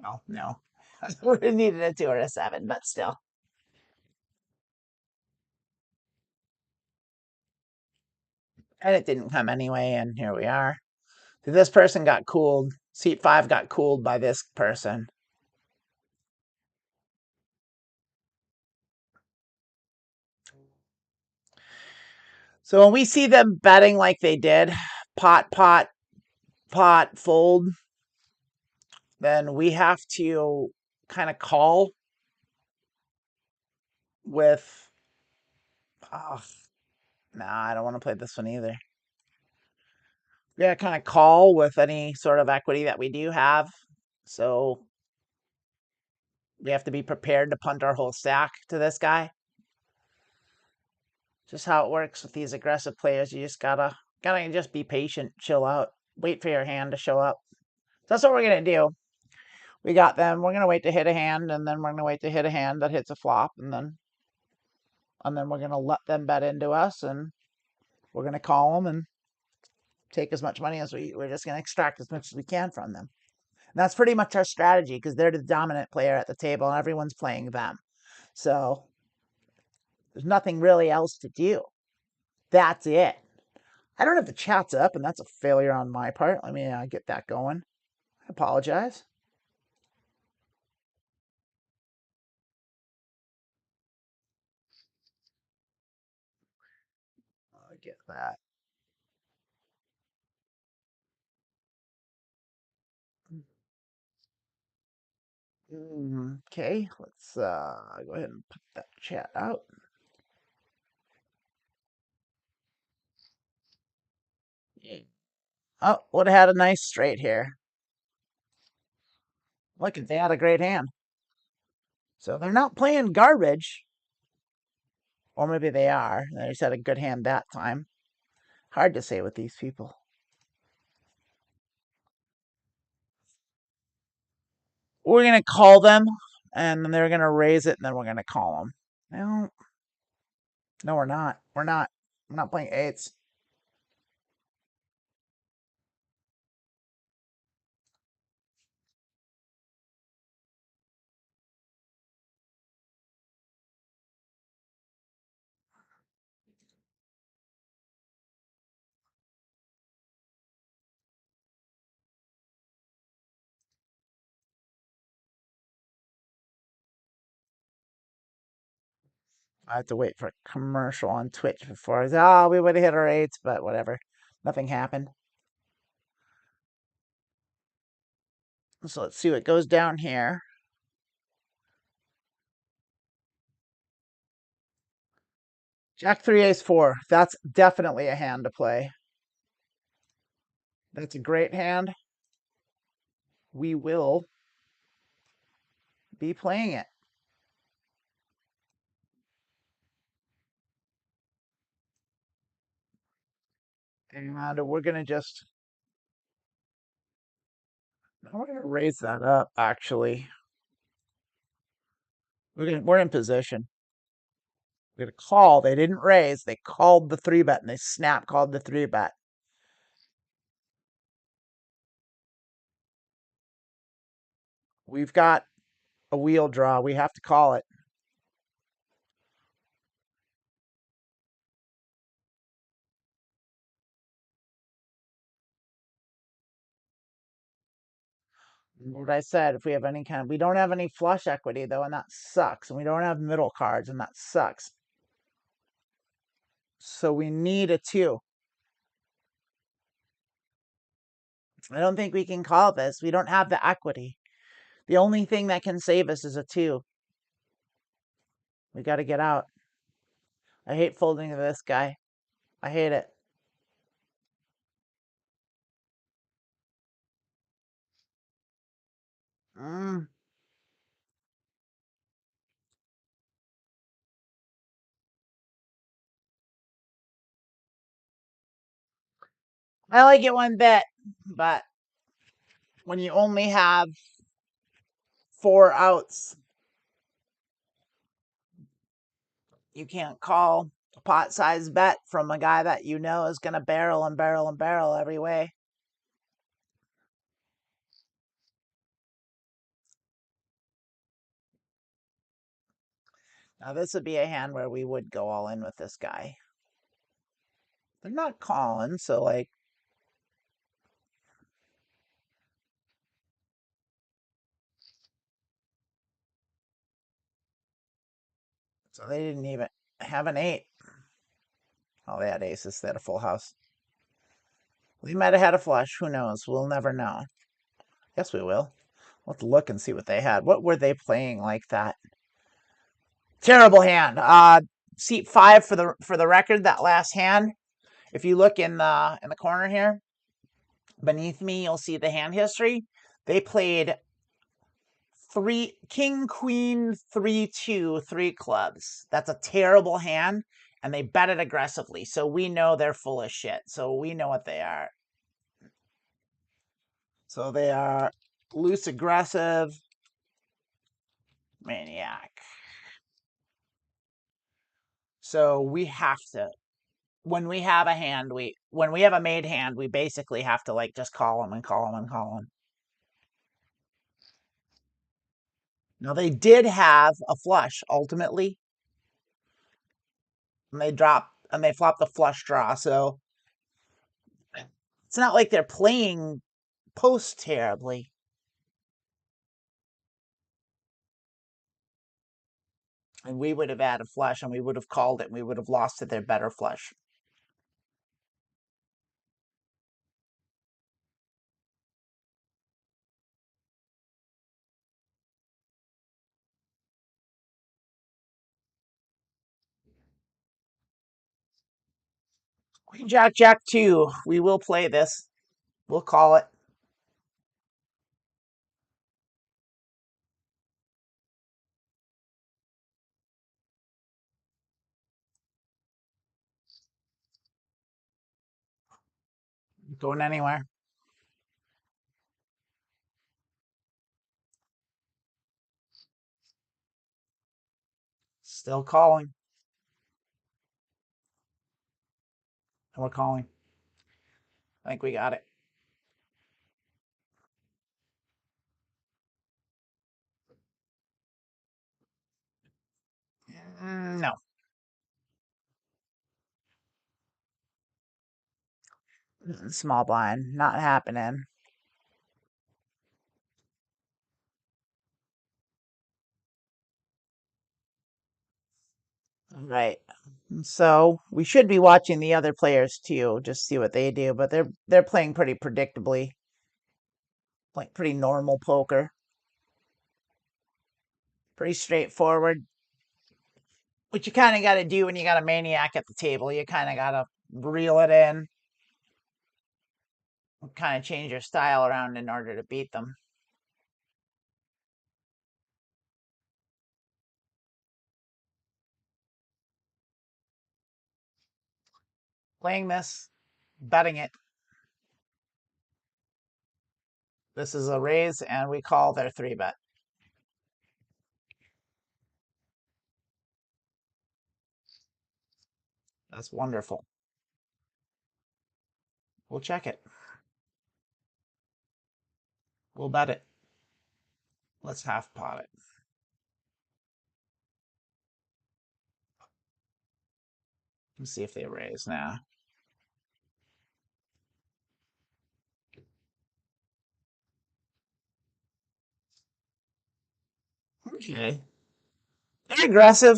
Well, no. We needed a 2 or a 7, but still. And it didn't come anyway, and here we are. So this person got cooled. Seat 5 got cooled by this person. So when we see them betting like they did, pot, pot, pot, fold, then we have to kind of call with, oh, nah, I don't want to play this one either. We gotta kind of call with any sort of equity that we do have. So we have to be prepared to punt our whole stack to this guy. Just how it works with these aggressive players. You just gotta just be patient, chill out, wait for your hand to show up. So that's what we're gonna do. We got them. We're gonna wait to hit a hand, and then we're gonna wait to hit a hand that hits a flop, and then we're gonna let them bet into us, and we're gonna call them and take as much money as we're just gonna extract as much as we can from them. And that's pretty much our strategy because they're the dominant player at the table, and everyone's playing them. So there's nothing really else to do. That's it. I don't have the chats up, and that's a failure on my part. Let me get that going. I apologize. I'll get that. Okay, let's go ahead and put that chat out. Oh, would have had a nice straight here. Look, they had a great hand. So they're not playing garbage. Or maybe they are. They just had a good hand that time. Hard to say with these people. We're going to call them, and then they're going to raise it, and then we're going to call them. No, we're not. We're not playing eights. I have to wait for a commercial on Twitch before I say, oh, we would have hit our eights, but whatever. Nothing happened. So let's see what goes down here. Jack 3 ace 4. That's definitely a hand to play. That's a great hand. We will be playing it. And we're going to just... We're going to raise that up, actually. We're in position. We're going to call. They didn't raise. They called the 3-bet, and they snap called the 3-bet. We've got a wheel draw. We have to call it. What I said, if we have any kind, we don't have any flush equity though, and that sucks. And we don't have middle cards, and that sucks. So we need a 2. I don't think we can call this. We don't have the equity. The only thing that can save us is a 2. We got to get out. I hate folding to this guy. I hate it. I like it one bit, but when you only have 4 outs, you can't call a pot-sized bet from a guy that you know is going to barrel and barrel and barrel every way. Now, this would be a hand where we would go all in with this guy. They're not calling, so, like... So they didn't even have an 8. Oh, they had aces. They had a full house. We might have had a flush. Who knows? We'll never know. Yes, we will. Let's look and see what they had. What were they playing like that? Terrible hand. Seat 5 for the record. That last hand. If you look in the corner here, beneath me, you'll see the hand history. They played 3 king queen 3-2 3 clubs. That's a terrible hand, and they bet it aggressively. So we know they're full of shit. So we know what they are. So they are loose aggressive maniac. So we have to, when we have a hand, when we have a made hand, we basically have to like just call them and call them and call them. Now they did have a flush ultimately, and they flopped the flush draw. So it's not like they're playing post terribly. And we would have had a flush, and we would have called it, and we would have lost to their better flush. Queen Jack, Jack 2. We will play this. We'll call it. Going anywhere. Still calling. And we're calling. I think we got it. No. Small blind. Not happening. Right. So we should be watching the other players too, just see what they do. But they're playing pretty predictably, like pretty normal poker, pretty straightforward. What you kind of got to do when you got a maniac at the table, you kind of got to reel it in, kind of change your style around in order to beat them. Playing this, betting it. This is a raise, and we call their 3-bet. That's wonderful. We'll check it. We'll bet it. Let's half pot it. Let's see if they raise now. Okay. They're aggressive,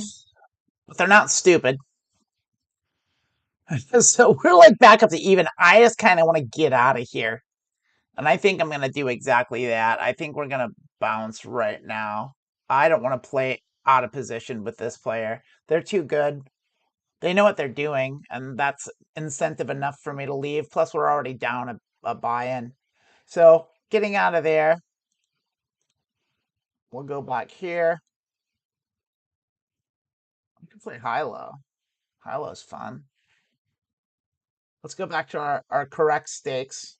but they're not stupid. So we're like back up to even. I just kind of want to get out of here. And I think I'm going to do exactly that. I think we're going to bounce right now. I don't want to play out of position with this player. They're too good. They know what they're doing, and that's incentive enough for me to leave. Plus, we're already down a buy-in. So getting out of there. We'll go back here. We can play high-low. High-low's fun. Let's go back to our correct stakes.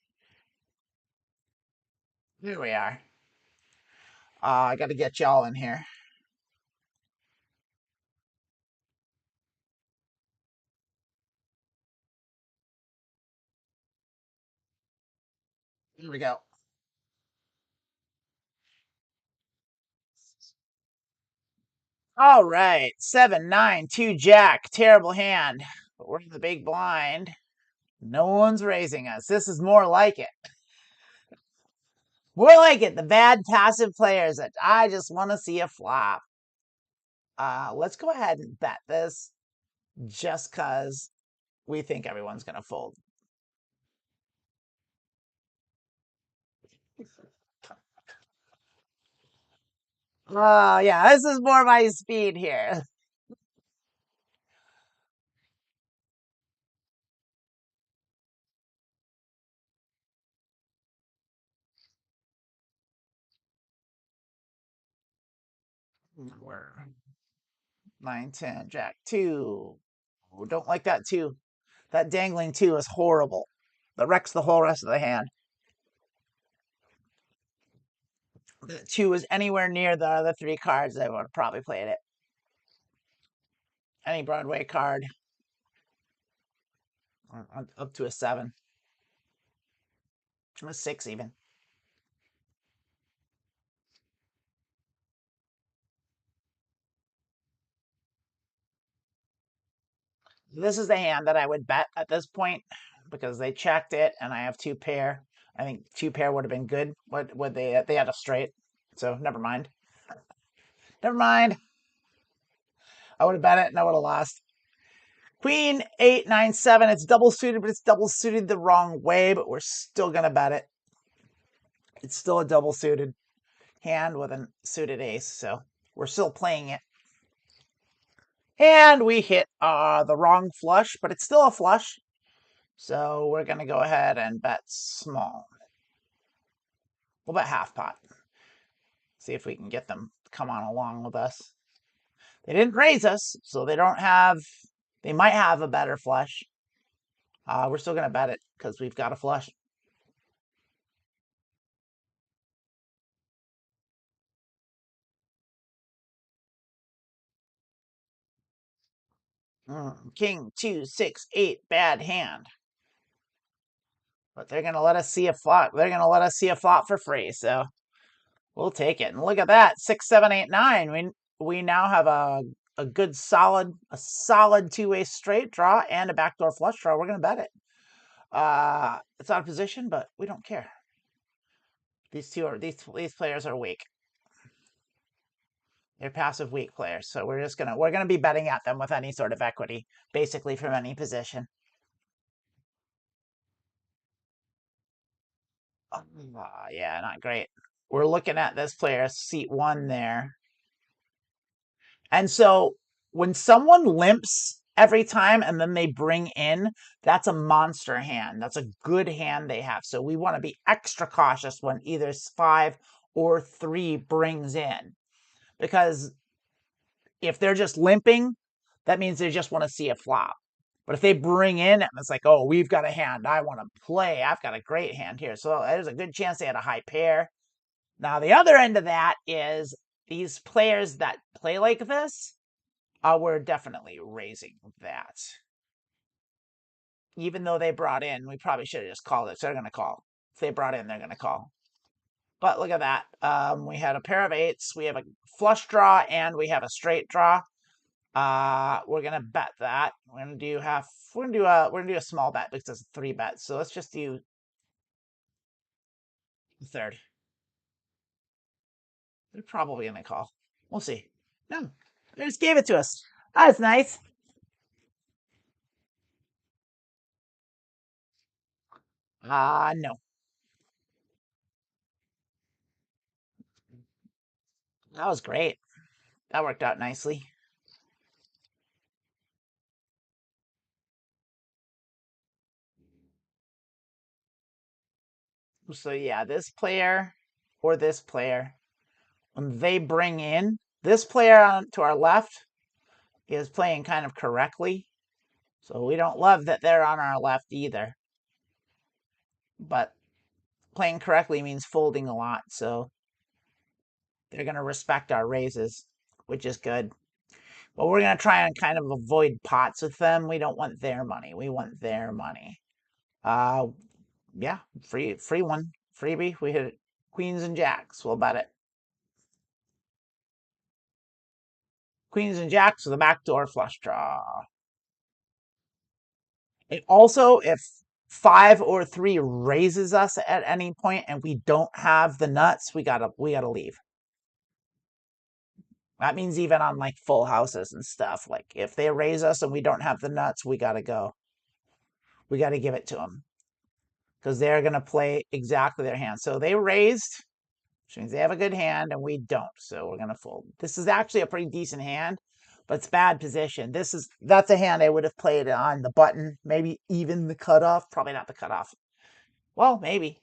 Here we are. I got to get y'all in here. Here we go. All right. 7, 9, 2, Jack. Terrible hand. But we're in the big blind. No one's raising us. This is more like it. More like it. The bad passive players that I just want to see a flop. Let's go ahead and bet this just because we think everyone's going to fold. Oh, yeah, this is more my speed here. We're 9, 10, Jack 2. Oh, don't like that 2. That dangling 2 is horrible. That wrecks the whole rest of the hand. The 2 is anywhere near the other 3 cards, I would have probably played it. Any Broadway card. Up to a 7. A 6 even. This is the hand that I would bet at this point because they checked it and I have 2 pair. I think 2 pair would have been good. What would they had a straight. So never mind. Never mind. I would have bet it and I would have lost. Queen 8, 9, 7. It's double suited, but it's double suited the wrong way, but we're still gonna bet it. It's still a double suited hand with a suited ace, so we're still playing it. And we hit the wrong flush, but it's still a flush. So we're going to go ahead and bet small. We'll bet half pot. See if we can get them to come on along with us. They didn't raise us, so they don't have... They might have a better flush. We're still going to bet it because we've got a flush. King, 2, 6, 8, bad hand. But they're going to let us see a flop. They're going to let us see a flop for free, so we'll take it. And look at that, 6, 7, 8, 9. We now have a good solid two-way straight draw and a backdoor flush draw. We're going to bet it. It's out of position, but we don't care. These players are weak. They're passive weak players, so we're gonna be betting at them with any sort of equity, basically from any position. Yeah, not great. We're looking at this player, seat 1 there. And so when someone limps every time and then they bring in, that's a monster hand. That's a good hand they have. So we want to be extra cautious when either 5 or 3 brings in. Because if they're just limping, that means they just want to see a flop. But if they bring in and it's like, oh, we've got a hand I want to play. I've got a great hand here. So there's a good chance they had a high pair. Now, the other end of that is these players that play like this, we're definitely raising that. Even though they brought in, we probably should have just called it. So they're going to call. If they brought in, they're going to call. But look at that. We had a pair of 8s. We have a flush draw and we have a straight draw. We're gonna bet that. We're gonna do a small bet because it's a 3 bet. So let's just do the third. They're probably gonna call. We'll see. No, they just gave it to us. That's nice. No. That was great. That worked out nicely. So yeah, this player or this player, when they bring in, this player to our left is playing kind of correctly. So we don't love that they're on our left either. But playing correctly means folding a lot, so they're going to respect our raises, which is good. But we're going to try and kind of avoid pots with them. We don't want their money. We want their money. Yeah, free one. Freebie. We hit queens and jacks. We'll bet it. Queens and jacks with a backdoor flush draw. And also, if 5 or 3 raises us at any point and we don't have the nuts, we gotta leave. That means even on like full houses and stuff. Like if they raise us and we don't have the nuts, we got to go. We got to give it to them because they're going to play exactly their hand. So they raised, which means they have a good hand and we don't. So we're going to fold. This is actually a pretty decent hand, but it's bad position. That's a hand I would have played on the button, maybe even the cutoff. Probably not the cutoff. Well, maybe.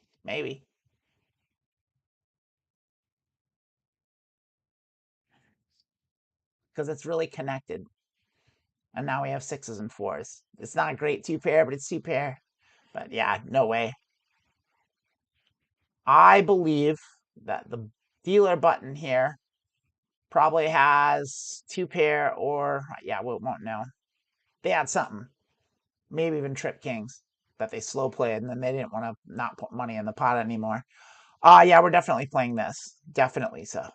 Because it's really connected. And now we have 6s and 4s. It's not a great 2-pair, but it's 2-pair. But yeah, no way. I believe that the dealer button here probably has 2-pair or, yeah, we won't know. They had something. Maybe even trip kings that they slow played and then they didn't want to not put money in the pot anymore. Yeah, we're definitely playing this. Definitely so.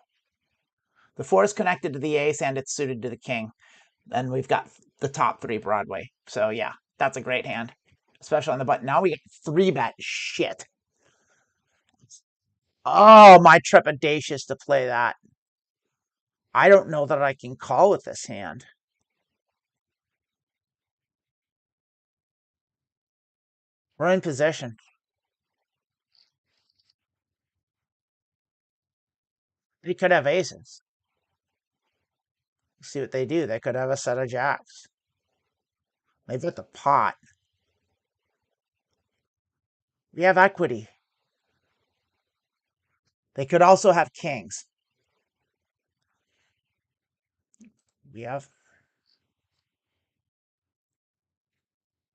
The 4 is connected to the ace and it's suited to the king. And we've got the top 3 Broadway. So yeah, that's a great hand. Especially on the button. Now we get 3-bet. Shit. Oh, my trepidatious to play that. I don't know that I can call with this hand. We're in position. They could have aces. See what they do. They could have a set of jacks. They've got the pot. We have equity. They could also have kings. We have.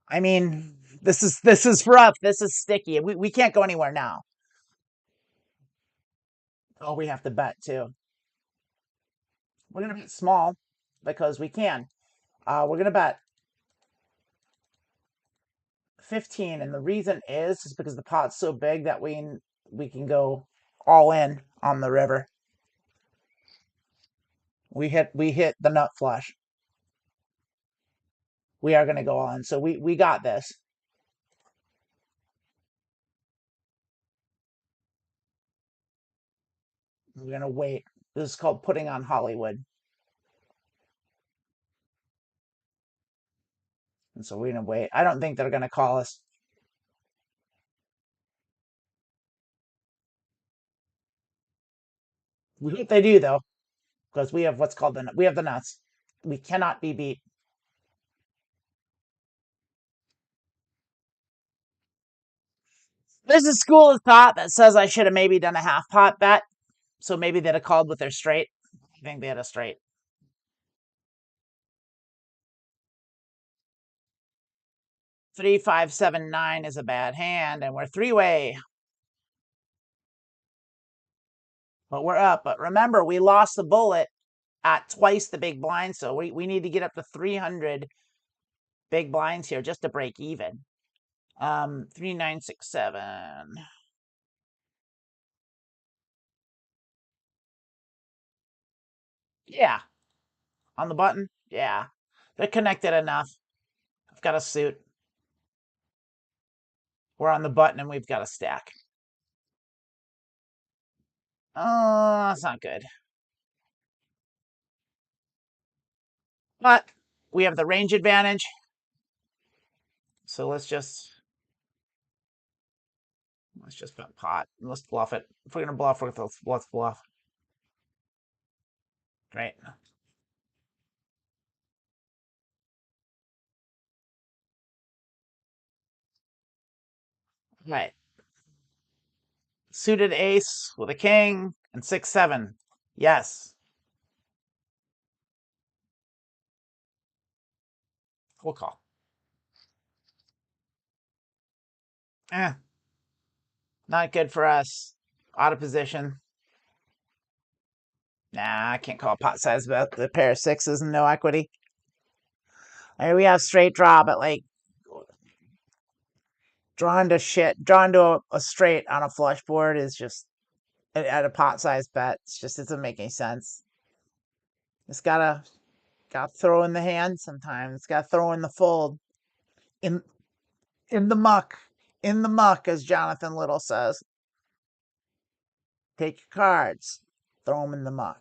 I mean, this is rough. This is sticky. We can't go anywhere now. Oh, we have to bet too. We're gonna bet small because we can. We're gonna bet 15, and the reason is because the pot's so big that we can go all in on the river. We hit the nut flush. We are gonna go all in, so we got this. We're gonna wait. This is called putting on Hollywood. And so we're gonna wait. I don't think they're gonna call us. We hope they do though, because we have what's called we have the nuts. We cannot be beat. There's a school of thought that says I should have maybe done a half pot bet, so maybe they'd have called with their straight. I think they had a straight. 3, 5, 7, 9 is a bad hand, and we're three-way. But we're up. But remember, we lost the bullet at twice the big blind, so we need to get up to 300 big blinds here just to break even. 3, 9, 6, 7. Yeah. On the button? Yeah. They're connected enough. I've got a suit. We're on the button and we've got a stack. Oh, that's not good. But we have the range advantage. So let's just bet pot. Let's bluff it. If we're gonna bluff, let's bluff. Great. Right. Suited ace with a king and 6, 7. Yes. We'll call. Not good for us. Out of position. Nah, I can't call pot size about the pair of sixes and no equity. I mean, we have straight draw, but like drawn to a straight on a flush board is just at a pot size bet. It doesn't make any sense. It's gotta throw in the hand sometimes. It's gotta throw in the fold. In the muck. In the muck, as Jonathan Little says. Take your cards, throw them in the muck.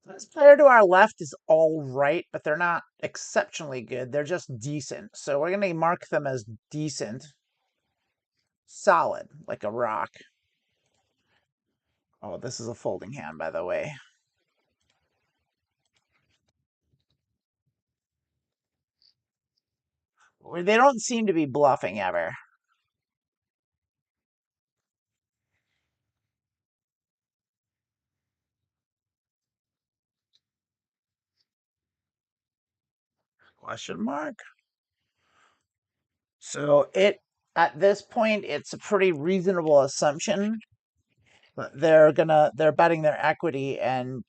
This player to our left is all right, but they're not exceptionally good. They're just decent. So we're going to mark them as decent. Solid, like a rock. Oh, this is a folding hand, by the way. They don't seem to be bluffing ever. Question mark. So at this point, it's a pretty reasonable assumption that they're betting their equity, and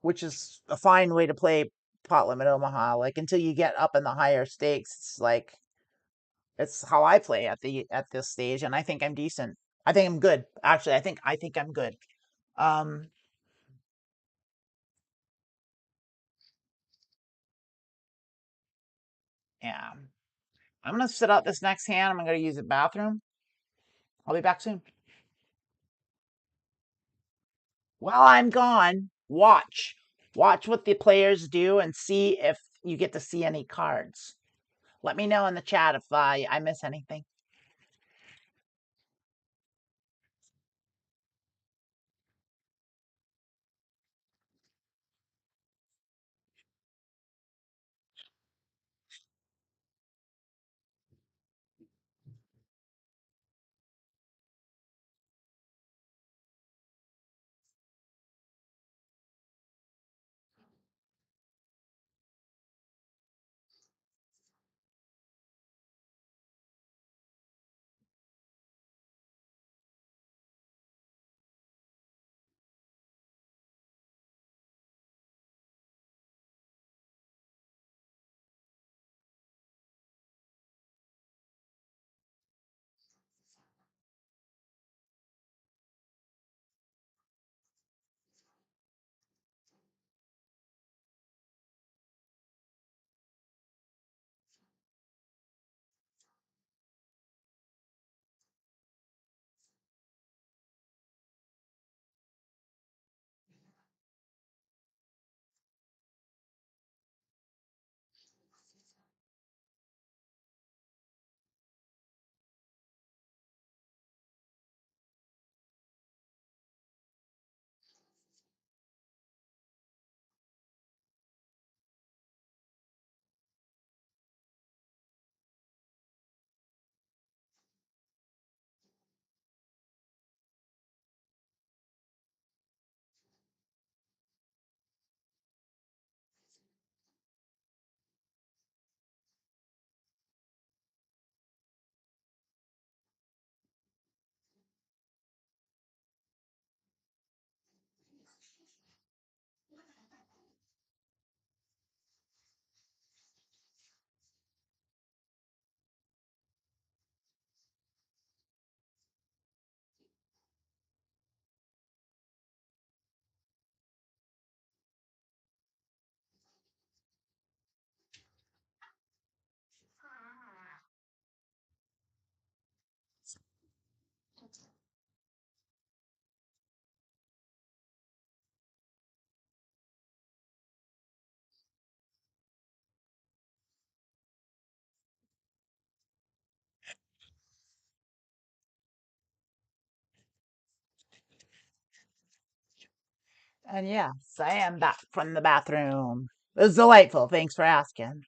which is a fine way to play pot limit Omaha. Like until you get up in the higher stakes, it's how I play at this stage, and I think I'm decent. I think I'm good. Actually, I think I'm good. Yeah. I'm gonna sit out this next hand. I'm gonna use the bathroom. I'll be back soon. While I'm gone, watch what the players do and see if you get to see any cards. Let me know in the chat if I miss anything. And yes, I am back from the bathroom. It was delightful. Thanks for asking.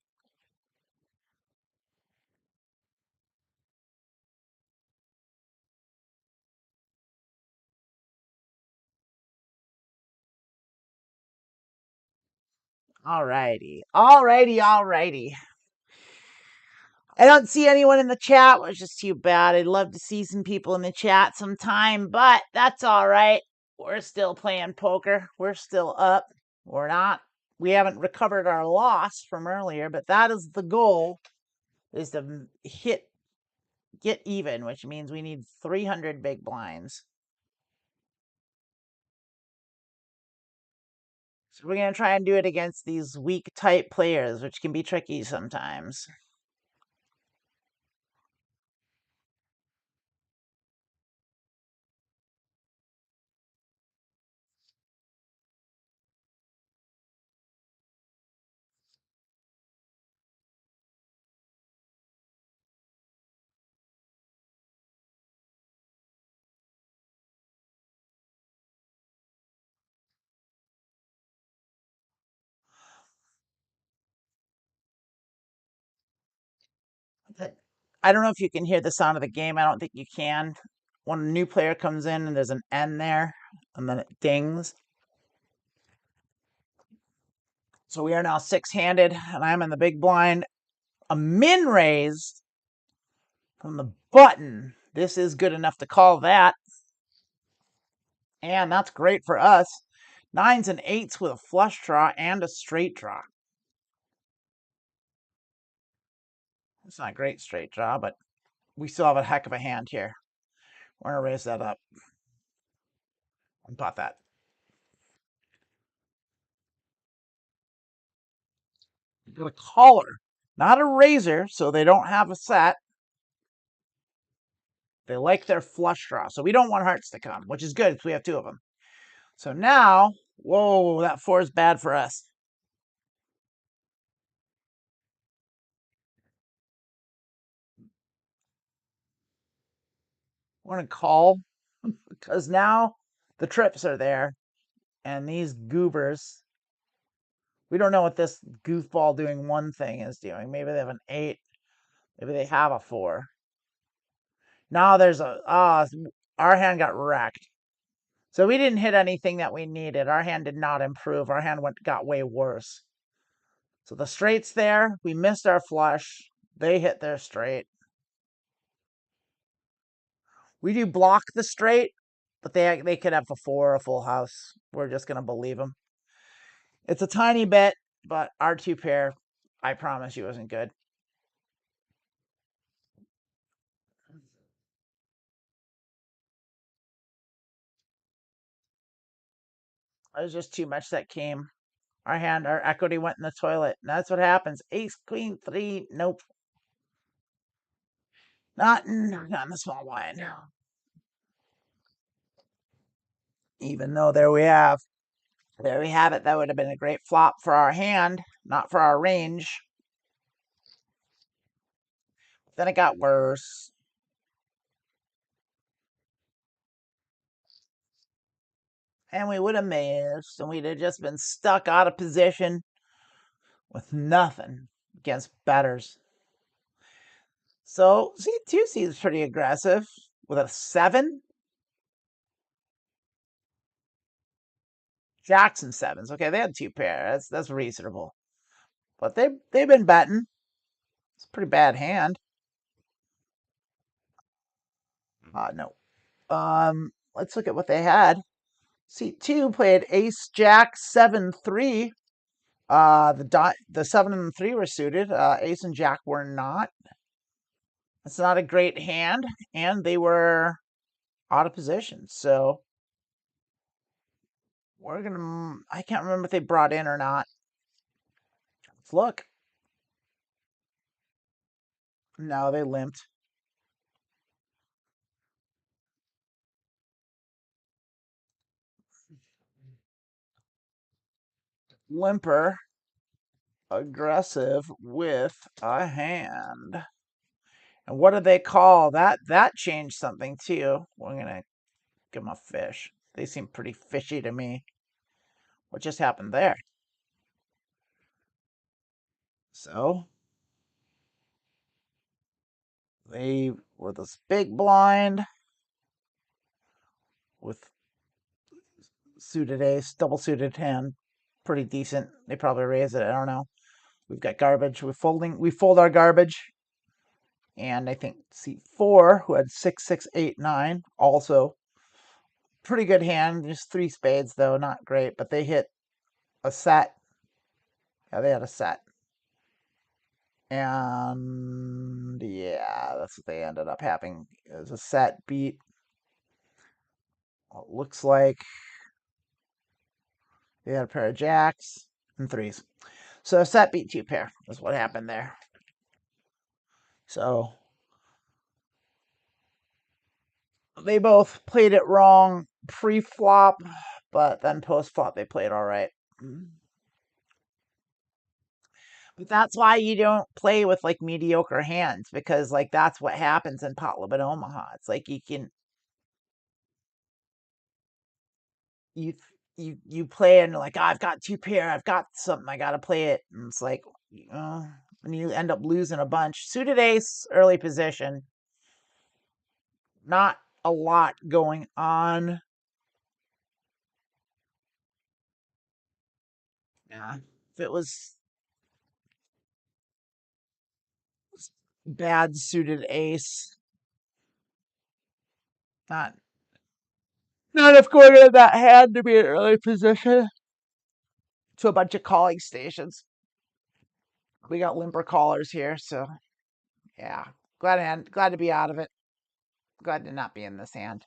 Alrighty. Alrighty. I don't see anyone in the chat, which is too bad. I'd love to see some people in the chat sometime, but that's all right. We're still playing poker. We're still up. We're not. We haven't recovered our loss from earlier, but that is the goal, is to get even, which means we need 300 big blinds. So we're going to try and do it against these weak type players, which can be tricky sometimes. I don't know if you can hear the sound of the game. I don't think you can. When a new player comes in and there's an N there, and then it dings. So we are now six-handed, and I'm in the big blind. A min raise from the button. This is good enough to call that. And that's great for us. 9s and 8s with a flush draw and a straight draw. It's not a great straight draw, but we still have a heck of a hand here. We're going to raise that up. And pot that. Got a caller, not a raiser, so they don't have a set. They like their flush draw, so we don't want hearts to come, which is good because we have two of them. So now, whoa, that 4 is bad for us. We're going to call because now the trips are there, and these goobers, we don't know what this goofball doing one thing is doing. Maybe they have an 8. Maybe they have a 4. Now there's a, our hand got wrecked. So we didn't hit anything that we needed. Our hand did not improve. Our hand got way worse. So the straight's there. We missed our flush. They hit their straight. We do block the straight, but they could have a 4 or a full house. We're just going to believe them. It's a tiny bit, but our 2 pair, I promise you, isn't good. It was just too much that came. Our hand, our equity went in the toilet. And that's what happens. Ace, queen, 3. Nope. Not in the small blind. Even though there we have it. That would have been a great flop for our hand, not for our range. Then it got worse. And we would have missed, and we'd have just been stuck out of position with nothing against betters. So C2 seems pretty aggressive with a 7. Jacks and 7s. Okay, they had 2 pair. That's reasonable. But they've been betting. It's a pretty bad hand. No. Let's look at what they had. C2 played Ace Jack 7-3. The 7 and the 3 were suited. Ace and Jack were not. It's not a great hand, and they were out of position. So we're gonna. I can't remember if they brought in or not. Let's look. No, they limped. Limper, aggressive with a hand. And what do they call that? That changed something too. We're gonna give them a fish. They seem pretty fishy to me. What just happened there? So they were this big blind with suited ace, double suited hand, pretty decent. They probably raise it. I don't know. We've got garbage. We fold our garbage. And I think C4, who had 6, 6, 8, 9, also pretty good hand. Just 3 spades though, not great, but they hit a set. Yeah, they had a set. And yeah, that's what they ended up having. It was a set beat. It looks like they had a pair of jacks and 3s. So set beat 2 pair is what happened there. So they both played it wrong pre-flop, but then post-flop they played all right. But that's why you don't play with like mediocre hands, because like that's what happens in Pot Limit Omaha. It's like you play and like, oh, I've got 2 pair, I've got something, I gotta play it. And it's like, and you end up losing a bunch. Suited ace, early position. Not a lot going on. Yeah. If it was bad suited ace, not if going in that hand to be an early position to a bunch of calling stations. We got limper callers here, so yeah. Glad to be out of it. Glad to not be in this hand.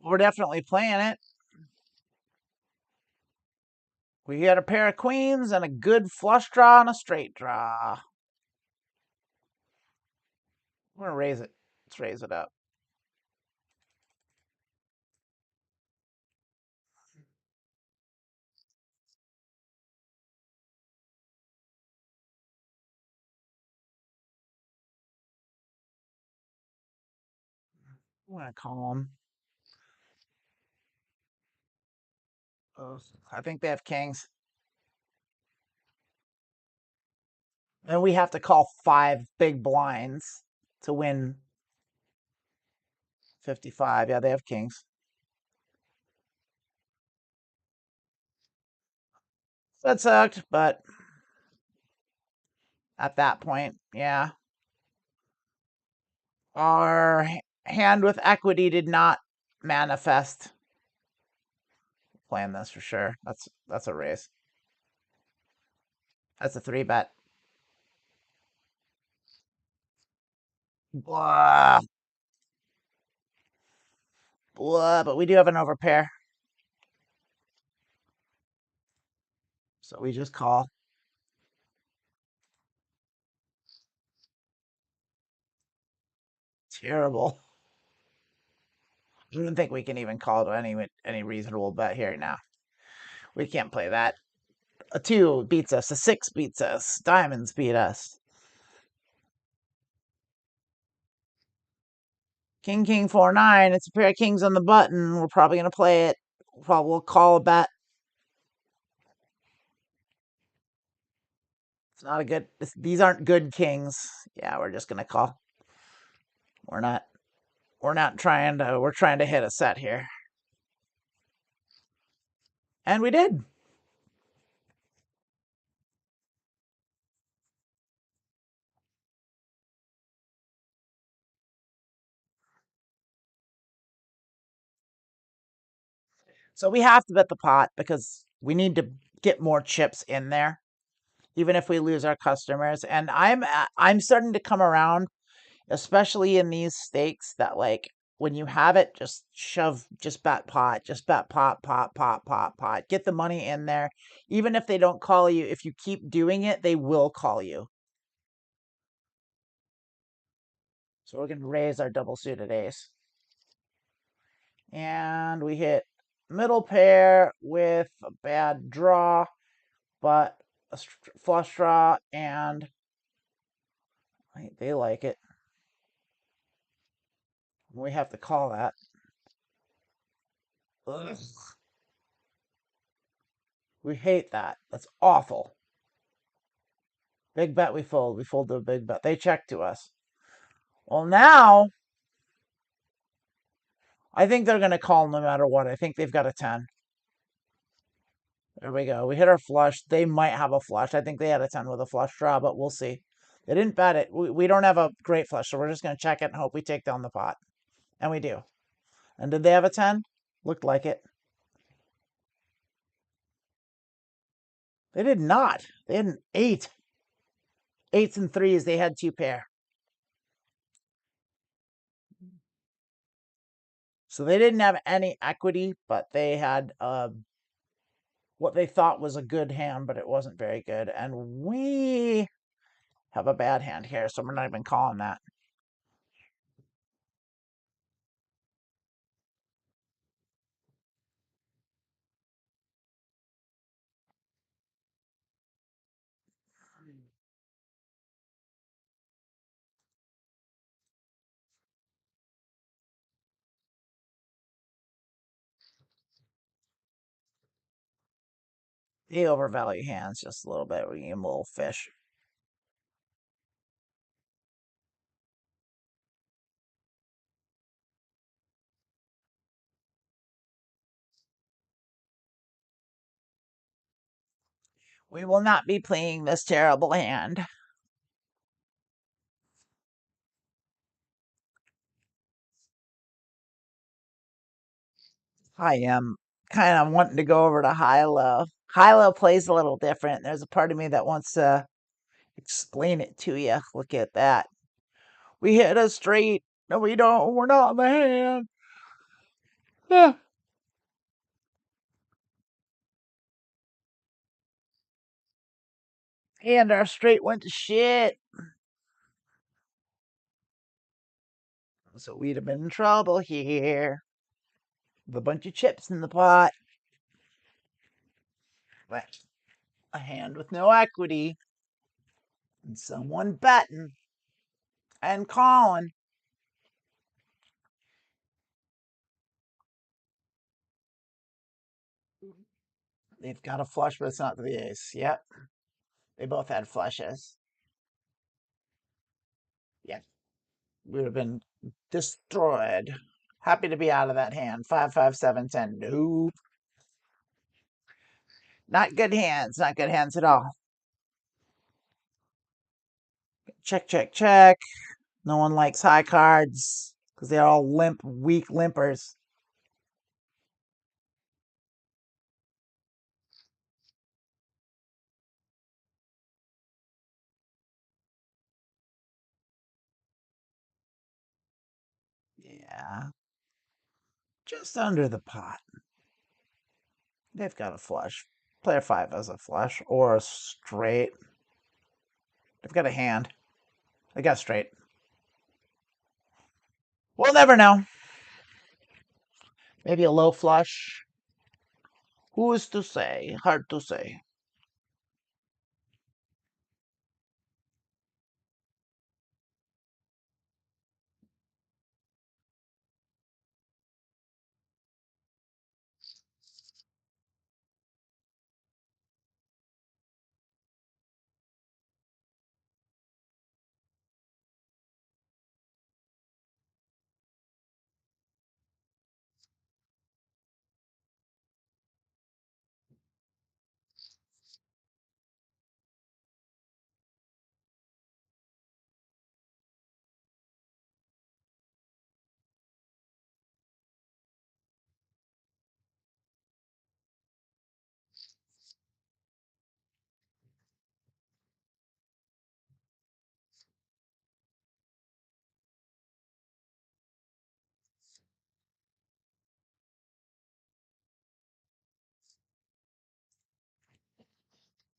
We're definitely playing it. We got a pair of queens and a good flush draw and a straight draw. We're gonna raise it. Let's raise it up. I'm gonna call them. Oh, I think they have kings. And we have to call 5 big blinds to win 55. Yeah, they have kings. That sucked, but at that point, yeah. Our hand with equity did not manifest. Playing this for sure. That's a raise. That's a 3-bet. Blah. Blah, but we do have an overpair. So we just call. Terrible. I don't think we can even call to any reasonable bet here now. We can't play that. A 2 beats us. A 6 beats us. Diamonds beat us. King, king, 4, 9. It's a pair of kings on the button. We're probably going to play it. We'll call a bet. It's not a good... These aren't good kings. Yeah, we're just going to call. We're not trying to... We're trying to hit a set here. And we did. So we have to bet the pot because we need to get more chips in there, even if we lose our customers. And I'm starting to come around, especially in these stakes, that like when you have it, just bet pot, just bet pot, pot, pot, pot, pot. Get the money in there. Even if they don't call you, if you keep doing it, they will call you. So we're going to raise our double suited ace. And we hit middle pair with a bad draw, but a flush draw, and they like it. We have to call that. Ugh. We hate that. That's awful. Big bet we fold. We fold to a big bet. They check to us. Well, now I think they're going to call no matter what. I think they've got a 10. There we go. We hit our flush. They might have a flush. I think they had a 10 with a flush draw, but we'll see. They didn't bet it. We don't have a great flush, so we're just going to check it and hope we take down the pot. And we do. And did they have a 10? Looked like it. They did not. They had an 8. 8s and 3s. They had 2 pair. So they didn't have any equity, but they had what they thought was a good hand, but it wasn't very good. And we have a bad hand here, so we're not even calling that. They overvalue hands just a little bit. We give them a little fish. We will not be playing this terrible hand. I am kind of wanting to go over to high-low. High-low plays a little different. There's a part of me that wants to explain it to you. Look at that. We hit a straight. No, we don't. We're not in the hand. Ah. And our straight went to shit. So we'd have been in trouble here. With a bunch of chips in the pot. But a hand with no equity. And someone betting. And calling. They've got a flush, but it's not the ace. Yep. They both had flushes. Yeah. We would have been destroyed. Happy to be out of that hand. 5, 5, 7, 10. Nope. Not good hands. Not good hands at all. Check, check, check. No one likes high cards because they're all limp, weak limpers. Yeah. Just under the pot. They've got a flush. Player 5 has a flush or a straight. They've got a hand. They got straight. We'll never know. Maybe a low flush. Who is to say? Hard to say.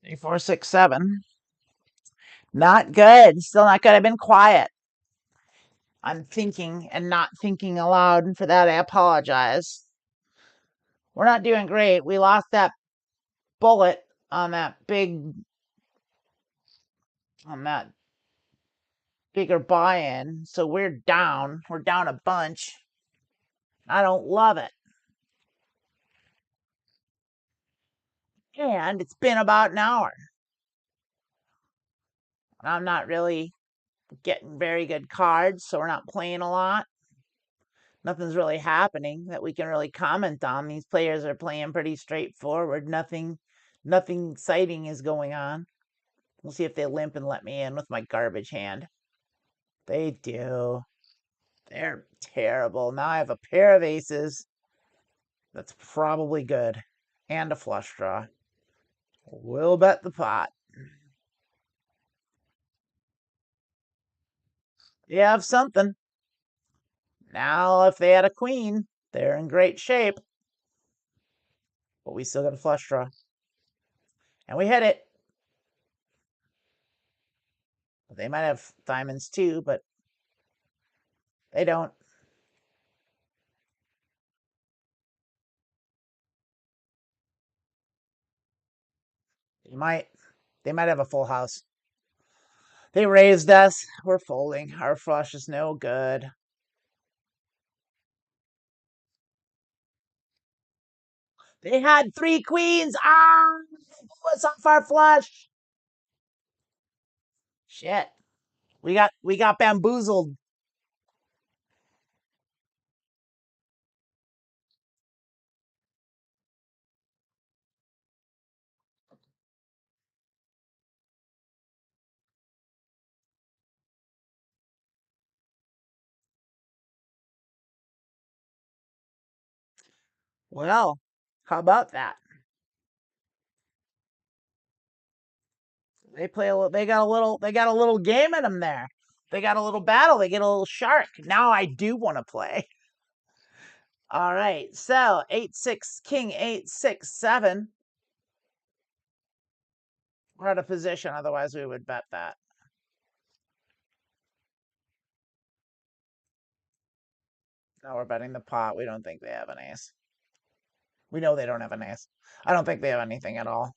3, 4, 6, 7. Not good. Still not good. I've been quiet. I'm thinking and not thinking aloud, and for that I apologize. We're not doing great. We lost that bullet on that bigger buy-in, so we're down. We're down a bunch. I don't love it. And it's been about an hour. I'm not really getting very good cards, so we're not playing a lot. Nothing's really happening that we can really comment on. These players are playing pretty straightforward. Nothing exciting is going on. We'll see if they limp and let me in with my garbage hand. They do. They're terrible. Now I have a pair of aces. That's probably good. And a flush draw. We'll bet the pot. You have something. Now, if they had a queen, they're in great shape. But we still got a flush draw. And we hit it. They might have diamonds too, but they don't. They might have a full house. They raised us. We're folding. Our flush is no good. They had 3 queens. Ah! What's off our flush? Shit. We got bamboozled. Well, how about that? They got a little game in them there. They got a little battle. They get a little shark. Now I do want to play. All right. So 8-6 king 8-6-7. We're out of position. Otherwise, we would bet that. Now we're betting the pot. We don't think they have an ace. We know they don't have an ace. I don't think they have anything at all.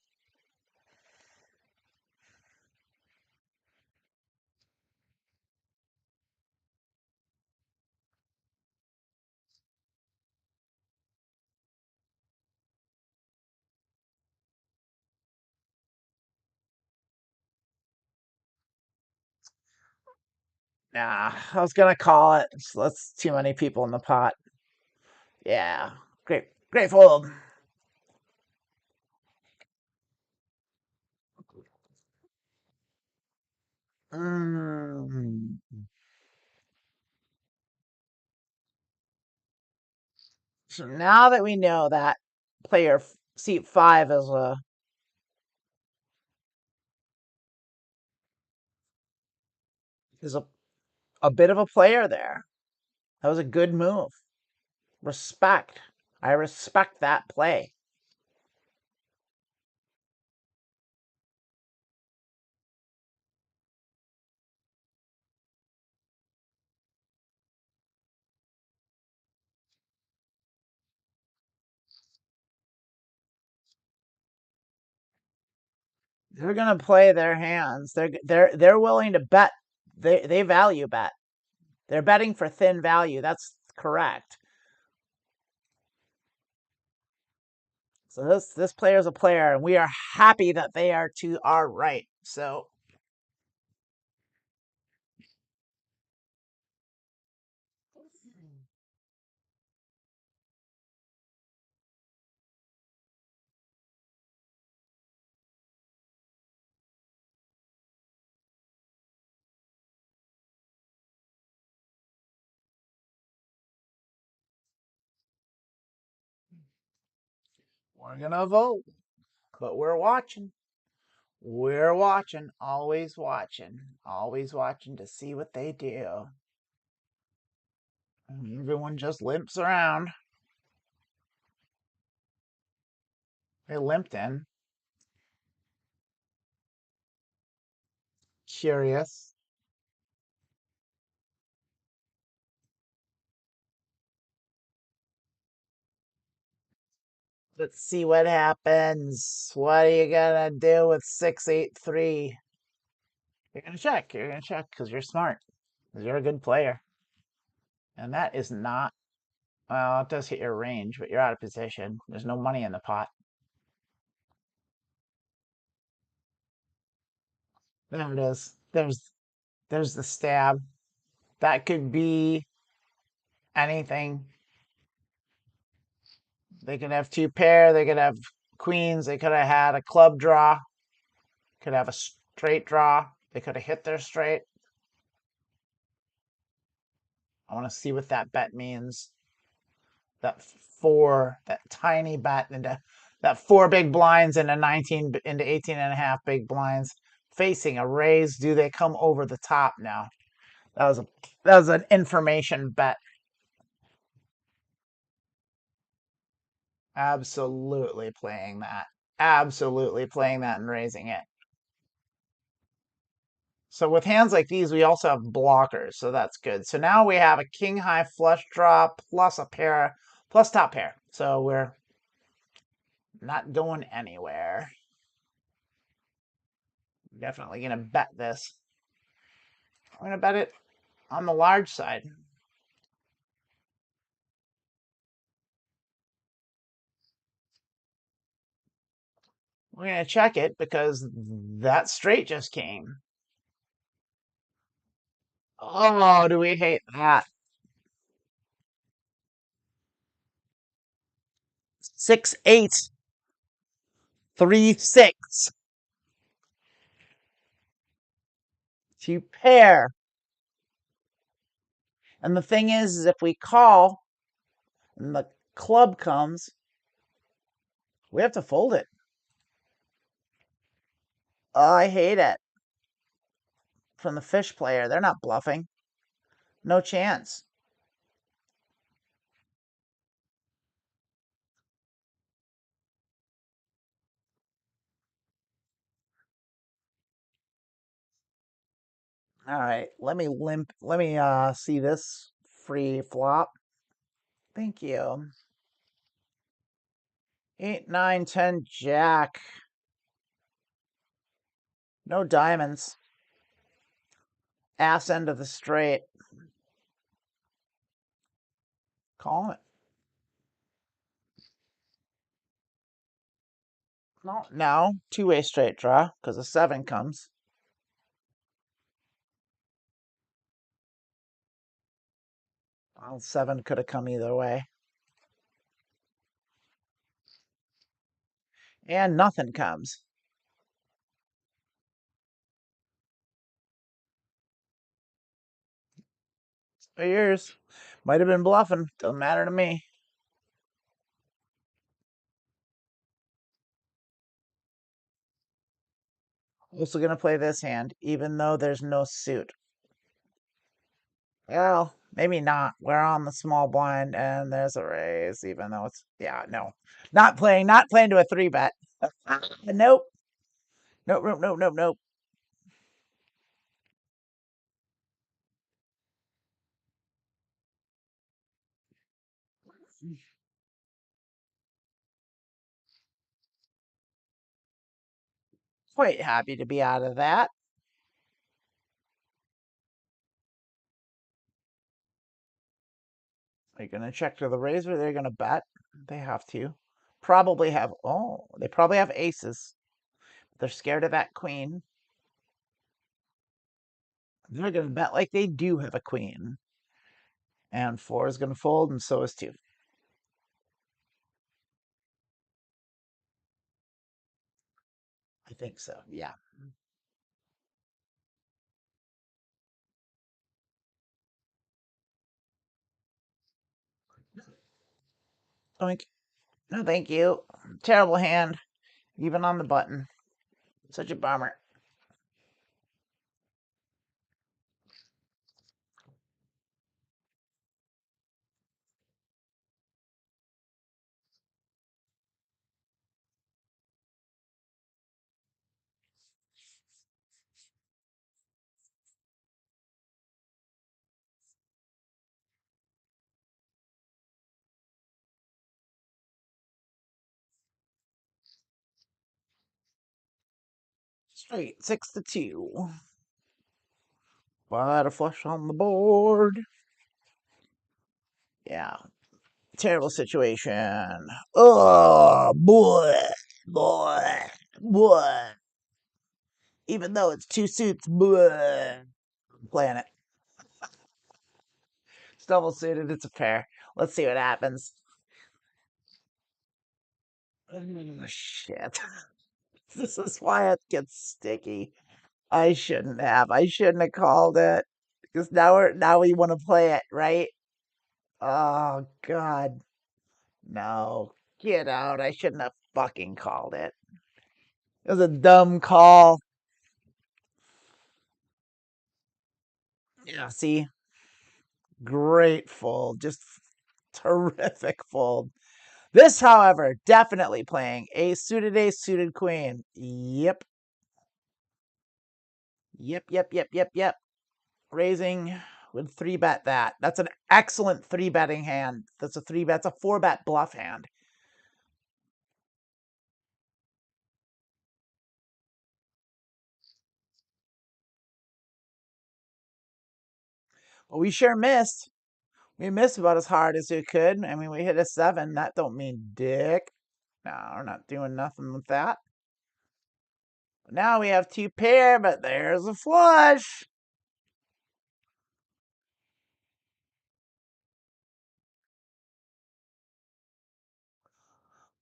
Nah, I was gonna call it. That's too many people in the pot. Yeah, great fold. Mm. So now that we know that player seat 5 is a bit of a player there. That was a good move. Respect. I respect that play. They're gonna play their hands. They're willing to bet. They value bet. They're betting for thin value. That's correct. So this player is a player, and we are happy that they are to our right. So we're gonna vote, but we're watching. We're watching, always watching to see what they do. And everyone just limps around. They limped in. Curious. Let's see what happens. What are you gonna do with 683? You're gonna check. You're gonna check because you're smart. Because you're a good player. And that is not. Well, it does hit your range, but you're out of position. There's no money in the pot. There it is. There's the stab. That could be anything. They could have two pair. They could have queens. They could have had a club draw. Could have a straight draw. They could have hit their straight. I want to see what that bet means. That tiny bet into that 4 big blinds into 19 into 18 and a half big blinds facing a raise. Do they come over the top now? That was an information bet. Absolutely playing that. Absolutely playing that and raising it. So with hands like these, we also have blockers, so that's good. So now we have a king high flush draw plus a pair, plus top pair. So we're not going anywhere. Definitely going to bet this. I'm going to bet it on the large side. We're going to check it because that straight just came. Oh, do we hate that? 6, 8, 3, 6. To pair. And the thing is if we call and the club comes, we have to fold it. Oh, I hate it. From the fish player. They're not bluffing. No chance. All right, let me see this free flop. Thank you. 8, 9, 10, jack. No diamonds. Ass end of the straight. Call it. No, now two-way straight draw because a 7 comes. Well, 7 could have come either way. And nothing comes. So yours might have been bluffing. Doesn't matter to me. Also going to play this hand, even though there's no suit. Well, maybe not. We're on the small blind, and there's a raise, even though it's no, not playing to a 3-bet. Nope. Nope. Quite happy to be out of that. Are you gonna check to the raise or they're gonna bet? They have to. Probably have. Oh, they probably have aces. They're scared of that queen. They're gonna bet like they do have a queen. And 4 is gonna fold, and so is 2. I think so. Yeah. Oink. No, thank you. Terrible hand. Even on the button. Such a bummer. Straight 6-2. But a flush on the board. Yeah. Terrible situation. Oh, boy. Boy. Boy. Even though it's two suits, boy. Playing it. It's double suited. It's a pair. Let's see what happens. Oh, shit. This is why it gets sticky. I shouldn't have. I shouldn't have called it. Because now we want to play it, right? Oh God. No. Get out. I shouldn't have fucking called it. It was a dumb call. Yeah, see? Great fold. Just terrific fold. This, however, definitely playing ace, suited queen. Yep. Yep. Raising would 3-bet that. That's an excellent 3-betting hand. That's a 3-bet. That's a 4-bet bluff hand. But we sure missed. We missed about as hard as we could. I mean, we hit a 7. That don't mean dick. No, we're not doing nothing with that. Now we have 2 pair, but there's a flush.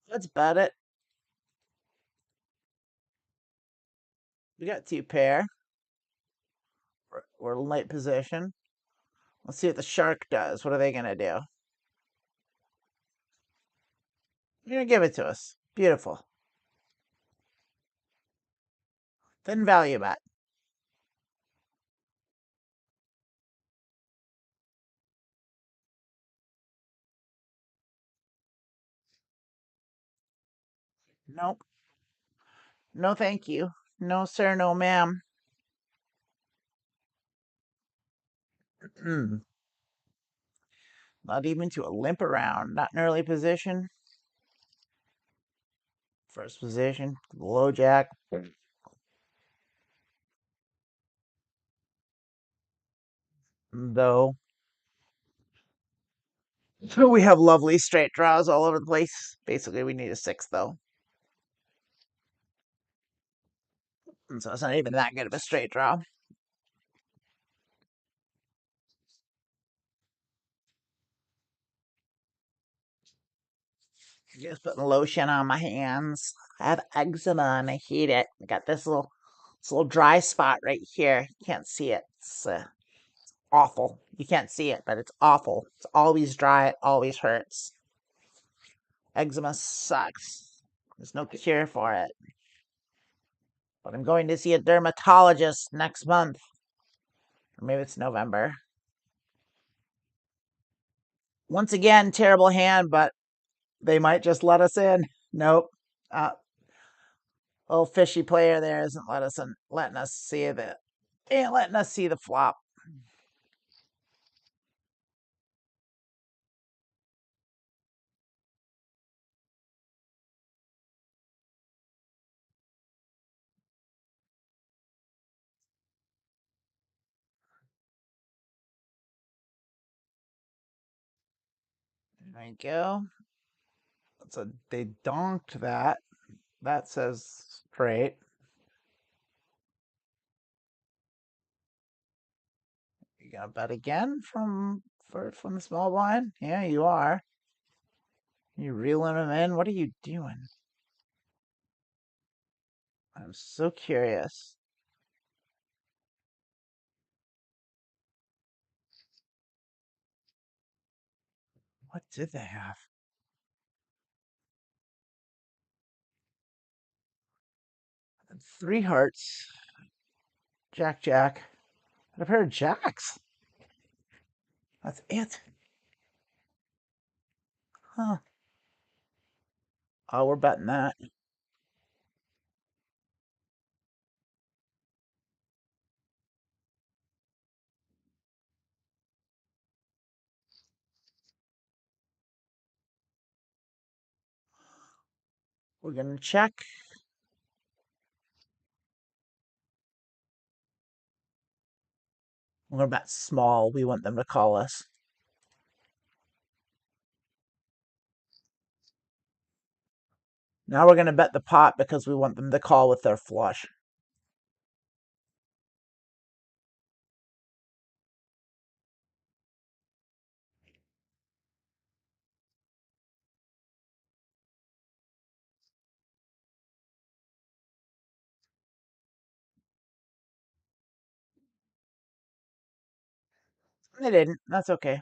Let's bet it. We got 2 pair. We're in late position. Let's see what the shark does. What are they going to do? You're going to give it to us. Beautiful. Thin value bet. Nope. No, thank you. No, sir, no, ma'am. Not even to a limp around. Not in early position. First position. Low jack. Though. So we have lovely straight draws all over the place. Basically, we need a 6, though. And so it's not even that good of a straight draw. Just putting lotion on my hands. I have eczema and I hate it. I got this little dry spot right here. You can't see it. It's awful. You can't see it, but it's awful. It's always dry. It always hurts. Eczema sucks. There's no cure for it. But I'm going to see a dermatologist next month. Or maybe it's November. Once again, terrible hand, but they might just let us in. Nope. Little fishy player there isn't letting us see ain't letting us see the flop. There you go. So they donked that. That says straight. You gonna bet again from the small blind? Yeah, you are. You reeling him in? What are you doing? I'm so curious. What did they have? 3 hearts. Jack. And a pair of jacks. That's it. Huh. Oh, we're betting that. We're gonna check. We're bet small. We want them to call us. Now we're going to bet the pot because we want them to call with their flush. They didn't. That's okay.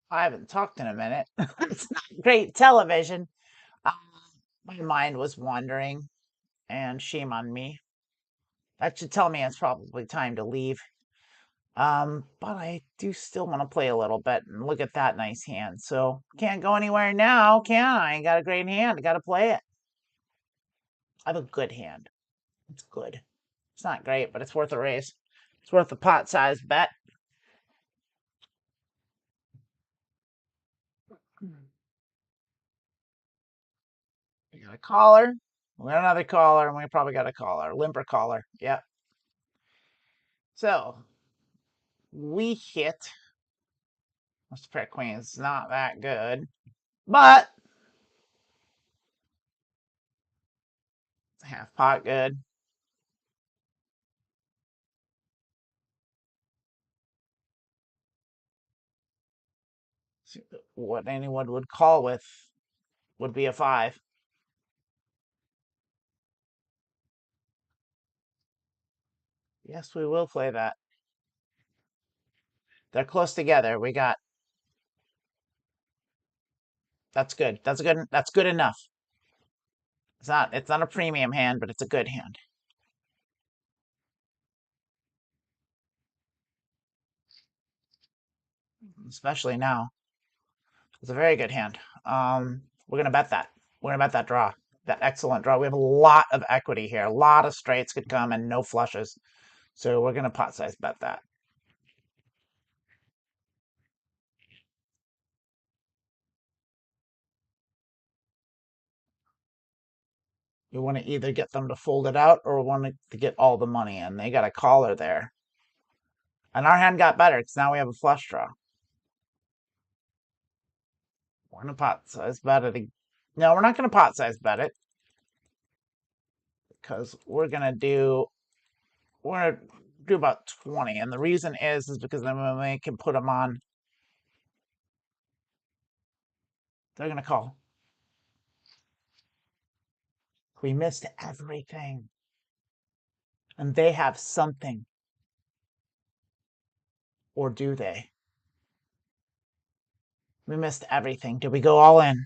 I haven't talked in a minute. It's not great television. My mind was wandering, and shame on me. That should tell me it's probably time to leave. But I do still want to play a little bit and look at that nice hand. So can't go anywhere now, can I? I got a great hand. I got to play it. I have a good hand. It's good. It's not great, but it's worth a raise. It's worth a pot-sized bet. We got a caller. We got another caller, and we probably got a caller. Limper caller. Yep. So we hit. Mr. Pair Queen's not that good, but half pot good. What anyone would call with would be a 5. Yes, we will play that. They're close together. We got. That's good. That's good. That's good enough. It's not a premium hand, but it's a good hand. Especially now. It's a very good hand. We're gonna bet that. We're gonna bet that draw. That excellent draw. We have a lot of equity here. A lot of straights could come and no flushes. So we're gonna pot size bet that. We want to either get them to fold it out or we want to get all the money in. They got a caller there. And our hand got better because now we have a flush draw. We're going to pot size bet it. No, we're not going to pot size bet it. Because we're going to do about 20. And the reason is because then we can put them on. They're going to call. We missed everything. And they have something. Or do they? We missed everything. Did we go all in?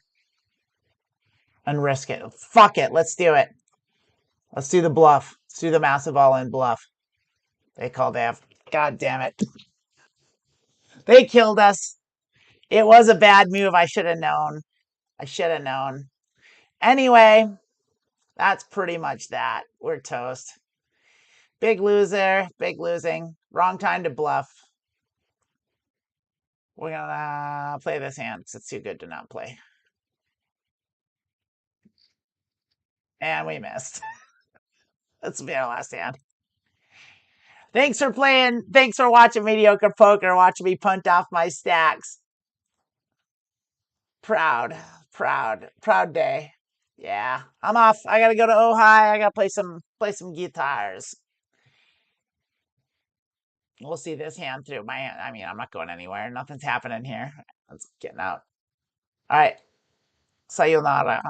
And risk it? Fuck it. Let's do it. Let's do the bluff. Let's do the massive all-in bluff. They called Av. God damn it. They killed us. It was a bad move. I should have known. I should have known. Anyway, that's pretty much that. We're toast. Big loser. Big losing. Wrong time to bluff. We're going to play this hand because it's too good to not play. And we missed. This will be our last hand. Thanks for playing. Thanks for watching Mediocre Poker, watching me punt off my stacks. Proud day. Yeah, I'm off. I gotta go to Ojai. I gotta play some guitars. We'll see this hand through my hand. I mean, I'm not going anywhere. Nothing's happening here. Let's getting out. All right. Sayonara.